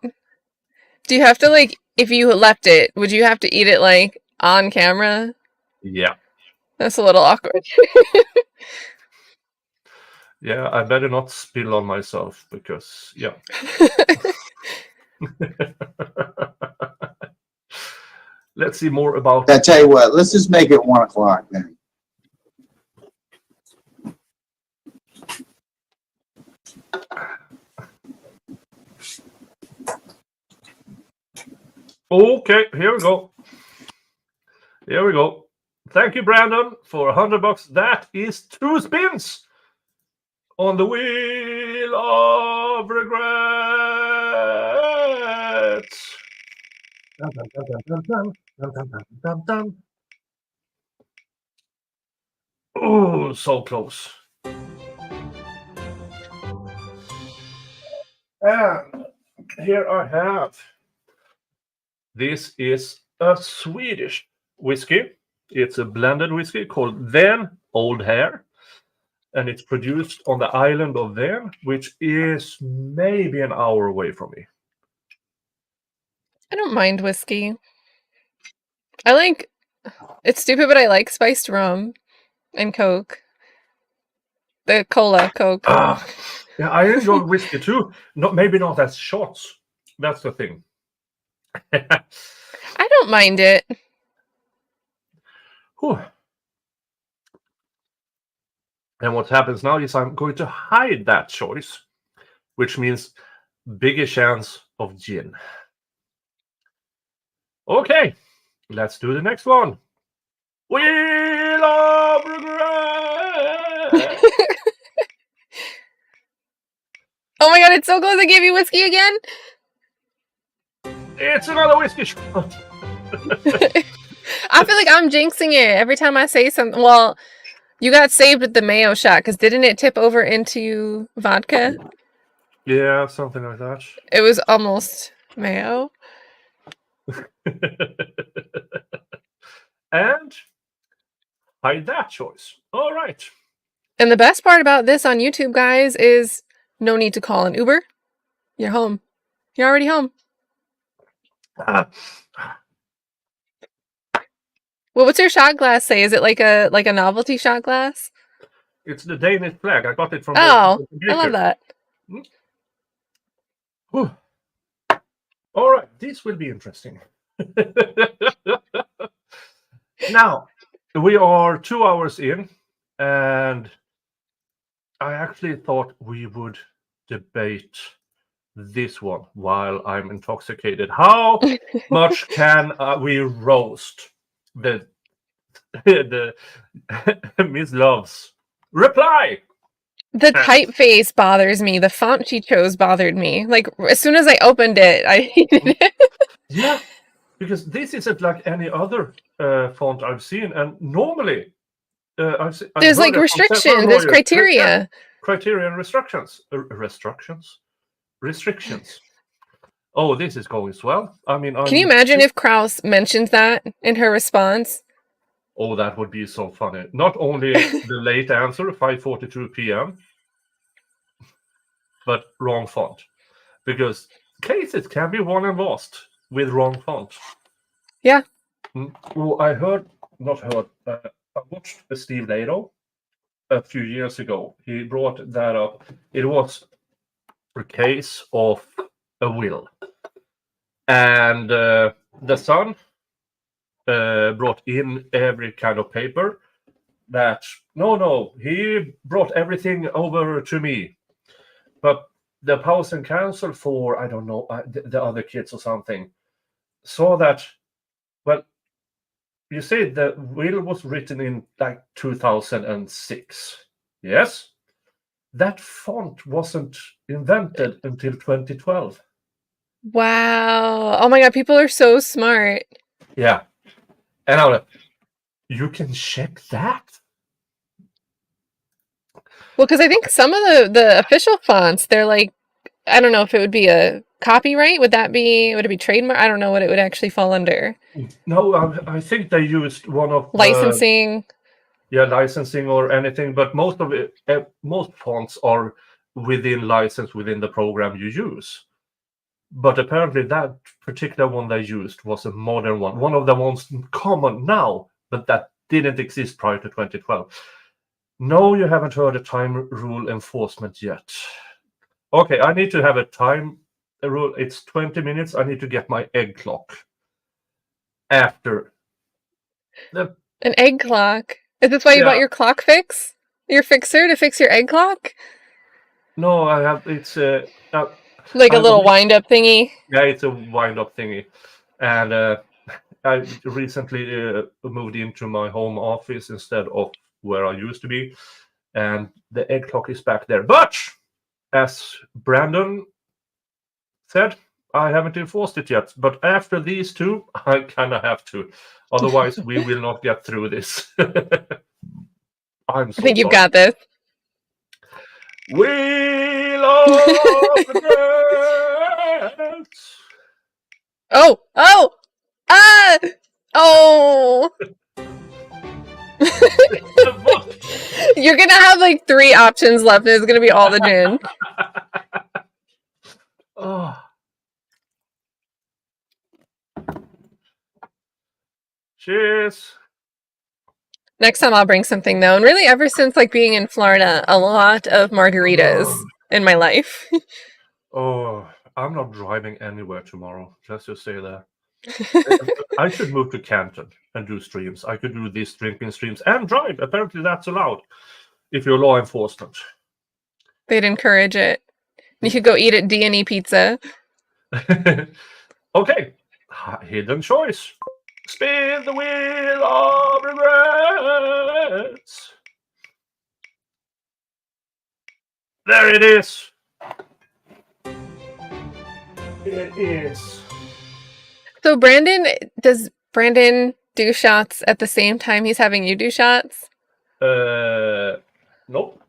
Do you have to like, if you left it, would you have to eat it like on camera? Yeah. That's a little awkward. Yeah, I better not spill on myself because, yeah. Let's see more about. I tell you what, let's just make it 1 o'clock then. Okay, here we go. Here we go. Thank you, Brandon, for $100. That is 2 spins on the Wheel of Regrets. Dun, dun, dun, dun, dun, dun, dun, dun, dun, dun. Oh, so close. And here I have. This is a Swedish whiskey. It's a blended whiskey called Ven Old Hare. And it's produced on the island of Ven, which is maybe an hour away from me. I don't mind whiskey. I like, it's stupid, but I like spiced rum and Coke. The cola Coke. Yeah, I enjoy whiskey too. Maybe not as shots. That's the thing. I don't mind it. Whew. And what happens now is I'm going to hide that choice, which means bigger chance of gin. Okay, let's do the next one. Wheel of Regret. Oh my god, it's so close. I gave you whiskey again. It's another whiskey shot. I feel like I'm jinxing it every time I say something. Well, you got saved with the mayo shot because didn't it tip over into vodka? Yeah, something like that. It was almost mayo. And hide that choice. All right. And the best part about this on YouTube, guys, is no need to call an Uber. You're home. You're already home. Well, what's your shot glass say? Is it like a novelty shot glass? It's the Danish flag. I got it from. Oh, I love that. Whew. All right, this will be interesting. Now, we are 2 hours in, and I actually thought we would debate this one while I'm intoxicated. How much can we roast the Miss Love's reply? The typeface bothers me. The font she chose bothered me. Like, as soon as I opened it, I hated it. Yeah, because this isn't like any other font I've seen. And normally, I've there's like restrictions, there's criteria. Criteria and restrictions. Restrictions. Oh, this is going swell. I mean, can you imagine if Krauss mentions that in her response? Oh, that would be so funny. Not only the late answer, 5:42 p.m., but wrong font. Because cases can be won and lost with wrong font. Yeah. Well, I watched the Steve Lado a few years ago. He brought that up. It was a case of a will. And the son brought in every kind of paper that, no, he brought everything over to me. But the house and council for, I don't know, the other kids or something, saw that, well, you say the will was written in like 2006. Yes? That font wasn't invented until 2012. Wow. Oh my God, people are so smart. Yeah. And now, you can check that? Well, because I think some of the official fonts, they're like, I don't know if it would be a copyright. Would it be trademark? I don't know what it would actually fall under. No, I think they used one of licensing. Licensing or anything, but most of it, most fonts are within license within the program you use. But apparently that particular one they used was a modern one of the ones common now, but that didn't exist prior to 2012. No, you haven't heard of time rule enforcement yet. Okay, I need to have a time rule. It's 20 minutes. I need to get my egg clock. After An egg clock. Is this why you bought your clock fix? Your fixer to fix your egg clock? No, I have. It's like a little wind-up thingy. Yeah, it's a wind-up thingy, and I recently moved into my home office instead of where I used to be, and the egg clock is back there. But as Brandon said, I haven't enforced it yet. But after these two, I kind of have to. Otherwise, we will not get through this. I think you've got this. Wheel of regrets. Oh! You're gonna have like 3 options left, and it's gonna be all the gin. Oh. Cheers. Next time I'll bring something though. And really ever since like being in Florida, a lot of margaritas in my life. Oh, I'm not driving anywhere tomorrow. Let's just say that. I should move to Canton and do streams. I could do these drinking streams and drive. Apparently that's allowed if you're law enforcement. They'd encourage it. You could go eat at D&E Pizza. Okay. Hidden choice. Spin the wheel of regrets. There it is. It is. So does Brandon do shots at the same time he's having you do shots? Nope.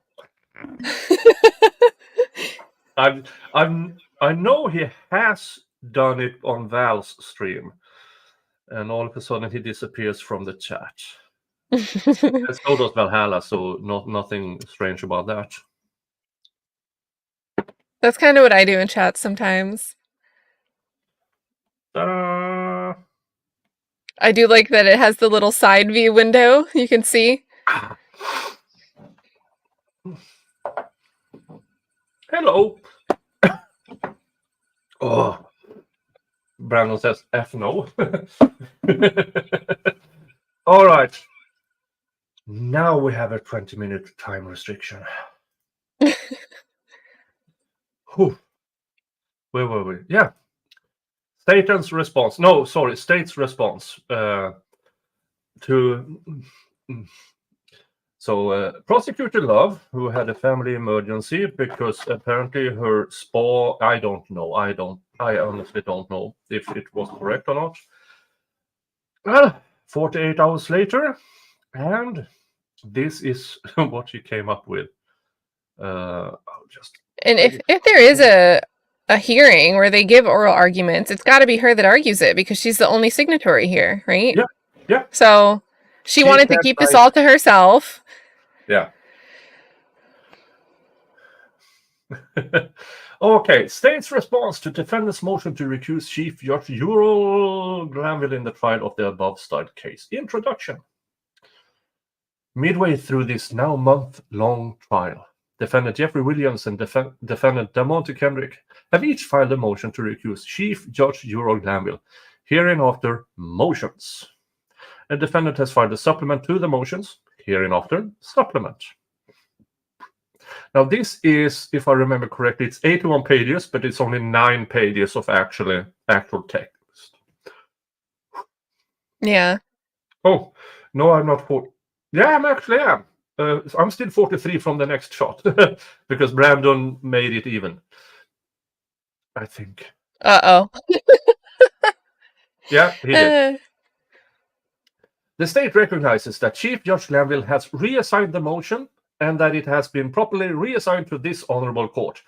I know he has done it on Val's stream, and all of a sudden he disappears from the chat. And so does Valhalla, so nothing strange about that. That's kind of what I do in chat sometimes. Ta-da! I do like that it has the little side view window you can see. Hello. Oh, Brandon says F no. All right. Now we have a 20-minute time restriction. Whew. Where were we? Yeah. State's response. No, sorry, state's response to. So, Prosecutor Love, who had a family emergency because apparently her spa, I honestly don't know if it was correct or not. Well, 48 hours later, and this is what she came up with. And if there is a hearing where they give oral arguments, it's got to be her that argues it because she's the only signatory here, right? Yeah. So she wanted to keep this all to herself. Yeah. Okay, state's response to defendant's motion to recuse Chief Judge Ural Glanville in the trial of the above-styled case. Introduction. Midway through this now month-long trial, Defendant Jeffrey Williams and Defendant Damonte Kendrick have each filed a motion to recuse Chief Judge Euro Glanville. Hereinafter, motions. A defendant has filed a supplement to the motions. Hereinafter, supplement. Now, this is, if I remember correctly, it's 81 pages, but it's only 9 pages of actual text. Yeah. Oh, no, I'm not. Yeah, I am. I'm still 43 from the next shot because Brandon made it even. I think. Uh-oh. Yeah, he did. The state recognizes that Chief Judge Glanville has reassigned the motion and that it has been properly reassigned to this honorable court.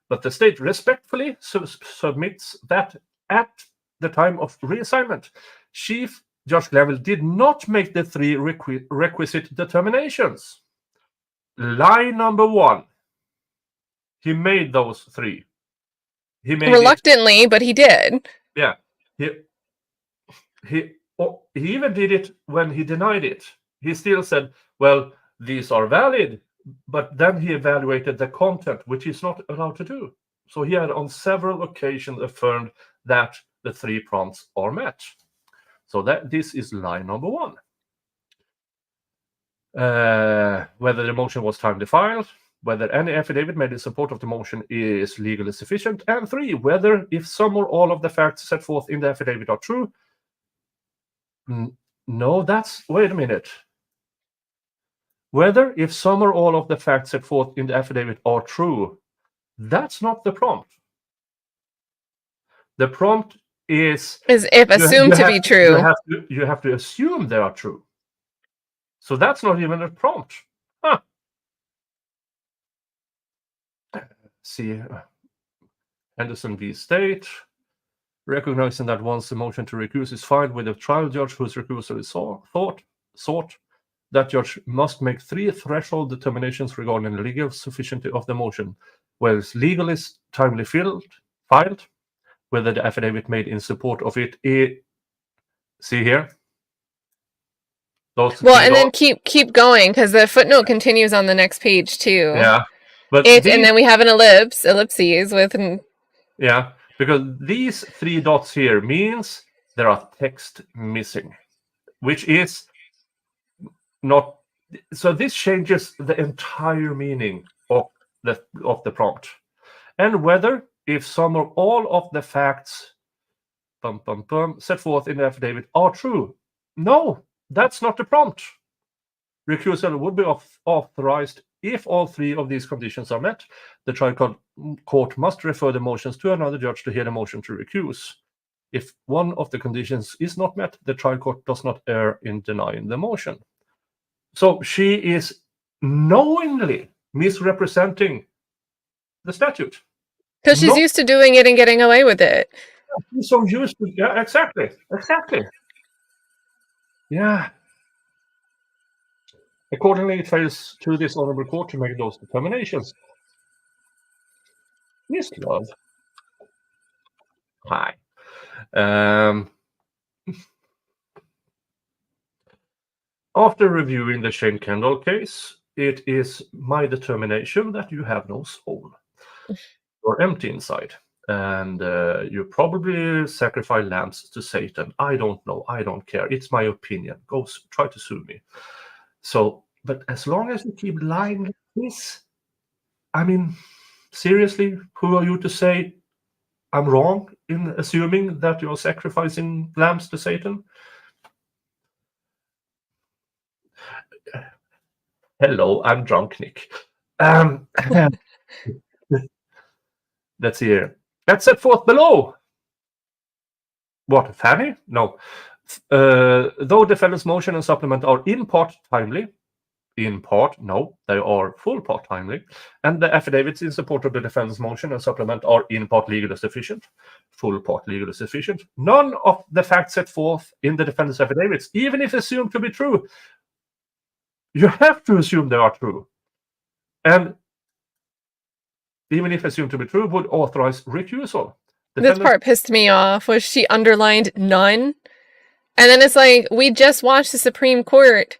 But the state respectfully submits that at the time of reassignment, Chief Judge Glanville did not make the 3 requisite determinations. Lie number 1. He made those 3. He made reluctantly, but he did. Yeah. He even did it when he denied it. He still said, well, these are valid, but then he evaluated the content, which he's not allowed to do. So he had on several occasions affirmed that the 3 prompts are met. So that this is lie number 1. Whether the motion was timely filed, whether any affidavit made in support of the motion is legally sufficient, and 3, whether if some or all of the facts set forth in the affidavit are true. No, wait a minute. Whether if some or all of the facts set forth in the affidavit are true, that's not the prompt. The prompt is if assumed to be true. You have to assume they are true. So that's not even a prompt. Huh. See, Henderson v. State, recognizing that once the motion to recuse is filed with a trial judge whose recusal is sought, that judge must make 3 threshold determinations regarding the legal sufficiency of the motion, whether it's legally timely filed, whether the affidavit made in support of it is. See here. Then keep going because the footnote continues on the next page too. Yeah, but and then we have an ellipses with. Yeah, because these 3 dots here means there are text missing, which is not. So this changes the entire meaning of the prompt, and whether if some or all of the facts set forth in the affidavit are true. No, that's not the prompt. Recusal would be authorized if all 3 of these conditions are met. The trial court must refer the motions to another judge to hear the motion to recuse. If one of the conditions is not met, the trial court does not err in denying the motion. So she is knowingly misrepresenting the statute. Because she's used to doing it and getting away with it. She's so used to, yeah, exactly. Yeah. Accordingly, it fails to this honorable court to make those determinations. Miss Love. Hi. After reviewing the Shane Kendall case, it is my determination that you have no soul. You're empty inside. And you probably sacrifice lambs to Satan. I don't know. I don't care. It's my opinion. Go try to sue me. So, but as long as you keep lying like this, I mean, seriously, who are you to say I'm wrong in assuming that you're sacrificing lambs to Satan? Hello, I'm drunk, Nick. Let's see here. That's set forth below. What, Fanny? No. Though defendant's motion and supplement are in part timely, in part, no, they are full part timely, and the affidavits in support of the defendant's motion and supplement are in part legally sufficient, full part legally sufficient. None of the facts set forth in the defendant's affidavits, even if assumed to be true, you have to assume they are true. And even if assumed to be true, would authorize recusal. This part pissed me off, was she underlined none. And then it's like, we just watched the Supreme Court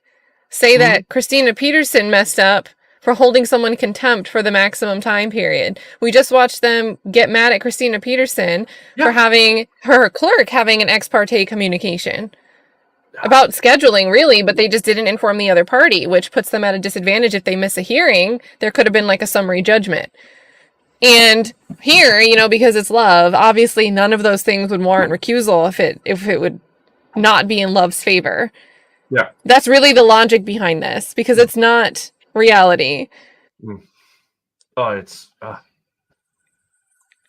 say that Christina Peterson messed up for holding someone in contempt for the maximum time period. We just watched them get mad at Christina Peterson for having her clerk having an ex parte communication about scheduling, really, but they just didn't inform the other party, which puts them at a disadvantage. If they miss a hearing, there could have been like a summary judgment. And here, you know, because it's Love, obviously none of those things would warrant recusal if it would not be in Love's favor. Yeah. That's really the logic behind this, because it's not reality. Oh, it's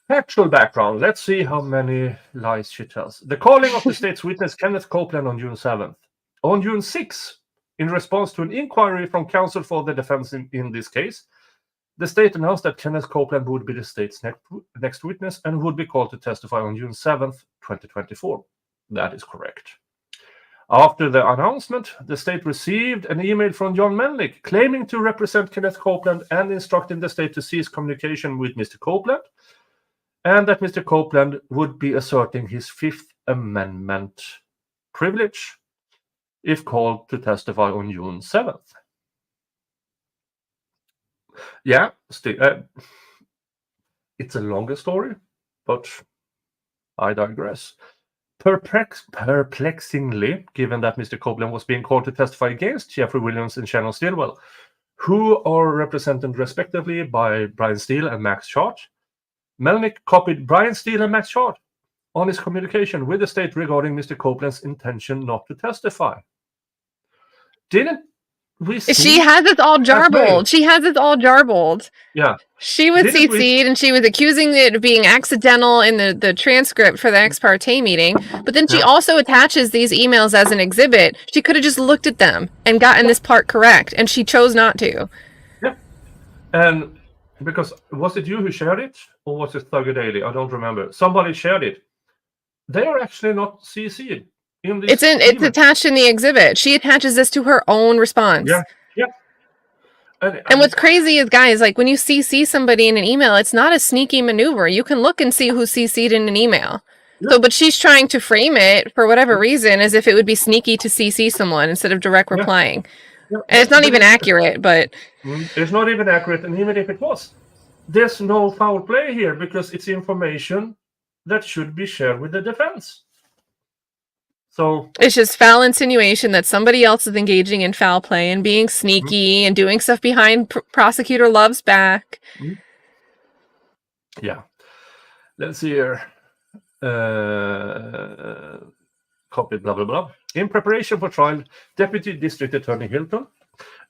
factual background. Let's see how many lies she tells. The calling of the state's witness Kenneth Copeland on June 7th. On June 6th, in response to an inquiry from counsel for the defense in this case, the state announced that Kenneth Copeland would be the state's next witness and would be called to testify on June 7th, 2024. That is correct. After the announcement, the state received an email from John Melnick claiming to represent Kenneth Copeland and instructing the state to cease communication with Mr. Copeland, and that Mr. Copeland would be asserting his Fifth Amendment privilege if called to testify on June 7th. Yeah, it's a longer story, but I digress. Perplexingly, given that Mr. Copeland was being called to testify against Jeffrey Williams and Shannon Stillwell, who are represented respectively by Brian Steele and Max Chart, Melnick copied Brian Steele and Max Chart on his communication with the state regarding Mr. Copeland's intention not to testify. Didn't we see? She has it all jarbled. She has it all jarbled. Yeah. She was CC'd and she was accusing it of being accidental in the transcript for the ex parte meeting. But then she also attaches these emails as an exhibit. She could have just looked at them and gotten this part correct, and she chose not to. Yeah. And because, was it you who shared it? Or was it Thugger Daily? I don't remember. Somebody shared it. They are actually not CC'd. It's attached in the exhibit. She attaches this to her own response. Yeah. And what's crazy is, guys, like when you CC somebody in an email, it's not a sneaky maneuver. You can look and see who CC'd in an email. Yeah. So, but she's trying to frame it for whatever reason as if it would be sneaky to CC someone instead of direct replying. Yeah. And it's not even accurate, but... It's not even accurate, and even if it was, there's no foul play here because it's information that should be shared with the defense. So it's just foul insinuation that somebody else is engaging in foul play and being sneaky and doing stuff behind prosecutor Love's back. Yeah. Let's see here. Copy, blah, blah, blah. In preparation for trial, Deputy District Attorney Hilton,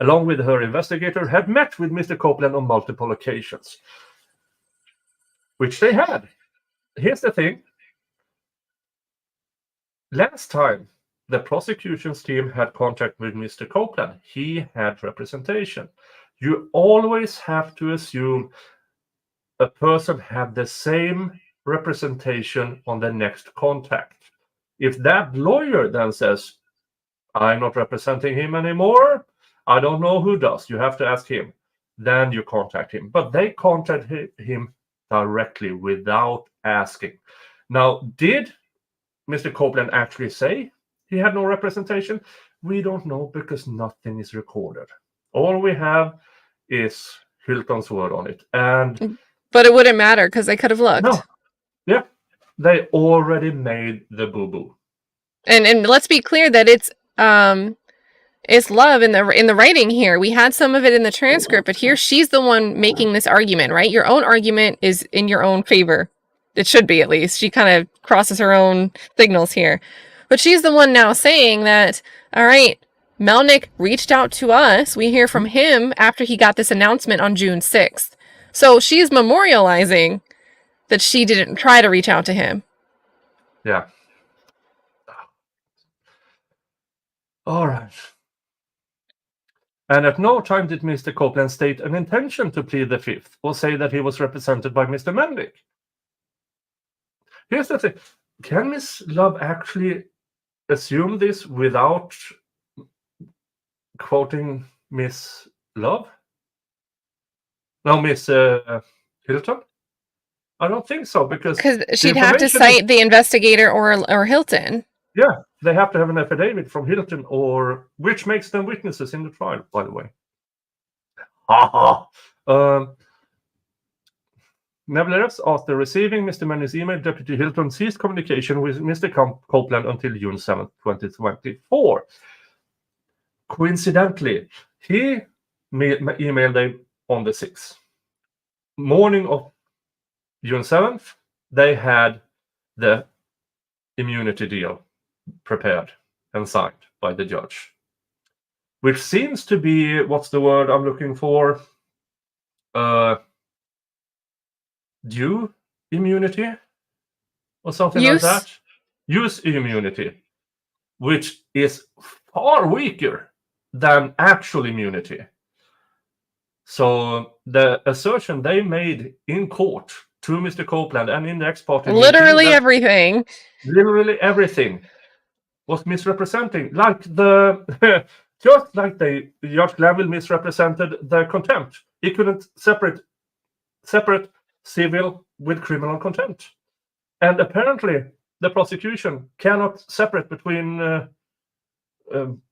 along with her investigator, had met with Mr. Copeland on multiple occasions, which they had. Here's the thing. Last time the prosecution's team had contact with Mr. Copeland, he had representation. You always have to assume a person had the same representation on the next contact. If that lawyer then says, I'm not representing him anymore, I don't know who does, you have to ask him, then you contact him. But they contacted him directly without asking. Now, did Mr. Copeland actually say he had no representation? We don't know because nothing is recorded. All we have is Hilton's word on it. But it wouldn't matter because they could have looked. No. Yeah. They already made the boo-boo. And let's be clear that it's Love in the writing here. We had some of it in the transcript, but here she's the one making this argument, right? Your own argument is in your own favor. It should be, at least. She kind of crosses her own signals here. But she's the one now saying that, all right, Melnick reached out to us. We hear from him after he got this announcement on June 6th. So she's memorializing that she didn't try to reach out to him. Yeah. All right. And at no time did Mr. Copeland state an intention to plead the Fifth or say that he was represented by Mr. Melnick. Here's the thing. Can Miss Love actually assume this without quoting Miss Love? No, Miss Hilton? I don't think so, because she'd have to cite the investigator or Hilton. Yeah, they have to have an affidavit from Hilton, or which makes them witnesses in the trial, by the way. Nevertheless, after receiving Mr. Manley's email, Deputy Hilton ceased communication with Mr. Copeland until June 7, 2024. Coincidentally, he emailed them on the 6th. Morning of June 7th, they had the immunity deal prepared and signed by the judge, which seems to be, what's the word I'm looking for? Due immunity or something like that. Use immunity, which is far weaker than actual immunity. So the assertion they made in court to Mr. Copeland and in the ex parte literally everything was misrepresenting, like the just like the Judge Glanville misrepresented the contempt. He couldn't separate civil with criminal contempt, and apparently the prosecution cannot separate between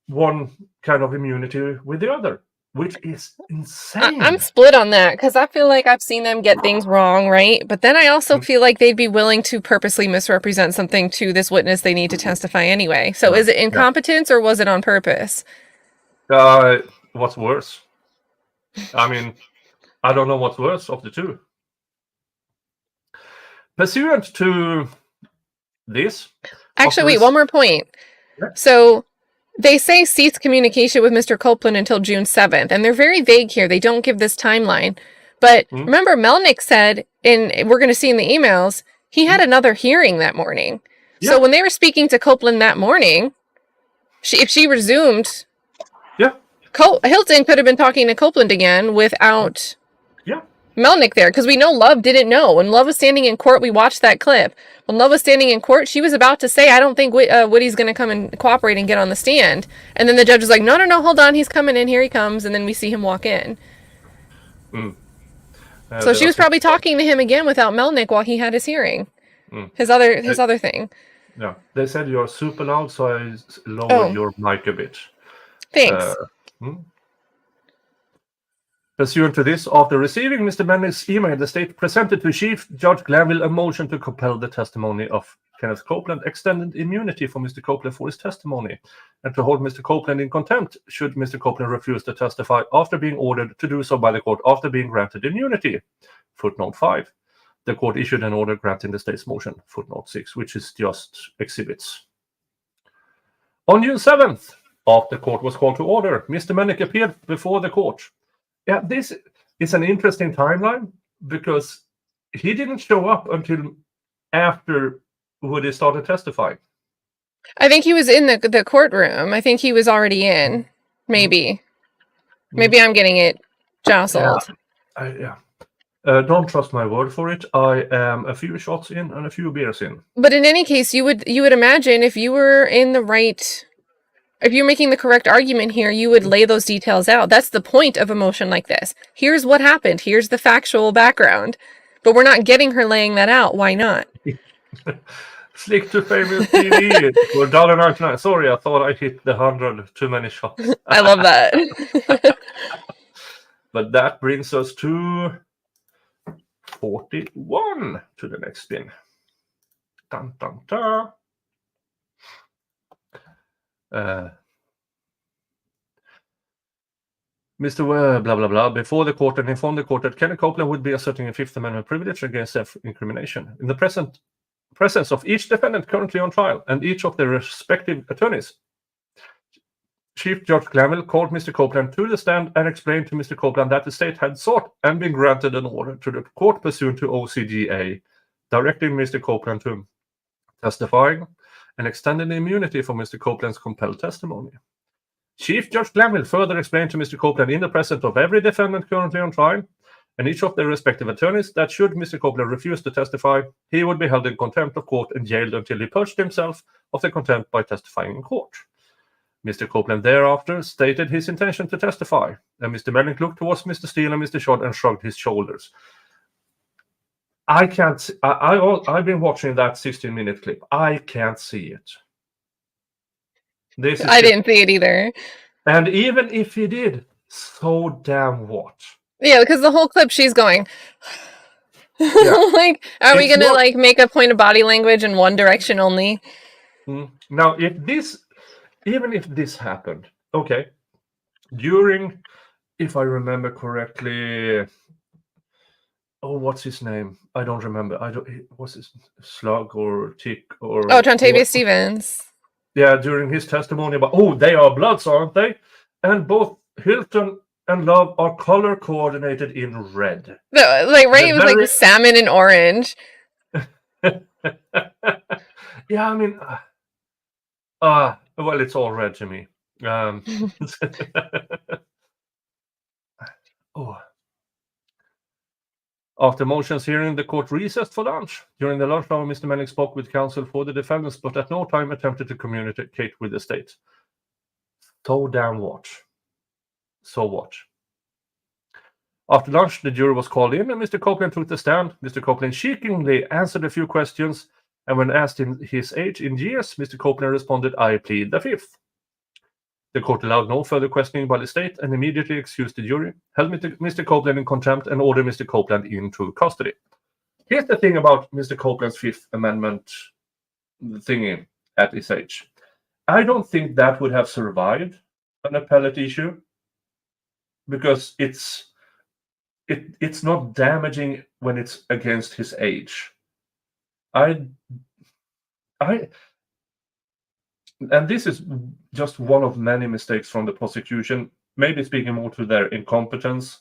one kind of immunity with the other, which is insane. I'm split on that because I feel like I've seen them get things wrong, right? But then I also feel like they'd be willing to purposely misrepresent something to this witness they need to testify anyway. So is it incompetence or was it on purpose? What's worse? I mean, I don't know what's worse of the two. Pursuant to this... Actually, wait, one more point. Yeah. So they say cease communication with Mr. Copeland until June 7th, and they're very vague here. They don't give this timeline. But remember, Melnick said, and we're going to see in the emails, he had another hearing that morning. Yeah. So when they were speaking to Copeland that morning, if she resumed, Hilton could have been talking to Copeland again without... Melnick there, because we know Love didn't know. When Love was standing in court, we watched that clip. When Love was standing in court, she was about to say, I don't think Woody's going to come and cooperate and get on the stand. And then the judge was like, no, hold on, he's coming in, here he comes. And then we see him walk in. So she was probably talking to him again without Melnick while he had his hearing. His other thing. Yeah, they said you're super loud, so I lowered your mic a bit. Thanks. Pursuant to this, after receiving Mr. Manley's email, the state presented to Chief Judge Glanville a motion to compel the testimony of Kenneth Copeland, extended immunity for Mr. Copeland for his testimony, and to hold Mr. Copeland in contempt should Mr. Copeland refuse to testify after being ordered to do so by the court after being granted immunity. Footnote 5. The court issued an order granting the state's motion. Footnote 6, which is just exhibits. On June 7th, after court was called to order, Mr. Melnick appeared before the court. Yeah, this is an interesting timeline because he didn't show up until after Woody started testifying. I think he was in the courtroom. I think he was already in. Maybe. Maybe I'm getting it jostled. Don't trust my word for it. I am a few shots in and a few beers in. But in any case, you would imagine if you were in the right... If you're making the correct argument here, you would lay those details out. That's the point of a motion like this. Here's what happened. Here's the factual background. But we're not getting her laying that out. Why not? Slick to famous TV for $1.99. Sorry, I thought I hit the 100 too many shots. I love that. But that brings us to 41 to the next spin. Dun, dun, dun. Mr. Blah blah blah before the court and informed the court that Kenneth Copeland would be asserting a Fifth Amendment privilege against self-incrimination in the presence of each defendant currently on trial and each of their respective attorneys. Chief Judge Glanville called Mr. Copeland to the stand and explained to Mr. Copeland that the state had sought and been granted an order to the court pursuant to OCGA, directing Mr. Copeland to testifying and extended immunity for Mr. Copeland's compelled testimony. Chief Judge Glanville further explained to Mr. Copeland in the presence of every defendant currently on trial and each of their respective attorneys that should Mr. Copeland refuse to testify, he would be held in contempt of court and jailed until he purged himself of the contempt by testifying in court. Mr. Copeland thereafter stated his intention to testify, and Mr. Melnick looked towards Mr. Steele and Mr. Shod and shrugged his shoulders. I can't. I've been watching that 16-minute clip. I can't see it. I didn't see it either. And even if he did So damn what? Yeah, because the whole clip she's going. Yeah. Like, are we It's gonna not- like make a point of body language in one direction only? Now, even if this happened, okay, during, if I remember correctly, oh, what's his name? I don't remember. What's his slug or tick or? Oh, Trontavia Stevens. Yeah, during his testimony about, oh, they are Bloods, aren't they? And both Hilton and Love are color coordinated in red. Like, right? It was like salmon and orange. Yeah, I mean, well, it's all red to me. Oh. After motions hearing, the court recessed for lunch. During the lunch hour, Mr. Manning spoke with counsel for the defendants, but at no time attempted to communicate with the state. So damn what? So what? After lunch, the jury was called in, and Mr. Copeland took the stand. Mr. Copeland cheekingly answered a few questions, and when asked in his age in years, Mr. Copeland responded, "I plead the fifth." The court allowed no further questioning by the state and immediately excused the jury, held Mr. Copeland in contempt, and ordered Mr. Copeland into custody. Here's the thing about Mr. Copeland's Fifth Amendment thingy at his age. I don't think that would have survived an appellate issue because it's not damaging when it's against his age. And this is just one of many mistakes from the prosecution, maybe speaking more to their incompetence.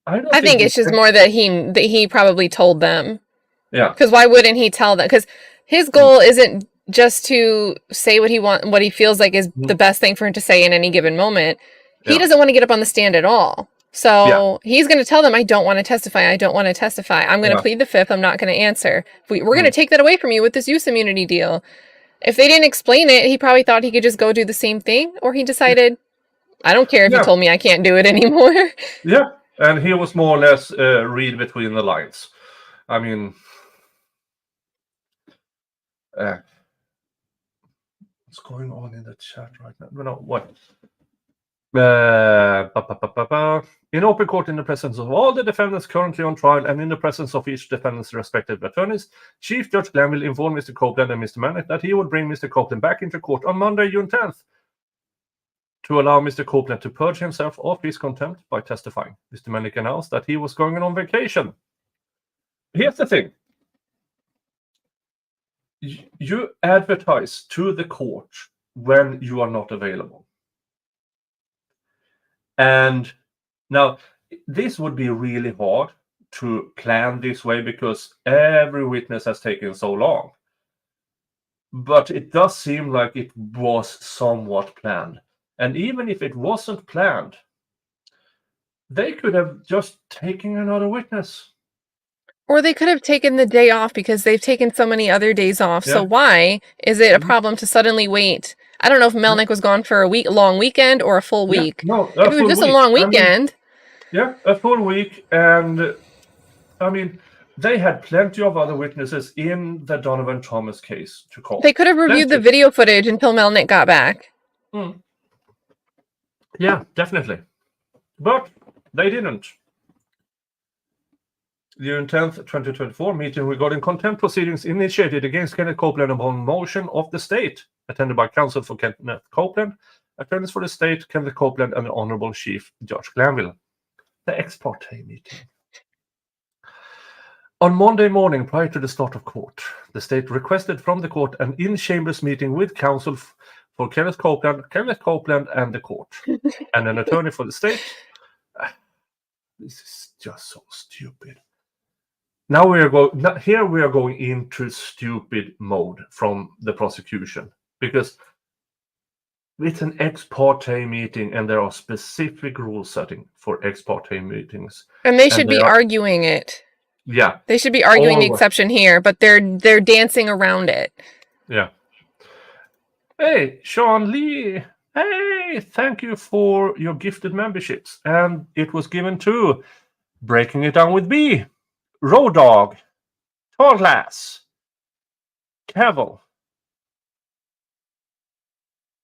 I think it's just more that he probably told them. Yeah. Because why wouldn't he tell them? Because his goal isn't just to say what he feels like is the best thing for him to say in any given moment. He doesn't want to get up on the stand at all. So he's going to tell them, I don't want to testify. I don't want to testify. I'm going to plead the fifth. I'm not going to answer. We're going to take that away from you with this use immunity deal. If they didn't explain it, he probably thought he could just go do the same thing. Or he decided, I don't care if you told me I can't do it anymore. Yeah. And he was more or less read between the lines. I mean, what's going on in the chat right now? No, what? In open court, in the presence of all the defendants currently on trial and in the presence of each defendant's respective attorneys, Chief Judge Glanville informed Mr. Copeland and Mr. Mannett that he would bring Mr. Copeland back into court on Monday, June 10th, to allow Mr. Copeland to purge himself of his contempt by testifying. Mr. Mannett announced that he was going on vacation. Here's the thing. You advertise to the court when you are not available. And now, this would be really hard to plan this way because every witness has taken so long. But it does seem like it was somewhat planned. And even if it wasn't planned, they could have just taken another witness. Or they could have taken the day off because they've taken so many other days off. Yeah. So why is it a problem to suddenly wait? I don't know if Melnick was gone for a long weekend or a full week. No, if it was just a long weekend. A full week. And I mean, they had plenty of other witnesses in the Donovan Thomas case to call. They could have reviewed the video footage until Melnick got back. Yeah, definitely. But they didn't. June 10th, 2024, meeting regarding contempt proceedings initiated against Kenneth Copeland upon motion of the state, attended by counsel for Kenneth Copeland, attorneys for the state, Kenneth Copeland, and the Honorable Chief Judge Glanville. The ex parte meeting. On Monday morning, prior to the start of court, the state requested from the court an in-chambers meeting with counsel for Kenneth Copeland, and the court, and an attorney for the state. This is just so stupid. Now we are going into stupid mode from the prosecution because it's an ex parte meeting and there are specific rules setting for ex parte meetings. And they should be arguing it. Yeah. They should be arguing the exception here, but they're dancing around it. Yeah. Hey, Sean Lee. Hey, thank you for your gifted memberships. And it was given to Breaking It Down with B, Road Dog, Tall Glass, Cavill,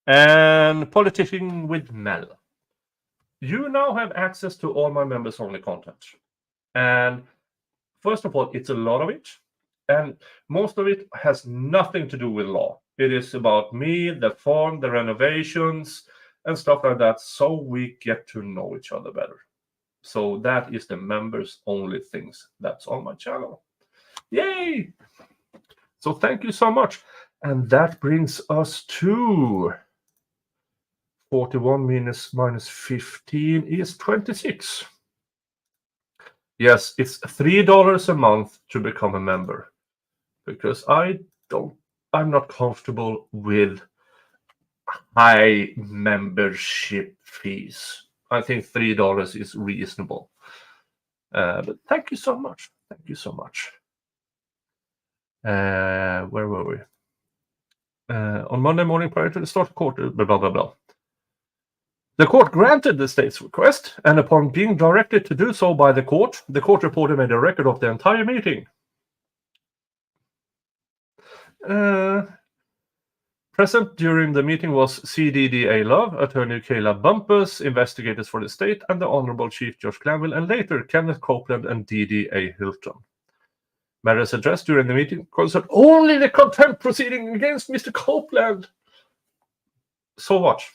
and Politicking with Mel. you now have access to all my members-only content. And first of all, it's a lot of it. And most of it has nothing to do with law. It is about me, the farm, the renovations, and stuff like that, so we get to know each other better. So that is the members-only things that's on my channel. Yay! So thank you so much. And that brings us to 41 minus 15 is 26. Yes, it's $3 a month to become a member, because I'm not comfortable with high membership fees. I think $3 is reasonable. But thank you so much. Thank you so much. Where were we? On Monday morning prior to the start of court, blah, blah, blah, blah. The court granted the state's request, and upon being directed to do so by the court reporter made a record of the entire meeting. Present during the meeting was CDDA Love, Attorney Kayla Bumpus, investigators for the state, and the Honorable Chief Judge Glanville, and later Kenneth Copeland and DDA Hilton. Matters addressed during the meeting concerned only the contempt proceeding against Mr. Copeland. So watch.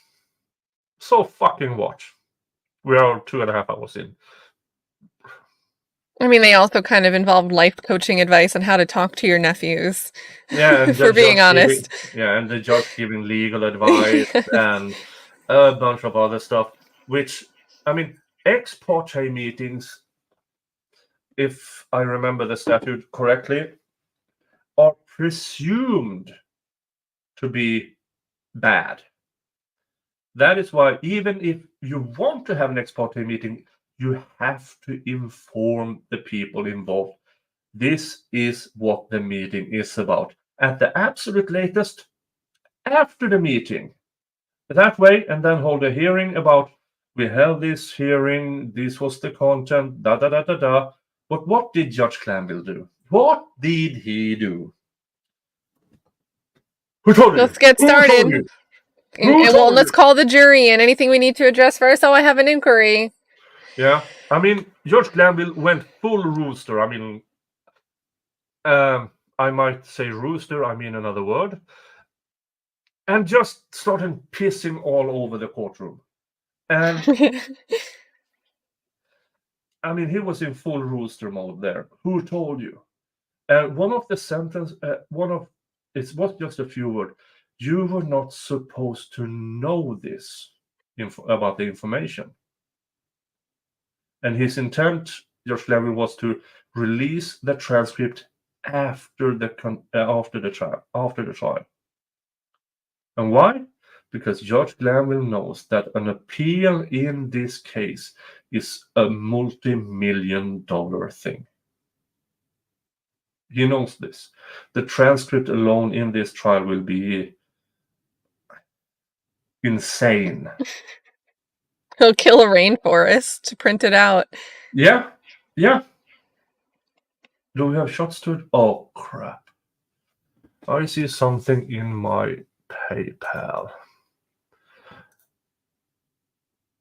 So fucking watch. We are 2.5 hours in. I mean, they also kind of involved life coaching advice on how to talk to your nephews. Yeah, and for being honest. And the judge giving legal advice and a bunch of other stuff. Which, I mean, ex parte meetings, if I remember the statute correctly, are presumed to be bad. That is why even if you want to have an ex parte meeting, you have to inform the people involved. This is what the meeting is about. At the absolute latest, after the meeting. That way, and then hold a hearing about, we held this hearing, this was the content, da da da da da. But what did Judge Glanville do? What did he do? Who told you? Let's get started. Well, let's call the jury and anything we need to address first. Oh, I have an inquiry. Yeah, I mean, Judge Glanville went full rooster. I mean, I might say rooster, I mean another word. And just started pissing all over the courtroom. And I mean, he was in full rooster mode there. Who told you? One of the sentence, it was just a few words. You were not supposed to know this about the information. And his intent, Judge Glanville, was to release the transcript after the trial. And why? Because Judge Glanville knows that an appeal in this case is a multi-million-dollar thing. He knows this. The transcript alone in this trial will be insane. He'll kill a rainforest to print it out. Yeah, yeah. Do we have shots to it? Oh, crap. I see something in my PayPal.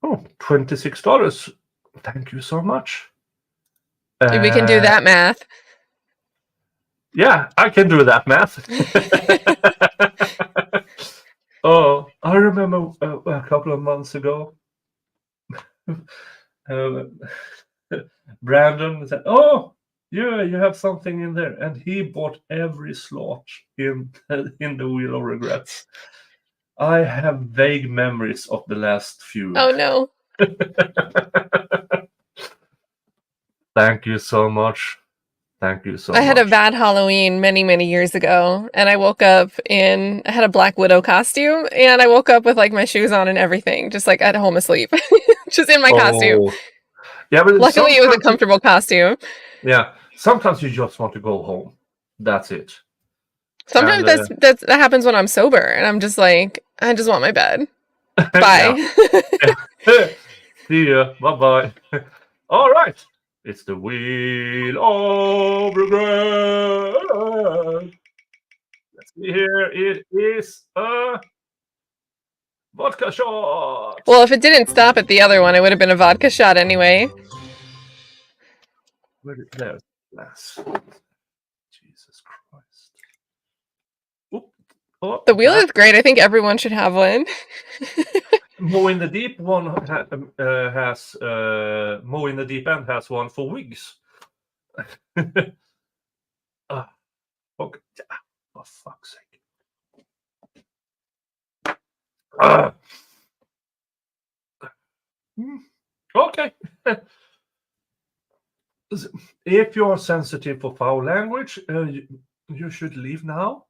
Oh, $26. Thank you so much. We can do that math. Yeah, I can do that math. Oh, I remember a couple of months ago, Brandon said, "Oh, yeah, you have something in there," and he bought every slot in the Wheel of Regrets. I have vague memories of the last few. Oh no! Thank you so much. Thank you so much. I had a bad Halloween many, many years ago, and I woke up I had a Black Widow costume, and I woke up with like my shoes on and everything, just like at home asleep, just in my costume. Yeah, but luckily it was a comfortable costume. Yeah, sometimes you just want to go home. That's it. Sometimes that happens when I'm sober, and I'm just like, I just want my bed. Bye. See ya. Bye-bye. All right. It's the Wheel of Regret. Let's see here. It is Vodka shot! Well, if it didn't stop at the other one, it would have been a vodka shot anyway. There's glass. Jesus Christ. Oop. Oh, The wheel is great. I think everyone should have one. Mow in the Deep one has Mow in the Deep End has one for wigs. Okay. For fuck's sake. Okay. If you are sensitive for foul language, you should leave now.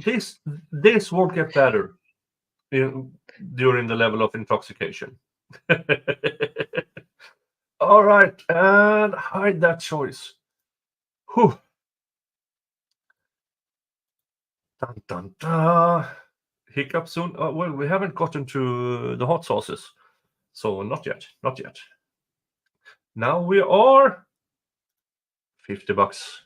This won't get better during the level of intoxication. All right, and hide that choice. Whew. Dun, dun, dun. Hiccup soon. Well, we haven't gotten to the hot sauces, so not yet. Not yet. Now we are $50.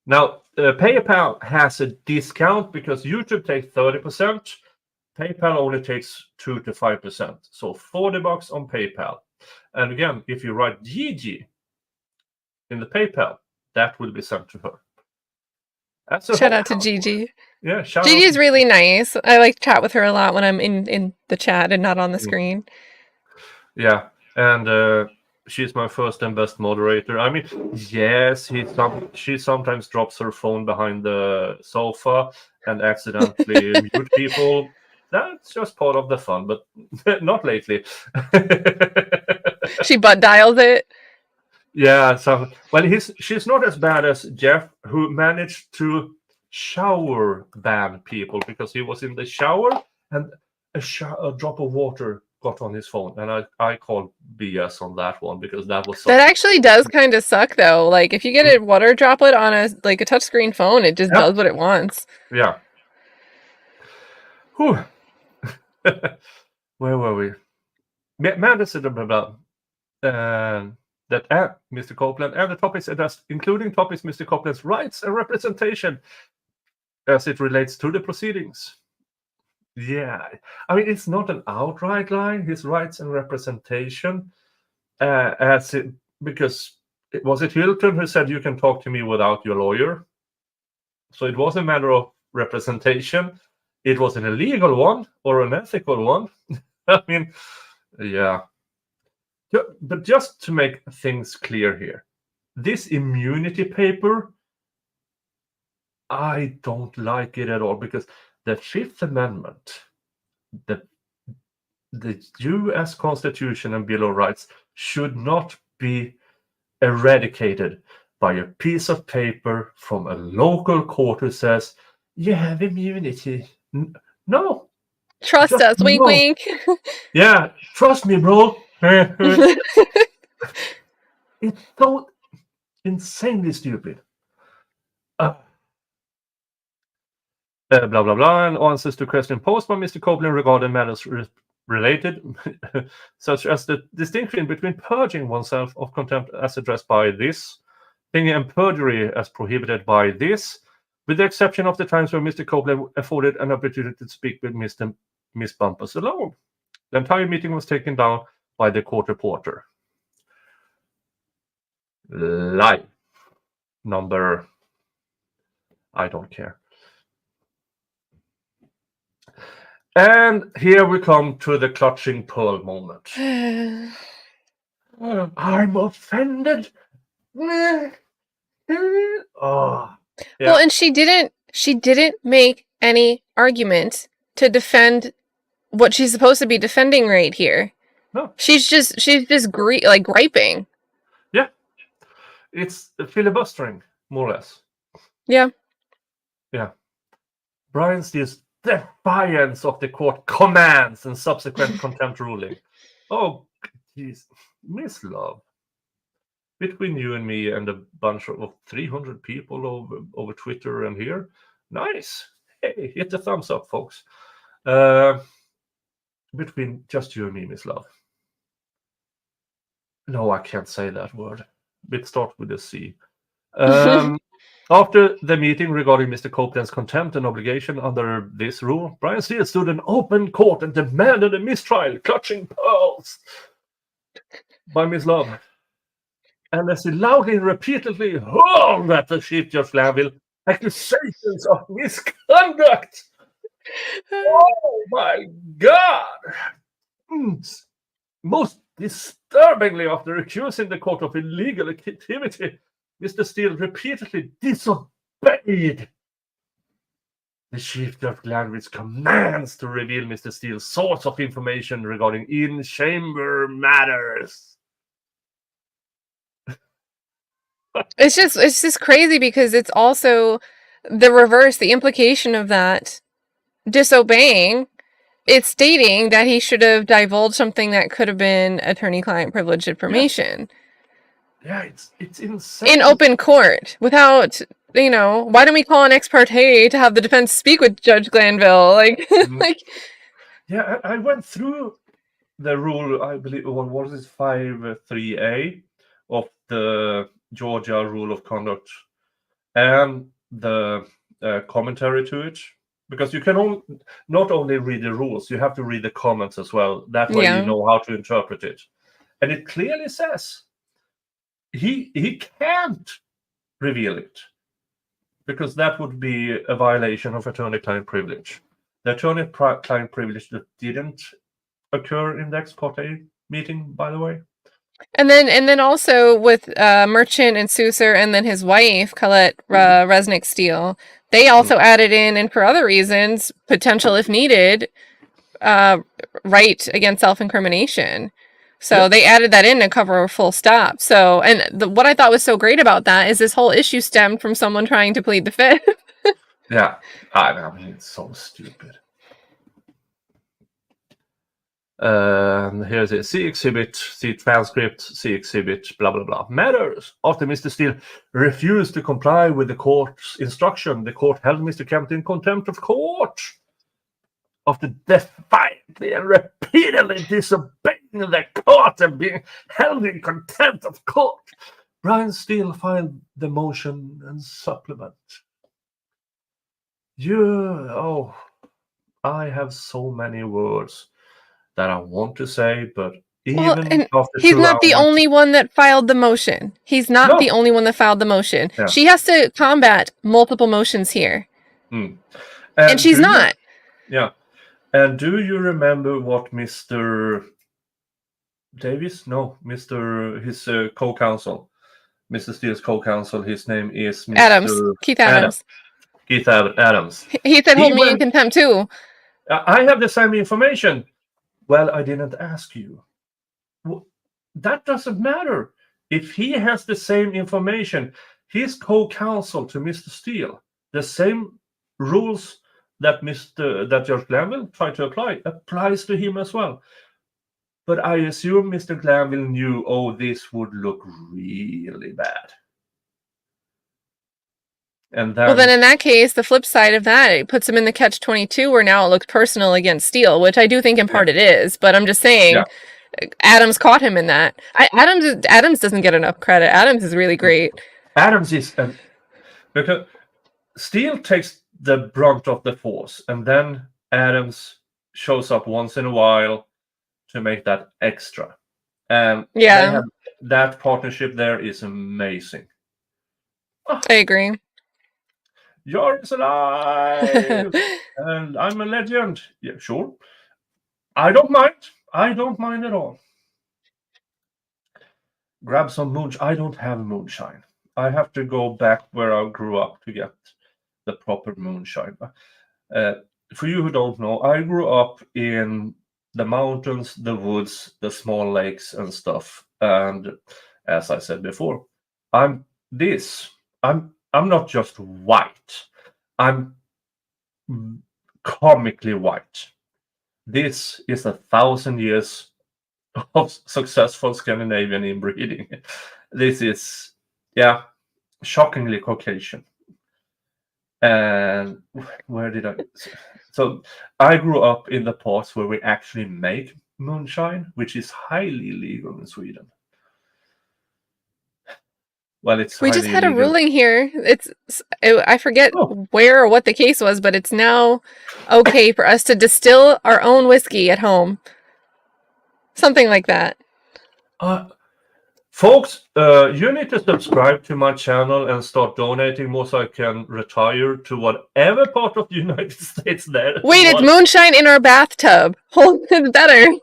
Now, PayPal has a discount because YouTube takes 30%. PayPal only takes 2 to 5%. So $40 on PayPal. And again, if you write Gigi in the PayPal, that will be sent to her. Shout out to Gigi. Yeah, shout Gigi out. is really nice. I like chat with her a lot when I'm in the chat and not on the screen. Yeah, and she's my first and best moderator. I mean, yes, she sometimes drops her phone behind the sofa and accidentally mute people. That's just part of the fun, but not lately. She butt dials it. Yeah, so well, she's not as bad as Jeff, who managed to shower ban people because he was in the shower and a drop of water got on his phone, and I called BS on that one because that was That actually does kind of suck though. Like if you get a water droplet on a touchscreen phone, it just does what it wants. Yeah. Whew. Where were we? Amanda said about that Mr. Copeland and the topics addressed, including topics Mr. Copeland's rights and representation as it relates to the proceedings. Yeah, I mean, it's not an outright lie, his rights and representation, because was it Hilton who said you can talk to me without your lawyer? So it was a matter of representation. It was an illegal one or an ethical one. I mean, yeah. But just to make things clear here, this immunity paper, I don't like it at all because the Fifth Amendment, the U.S. Constitution and Bill of Rights should not be eradicated by a piece of paper from a local court who says, you have immunity. No. Trust us, wink, wink. Yeah, trust me, bro. It's so insanely stupid. Blah, blah, blah, and answers to question posed by Mr. Copeland regarding matters related, such as the distinction between purging oneself of contempt as addressed by this thing and perjury as prohibited by this, with the exception of the times where Mr. Copeland afforded an opportunity to speak with Miss Bumpers alone. The entire meeting was taken down by the court reporter. Lie. Number, I don't care. And here we come to the clutching pearl moment. I'm offended. Oh, yeah. Well, and she didn't make any argument to defend what she's supposed to be defending right here. No. She's just griping. Yeah. It's filibustering, more or less. Yeah. Yeah. Brian Steele's defiance of the court commands and subsequent contempt ruling. Oh, geez. Miss Love. Between you and me and a bunch of 300 people over Twitter and here. Nice. Hey, hit the thumbs up, folks. Between just you and me, Miss Love. No, I can't say that word. It starts with a C. After the meeting regarding Mr. Copeland's contempt and obligation under this rule, Brian Steele stood in open court and demanded a mistrial, clutching pearls by Miss Love. And as he loudly and repeatedly hurled at the Chief Judge Glanville accusations of misconduct. Oh my God! Most disturbingly, after accusing the court of illegal activity, Mr. Steele repeatedly disobeyed the Chief Judge Glanville's commands to reveal Mr. Steele's source of information regarding in-chamber matters. It's just crazy because it's also the reverse, the implication of that disobeying. It's stating that he should have divulged something that could have been attorney-client privileged information. Yeah, it's insane. In open court, without, why don't we call an ex parte to have the defense speak with Judge Glanville? Like, Yeah, I went through the rule, I believe, what was it, 5.3a of the Georgia Rule of Conduct and the commentary to it. Because you can not only read the rules, you have to read the comments as well. That way you know how to interpret it. And it clearly says he can't reveal it because that would be a violation of attorney-client privilege. The attorney-client privilege that didn't occur in the ex parte meeting, by the way. And then also with Merchant and Souser and then his wife, Colette Resnick Steele, they also added in, and for other reasons, potential if needed, right against self-incrimination. So they added that in to cover a full stop. So, and what I thought was so great about that is this whole issue stemmed from someone trying to plead the fifth. Yeah, I mean, it's so stupid. Here's it. See exhibit, see transcript, see exhibit, blah, blah, blah. Matters. After Mr. Steele refused to comply with the court's instruction, the court held Mr. Kemp in contempt of court. After defiantly and repeatedly disobeying the court and being held in contempt of court, Brian Steele filed the motion and supplement. I have so many words that I want to say, but even after he's not the only one that filed the motion. He's not the only one that filed the motion. Yeah. She has to combat multiple motions here. And she's not. Yeah. And do you remember what Mr. Davis? No, his co-counsel, Mr. Steele's co-counsel, his name is Mr. Adams. Keith Adams. Keith Adams. He said hold me in contempt too. I have the same information. Well, I didn't ask you. That doesn't matter. If he has the same information, his co-counsel to Mr. Steele, the same rules that Judge Glanville tried to apply, applies to him as well. But I assume Mr. Glanville knew, this would look really bad. And then in that case, the flip side of that, it puts him in the catch-22 where now it looks personal against Steele, which I do think in part it is. But I'm just saying, Adams caught him in that. Adams doesn't get enough credit. Adams is really great. Adams is because Steele takes the brunt of the force, and then Adams shows up once in a while to make that extra. And that partnership there is amazing. I agree. You're alive, and I'm a legend. Yeah, sure. I don't mind. I don't mind at all. Grab some moonshine. I don't have moonshine. I have to go back where I grew up to get the proper moonshine. For you who don't know, I grew up in the mountains, the woods, the small lakes and stuff. And as I said before, I'm not just white. I'm comically white. This is 1,000 years of successful Scandinavian inbreeding. This is, shockingly Caucasian. And where did I? So I grew up in the parts where we actually make moonshine, which is highly illegal in Sweden. Well, it's We just highly had a illegal. ruling here. I forget where or what the case was, but it's now okay for us to distill our own whiskey at home. Something like that. Folks, you need to subscribe to my channel and start donating more so I can retire to whatever part of the United States there. Wait, it's moonshine in our bathtub. Hold it better.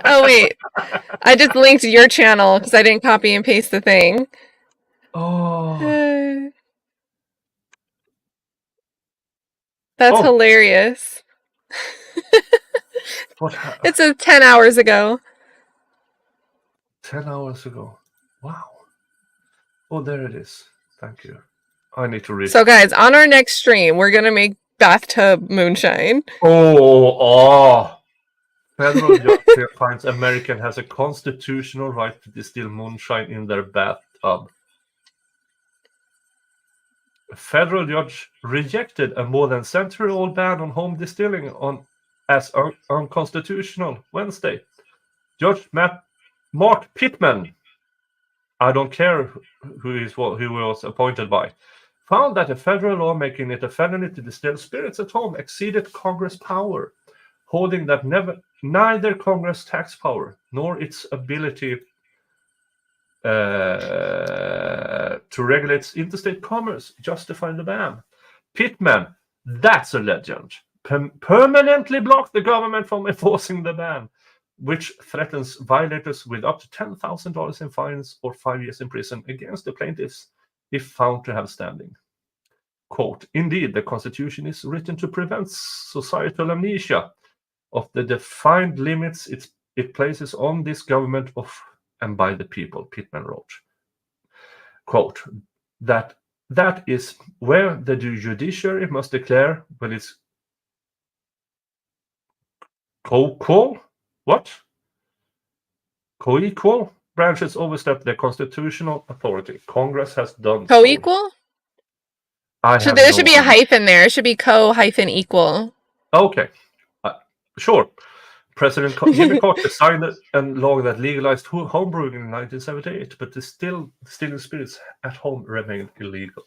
Oh, wait. I just linked your channel because I didn't copy and paste the thing. Oh. That's hilarious. It's 10 hours ago. 10 hours ago. Wow. Oh, there it is. Thank you. I need to read. So, guys, on our next stream, we're going to make bathtub moonshine. Federal judge finds American has a constitutional right to distill moonshine in their bathtub. A federal judge rejected a more than century-old ban on home distilling as unconstitutional Wednesday. Judge Mark Pittman, I don't care who was appointed by, found that a federal law making it a felony to distill spirits at home exceeded Congress' power, holding that neither Congress' tax power nor its ability to regulate interstate commerce justify the ban. Pittman, that's a legend, permanently blocked the government from enforcing the ban, which threatens violators with up to $10,000 in fines or 5 years in prison against the plaintiffs if found to have standing. Quote, indeed, the Constitution is written to prevent societal amnesia of the defined limits it places on this government of and by the people, Pittman wrote. Quote, that is where the judiciary must declare when it's co-equal branches overstep their constitutional authority. Congress has done co-equal? So. There should be a hyphen there. It should be co-equal. Okay. Sure. President Jimmy Carter signed a law that legalized homebrewing in 1978, but distilling spirits at home remained illegal.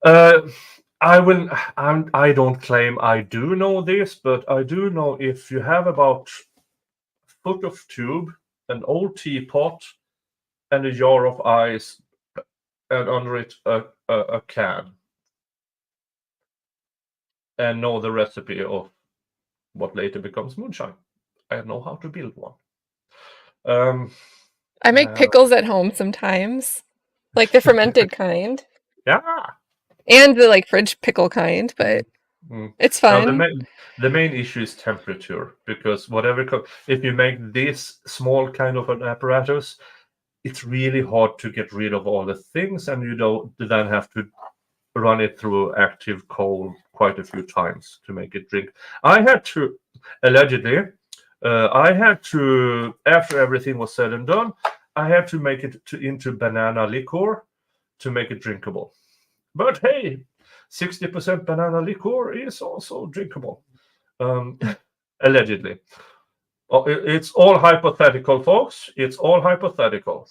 I don't claim I do know this, but I do know if you have about a foot of tube, an old teapot, and a jar of ice, and under it a can, and know the recipe of what later becomes moonshine. I know how to build one. I make pickles at home sometimes, like the fermented kind. Yeah. And the fridge pickle kind, but it's fun. Now, the main issue is temperature, because if you make this small kind of an apparatus, it's really hard to get rid of all the things, and you then have to run it through active coal quite a few times to make it drink. Allegedly, after everything was said and done, I had to make it into banana liquor to make it drinkable. But hey, 60% banana liquor is also drinkable. Allegedly. It's all hypothetical, folks. It's all hypothetical.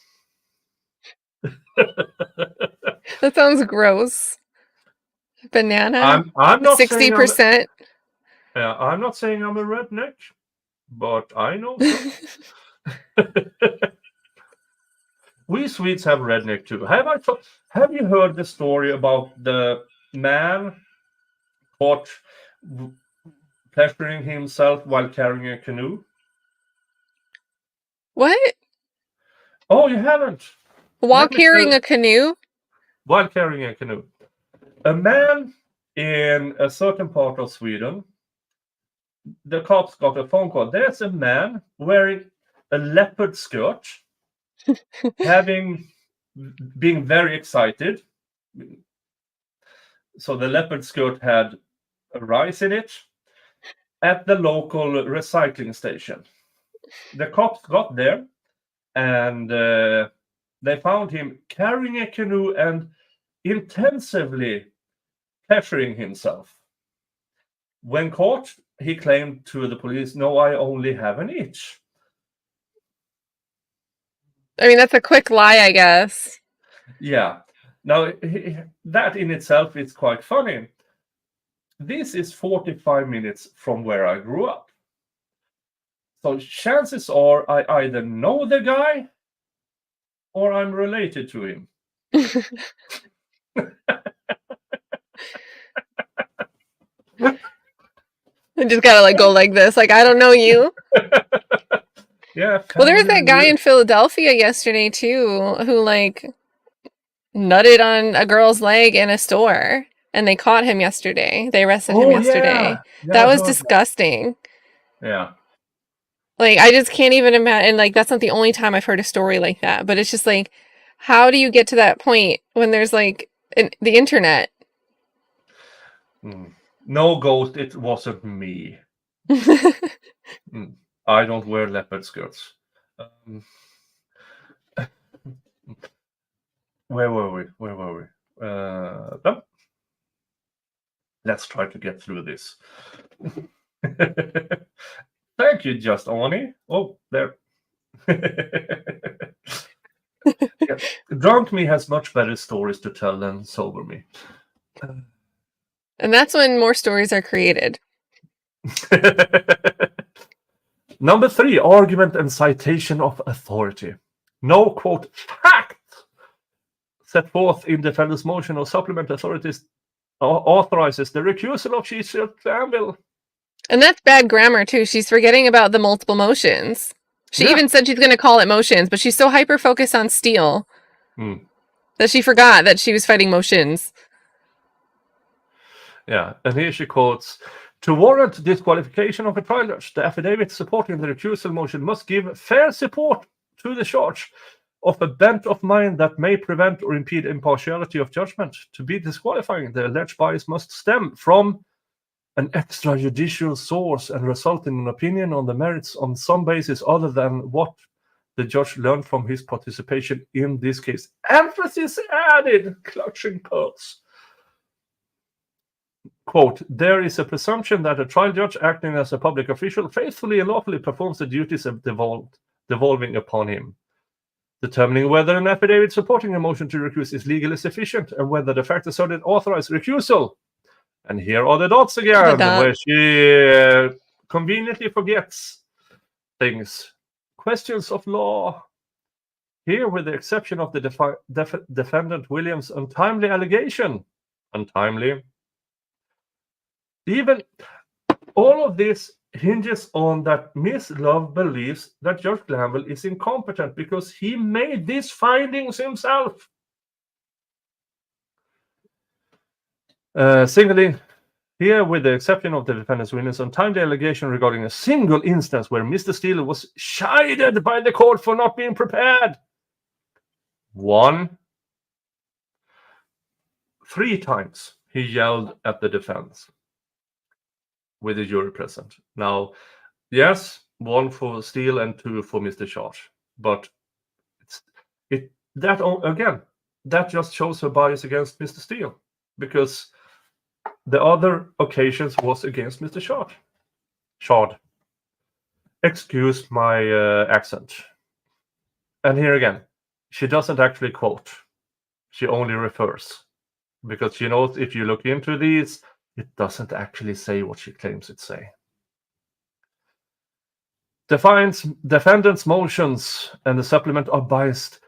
That sounds gross. Banana. I'm not 60%. I'm not saying I'm a redneck, but I know some. We Swedes have redneck too. Have you heard the story about the man caught pleasuring himself while carrying a canoe? What? Oh, you haven't? While carrying a canoe? While carrying a canoe. A man in a certain part of Sweden, the cops got a phone call. There's a man wearing a leopard skirt, being very excited. So the leopard skirt had a rice in it at the local recycling station. The cops got there, and they found him carrying a canoe and intensively pleasuring himself. When caught, he claimed to the police, "No, I only have an itch." I mean, that's a quick lie, I guess. Yeah. Now, that in itself is quite funny. This is 45 minutes from where I grew up. So chances are I either know the guy or I'm related to him. I just gotta like go like this. Like, I don't know you. Yeah. Well, there was that guy in Philadelphia yesterday too, who like nutted on a girl's leg in a store, and they caught him yesterday. They arrested him yesterday. That was disgusting. Yeah. Like, I just can't even imagine. Like, that's not the only time I've heard a story like that. But it's just like, how do you get to that point when there's like the internet? No, Ghost, it wasn't me. I don't wear leopard skirts. Where were we? Let's try to get through this. Thank you, Just Ani. Oh, there. Yeah. Drunk me has much better stories to tell than sober me. And that's when more stories are created. Number 3, argument and citation of authority. No, quote, fact set forth in defendant's motion or supplement authorities authorizes the recusal of Cecil Campbell. And that's bad grammar too. She's forgetting about the multiple motions. She even said she's going to call it motions, but she's so hyper-focused on Steele that she forgot that she was fighting motions. Yeah, and here she quotes, to warrant disqualification of a trial judge, the affidavit supporting the recusal motion must give fair support to the charge of a bent of mind that may prevent or impede impartiality of judgment. To be disqualifying, the alleged bias must stem from an extrajudicial source and result in an opinion on the merits on some basis other than what the judge learned from his participation in this case. Emphasis added, clutching pearls. Quote, there is a presumption that a trial judge acting as a public official faithfully and lawfully performs the duties of devolving upon him. Determining whether an affidavit supporting a motion to recuse is legally sufficient and whether the fact asserted authorized recusal. And here are the dots again, where she conveniently forgets things. Questions of law. Here, with the exception of the defendant Williams' untimely allegation. Untimely. Even all of this hinges on that Miss Love believes that Judge Glanville is incompetent because he made these findings himself. Singly, here, with the exception of the defendant's Williams' untimely allegation regarding a single instance where Mr. Steele was chided by the court for not being prepared. 3 times he yelled at the defense with the jury present. Now, yes, 1 for Steele and 2 for Mr. Charge. But that just shows her bias against Mr. Steele, because the other occasions was against Mr. Shard. Excuse my accent. And here again, she doesn't actually quote. She only refers. Because she knows if you look into these, it doesn't actually say what she claims it say. Defendant's motions and the supplement are based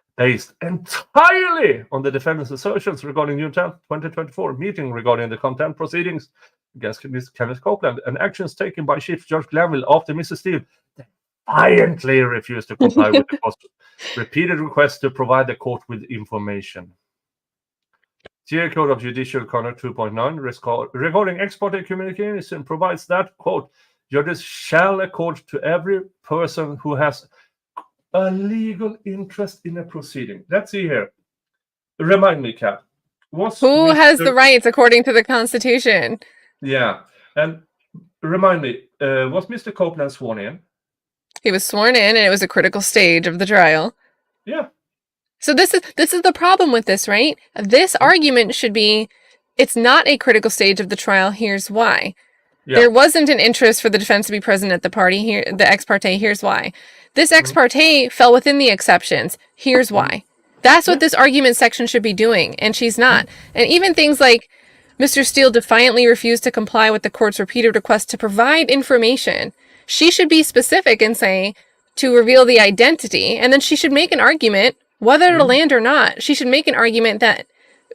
entirely on the defendant's assertions regarding June 10th, 2024 meeting regarding the contempt proceedings against Ms. Kenneth Copeland and actions taken by Chief Judge Glanville after Mrs. Steele defiantly refused to comply with the court's repeated request to provide the court with information. GA Code of Judicial Conduct 2.9 regarding ex parte communication provides that, quote, judges shall accord to every person who has a legal interest in a proceeding. Let's see here. Remind me, Kat. Who has the rights according to the Constitution? Yeah. And remind me, was Mr. Copeland sworn in? He was sworn in, and it was a critical stage of the trial. Yeah. So this is the problem with this, right? This argument should be, it's not a critical stage of the trial. Here's why. Yeah. There wasn't an interest for the defense to be present at the party here. The ex parte. Here's why. This ex parte fell within the exceptions. Here's why. That's what this argument section should be doing, and she's not. And even things like Mr. Steele defiantly refused to comply with the court's repeated request to provide information. She should be specific and say to reveal the identity, and then she should make an argument, whether it'll land or not. She should make an argument that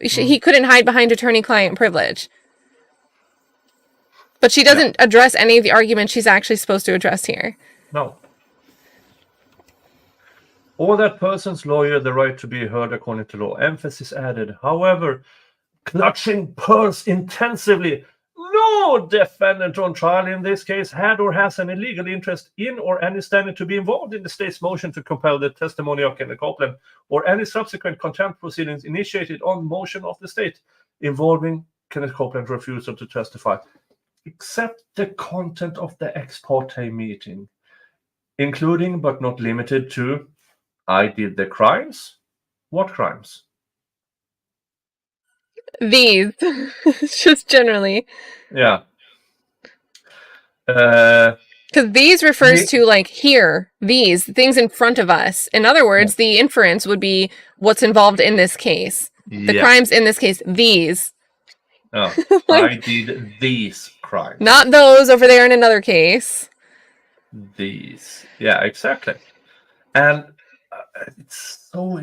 he couldn't hide behind attorney-client privilege. But she doesn't address any of the arguments she's actually supposed to address here. No. Or that person's lawyer the right to be heard according to law. Emphasis added. However, clutching purse intensively, no defendant on trial in this case had or has any legal interest in or any standing to be involved in the state's motion to compel the testimony of Kenneth Copeland or any subsequent contempt proceedings initiated on motion of the state involving Kenneth Copeland's refusal to testify, except the content of the ex parte meeting, including but not limited to, I did the crimes. What crimes? These. Just generally. Yeah. Because these refers to, like, here, these, things in front of us. In other words, the inference would be what's involved in this case. The crimes in this case, these. Oh, I did these crimes. Not those over there in another case. These. Yeah, exactly. And it's so...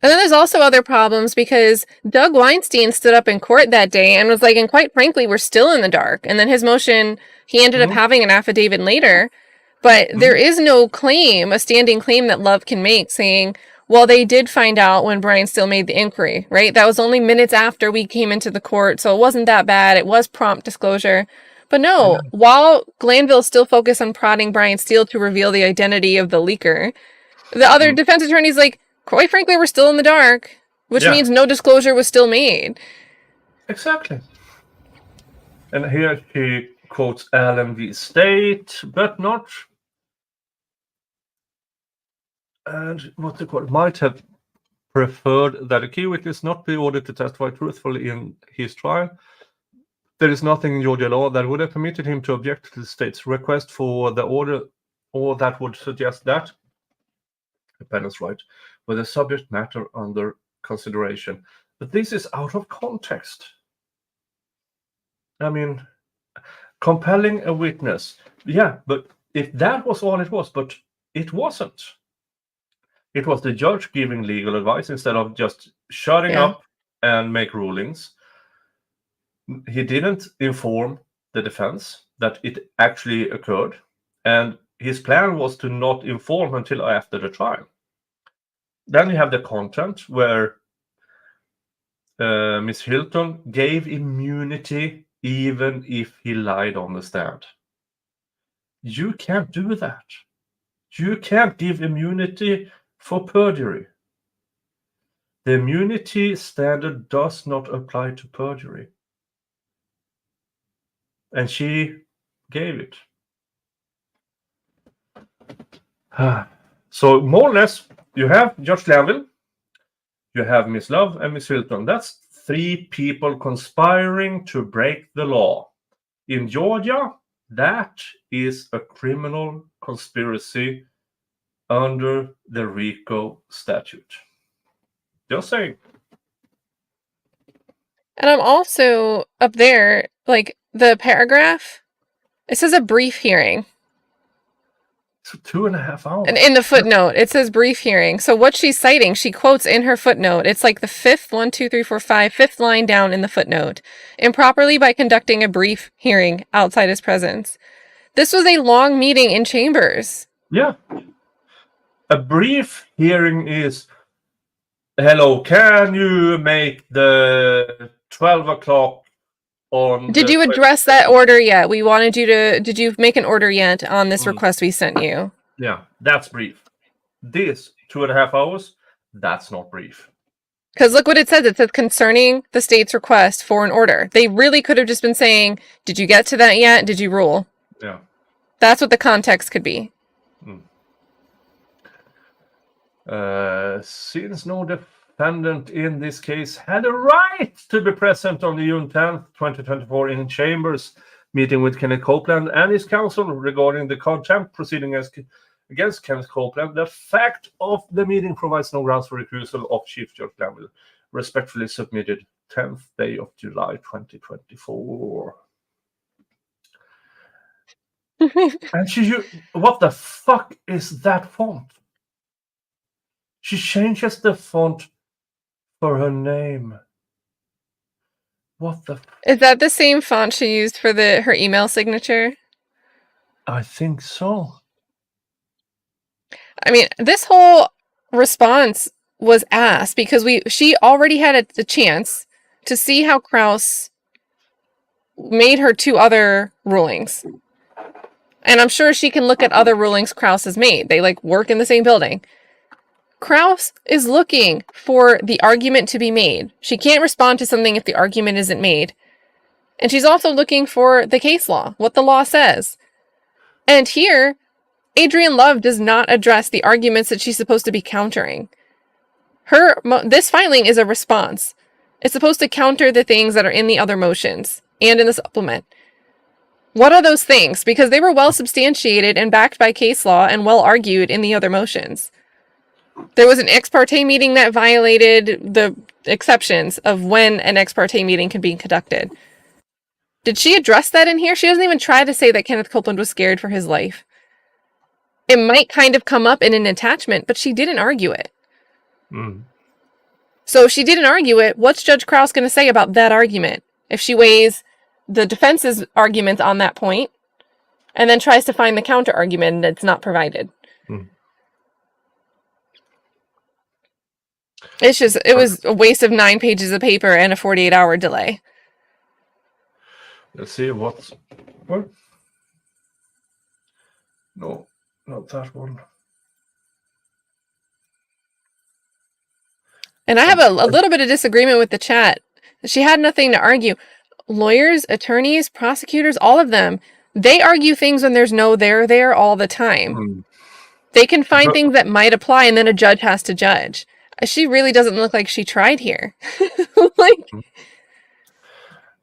And then there's also other problems because Doug Weinstein stood up in court that day and was like, and quite frankly, we're still in the dark. And then his motion, he ended up having an affidavit later. But there is no claim, a standing claim that Love can make saying, well, they did find out when Brian Steele made the inquiry, right? That was only minutes after we came into the court, so it wasn't that bad. It was prompt disclosure. But no, while Glanville still focused on prodding Brian Steele to reveal the identity of the leaker, the other defense attorney's like, quite frankly, we're still in the dark, which means no disclosure was still made. Exactly. And here he quotes Allen v. State, but not... And what the court might have preferred that a key witness not be ordered to testify truthfully in his trial. There is nothing in Georgia law that would have permitted him to object to the state's request for the order, or that would suggest that defendant's right with the subject matter under consideration. But this is out of context. I mean, compelling a witness. Yeah, but if that was all it was, but it wasn't. It was the judge giving legal advice instead of just shutting up and make rulings. He didn't inform the defense that it actually occurred. And his plan was to not inform until after the trial. Then you have the contempt where Miss Hilton gave immunity even if he lied on the stand. You can't do that. You can't give immunity for perjury. The immunity standard does not apply to perjury. And she gave it. So more or less, you have Judge Glanville, you have Miss Love and Miss Hilton. That's 3 people conspiring to break the law. In Georgia, that is a criminal conspiracy under the RICO statute. Just saying. And I'm also up there, like the paragraph, it says a brief hearing. So 2.5 hours. And in the footnote, it says brief hearing. So what she's citing, she quotes in her footnote. It's like the fifth line down in the footnote. Improperly by conducting a brief hearing outside his presence. This was a long meeting in chambers. Yeah. A brief hearing is, hello, can you make the 12 o'clock on... Did you address that order yet? We wanted you to... Did you make an order yet on this request we sent you? Yeah, that's brief. This 2.5 hours, that's not brief. Because look what it says. It says concerning the state's request for an order. They really could have just been saying, did you get to that yet? Did you rule? Yeah. That's what the context could be. Since no defense defendant in this case had a right to be present on the June 10th, 2024 in chambers meeting with Kenneth Copeland and his counsel regarding the contempt proceeding against Kenneth Copeland. The fact of the meeting provides no grounds for recusal of Chief Judge Glanville. Respectfully submitted, 10th day of July 2024. And what the fuck is that font? She changes the font for her name. What the? Is that the same font she used for her email signature? I think so. I mean, this whole response was asked because she already had a chance to see how Krause made her 2 other rulings. And I'm sure she can look at other rulings Krause has made. They work in the same building. Krause is looking for the argument to be made. She can't respond to something if the argument isn't made. And she's also looking for the case law, what the law says. And here, Adrienne Love does not address the arguments that she's supposed to be countering. This filing is a response. It's supposed to counter the things that are in the other motions and in the supplement. What are those things? Because they were well substantiated and backed by case law and well argued in the other motions. There was an ex parte meeting that violated the exceptions of when an ex parte meeting can be conducted. Did she address that in here? She doesn't even try to say that Kenneth Copeland was scared for his life. It might kind of come up in an attachment, but she didn't argue it. So if she didn't argue it, what's Judge Krause going to say about that argument? If she weighs the defense's arguments on that point and then tries to find the counter argument that's not provided. It was a waste of 9 pages of paper and a 48-hour delay. Let's see what? No, not that one. And I have a little bit of disagreement with the chat. She had nothing to argue. Lawyers, attorneys, prosecutors, all of them, they argue things when there's no there all the time. They can find things that might apply and then a judge has to judge. She really doesn't look like she tried here.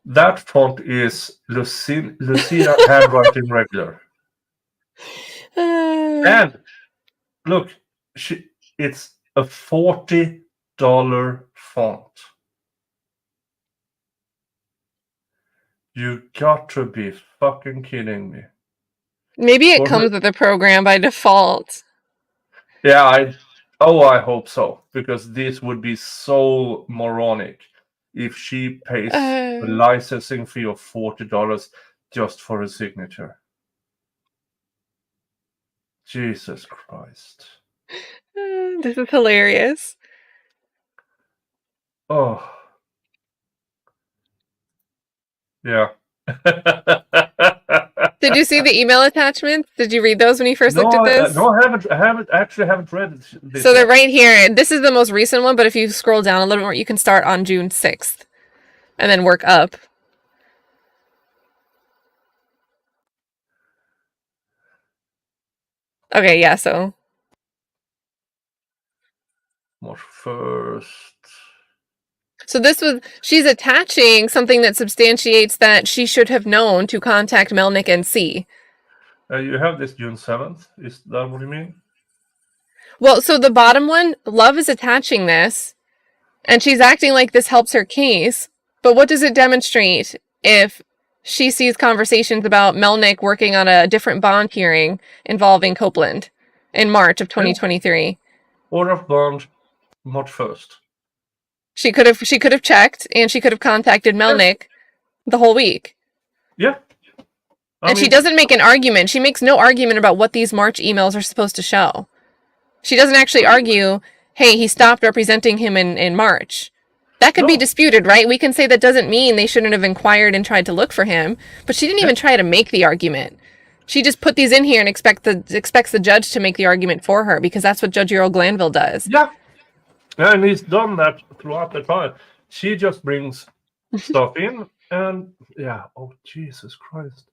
That font is Lucina handwriting regular. And look, it's a $40 font. You got to be fucking kidding me. Maybe it comes with the program by default. Yeah, I hope so, because this would be so moronic if she pays a licensing fee of $40 just for a signature. Jesus Christ. This is hilarious. Oh. Yeah. Did you see the email attachments? Did you read those when you first looked at this? No, I haven't read this. So they're right here. This is the most recent one, but if you scroll down a little more, you can start on June 6th and then work up. Okay, yeah, so. March 1st. So she's attaching something that substantiates that she should have known to contact Melnick and see. You have this June 7th. Is that what you mean? Well, so the bottom one, Love is attaching this, and she's acting like this helps her case. But what does it demonstrate if she sees conversations about Melnick working on a different bond hearing involving Copeland in March of 2023? Order of bond, March 1st. She could have checked, and she could have contacted Melnick the whole week. Yeah. And she doesn't make an argument. She makes no argument about what these March emails are supposed to show. She doesn't actually argue, hey, he stopped representing him in March. That could be disputed, right? We can say that doesn't mean they shouldn't have inquired and tried to look for him, but she didn't even try to make the argument. She just put these in here and expects the judge to make the argument for her, because that's what Judge Earl Glanville does. Yeah. And he's done that throughout the time. She just brings stuff in, and yeah, oh, Jesus Christ.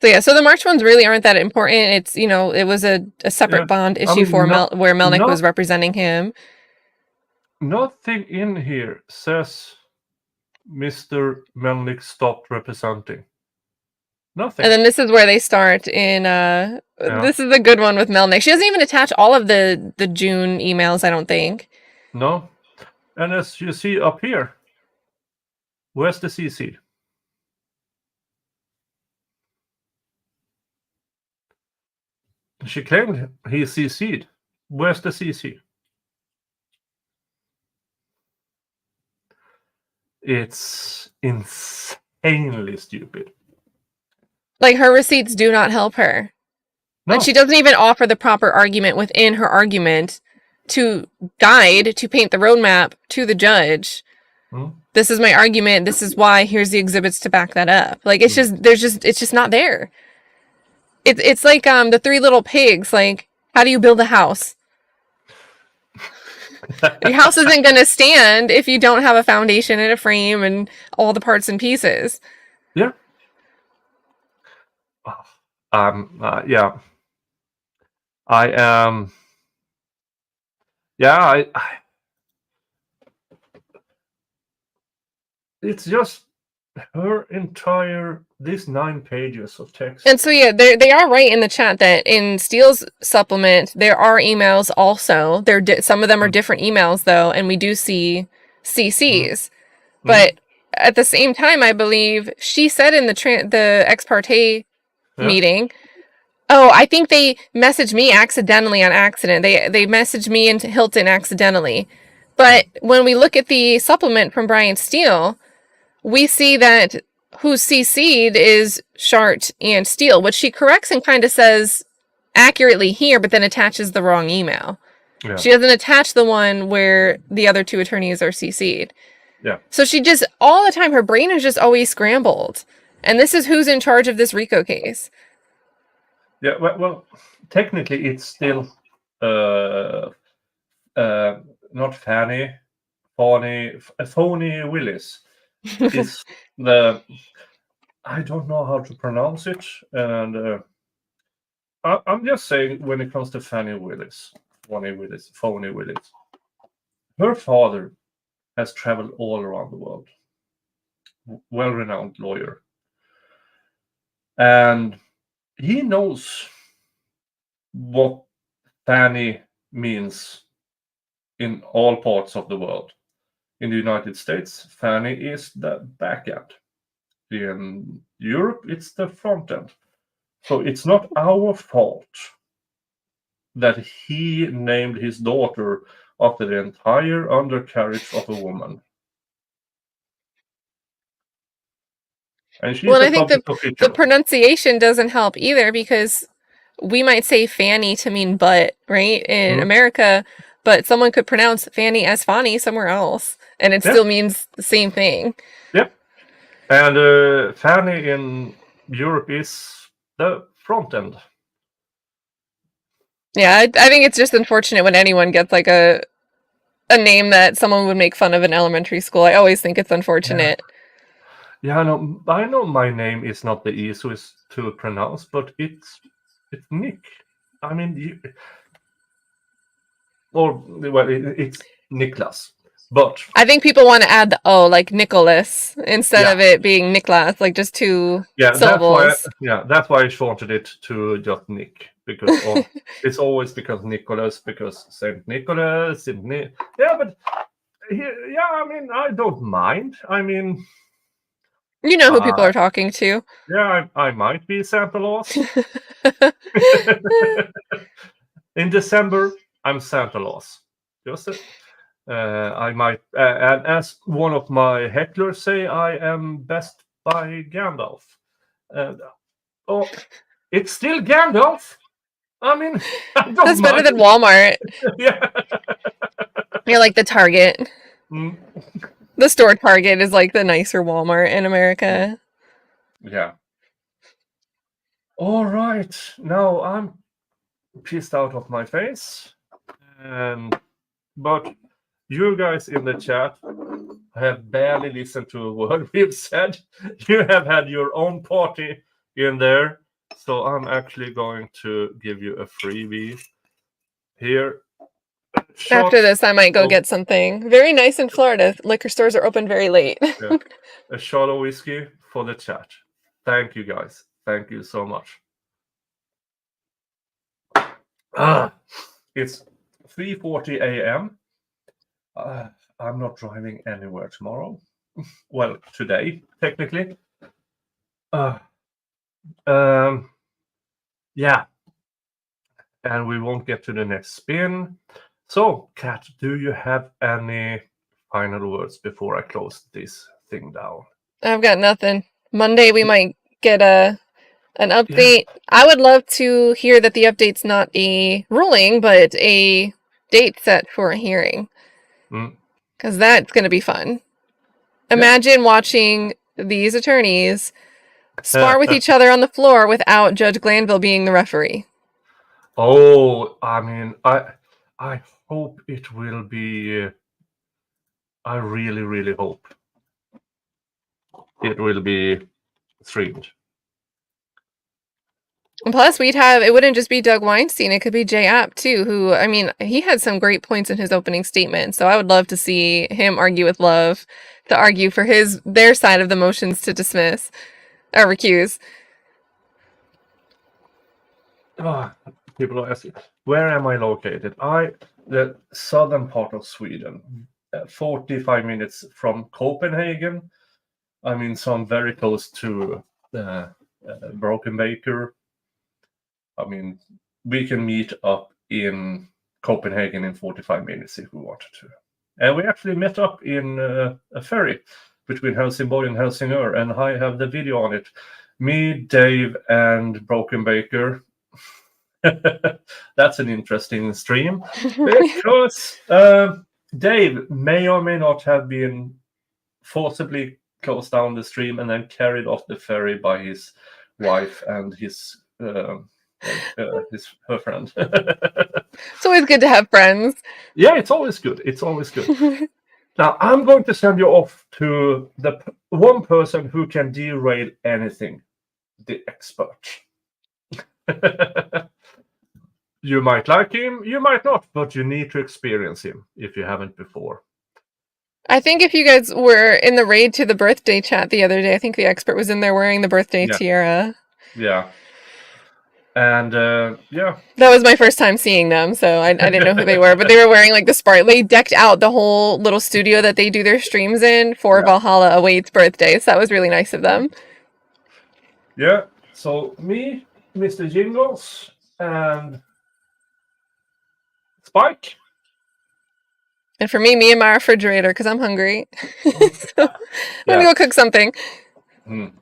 So yeah, so the March ones really aren't that important. It's, it was a separate bond issue where Melnick was representing him. Nothing in here says Mr. Melnick stopped representing. Nothing. And then this is where they start in this is a good one with Melnick. She doesn't even attach all of the June emails, I don't think. No. And as you see up here, where's the CC? She claimed he CC'd. Where's the CC? It's insanely stupid. Like, her receipts do not help her. No. And she doesn't even offer the proper argument within her argument to guide, to paint the roadmap to the judge. This is my argument. This is why. Here's the exhibits to back that up. Like, it's just, it's just not there. It's like the Three Little Pigs. Like, how do you build a house? Your house isn't going to stand if you don't have a foundation and a frame and all the parts and pieces. Yeah. Yeah. I am. Yeah, it's just her entire these 9 pages of text. And so yeah, they are right in the chat that in Steele's supplement there are emails also. Some of them are different emails though, and we do see CCs. But at the same time, I believe she said in the ex parte meeting, oh, I think they messaged me accidentally on accident. They messaged me into Hilton accidentally. But when we look at the supplement from Brian Steele, we see that who's CC'd is Shart and Steele, which she corrects and kind of says accurately here, but then attaches the wrong email. Yeah. She doesn't attach the one where the other 2 attorneys are CC'd. Yeah. So she just, all the time, her brain is just always scrambled. And this is who's in charge of this RICO case. Yeah, well technically it's still not Fanny, Phony Willis. Is the I don't know how to pronounce it, and I'm just saying when it comes to Phony Willis, her father has traveled all around the world, well-renowned lawyer, and he knows what Fanny means in all parts of the world. In the United States, Fanny is the back end. In Europe, it's the front end. So it's not our fault that he named his daughter after the entire undercarriage of a woman. And she's I think the pronunciation doesn't help either, because we might say Fanny to mean butt, right? In America, but someone could pronounce Fanny as Fanny somewhere else, and it still means the same thing. Yep. And Fanny in Europe is the front end. Yeah, I think it's just unfortunate when anyone gets like a name that someone would make fun of in elementary school. I always think it's unfortunate. Yeah, I know my name is not the easiest to pronounce, but it's Nick. I mean, it's Niklas. But I think people want to add the O, like Nicholas, instead of it being Niklas, like just 2 syllables. That's why I shortened it to just Nick, because it's always because Nicholas, because Saint Nicholas, but I mean, I don't mind. I mean, you know who people are talking to. Yeah, I might be Santa Claus. In December, I'm Santa Claus. Just I might, and as one of my hecklers say, I am Best by Gandalf. It's still Gandalf. I mean, that's better than Walmart. Yeah. You're like the Target. The store Target is like the nicer Walmart in America. Yeah. All right. Now I'm pissed out of my face. But you guys in the chat have barely listened to a word we've said. You have had your own party in there. So I'm actually going to give you a freebie here. After this, I might go of- get something. Very nice in Florida. Liquor stores are open very late. Yeah. A shot of whiskey for the chat. Thank you, guys. Thank you so much. It's 3:40 a.m. I'm not driving anywhere tomorrow. Well, today, technically. Yeah. And we won't get to the next spin. So, Kat, do you have any final words before I close this thing down? I've got nothing. Monday we might get an update. I would love to hear that the update's not a ruling, but a date set for a hearing. Because that's going to be fun. Imagine watching these attorneys spar with each other on the floor without Judge Glanville being the referee. Oh, I mean, I hope it will be. I really, really hope it will be streamed. And plus, it wouldn't just be Doug Weinstein, it could be Jay App too, who, I mean, he had some great points in his opening statement, so I would love to see him argue with Love, to argue for their side of the motions to dismiss, or recuse. People are asking, where am I located? The southern part of Sweden, 45 minutes from Copenhagen. I mean, so I'm very close to Brokenbaker. I mean, we can meet up in Copenhagen in 45 minutes if we wanted to. And we actually met up in a ferry between Helsingborg and Helsingør, and I have the video on it. Me, Dave, and Brokenbaker. That's an interesting stream because Dave may or may not have been forcibly closed down the stream and then carried off the ferry by his wife and her friend. It's always good to have friends. Yeah, it's always good. It's always good. Now, I'm going to send you off to the one person who can derail anything, the expert. You might like him, you might not, but you need to experience him if you haven't before. I think if you guys were in the raid to the birthday chat the other day, I think the expert was in there wearing the birthday tiara. Yeah. And yeah. That was my first time seeing them, so I didn't know who they were, but they were wearing like the spark. They decked out the whole little studio that they do their streams in for Valhalla Await's birthday, so that was really nice of them. Yeah, so me, Mr. Jingles, and Spike. And for me and my refrigerator, because I'm hungry. So I'm going to go cook something. And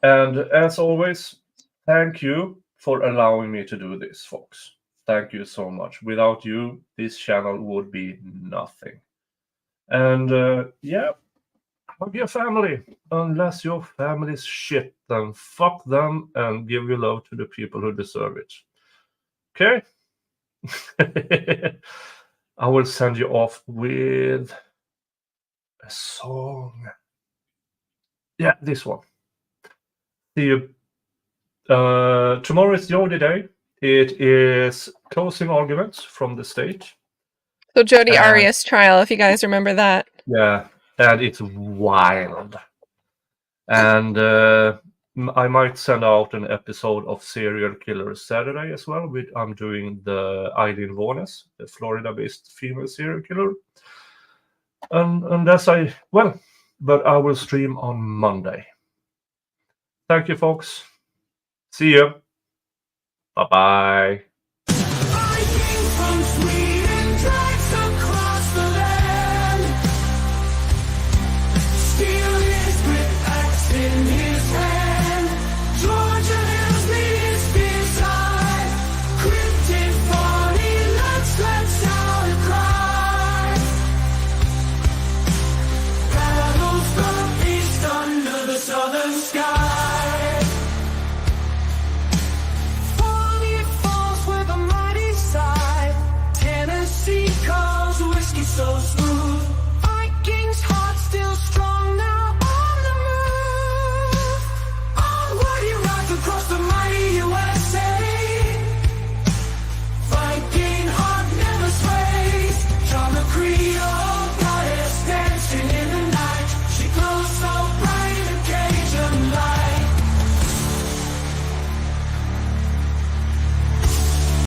as always, thank you for allowing me to do this, folks. Thank you so much. Without you, this channel would be nothing. And yeah, hug your family. Unless your family's shit, then fuck them and give your love to the people who deserve it. Okay? I will send you off with a song. Yeah, this one. See you. Tomorrow is Jody Day. It is closing arguments from the state. So Jody Arias trial, if you guys remember that. Yeah, and it's wild. And I might send out an episode of Serial Killer Saturday as well. I'm doing the Eileen Warnes, the Florida-based female serial killer. And as but I will stream on Monday. Thank you, folks. See you. Bye-bye.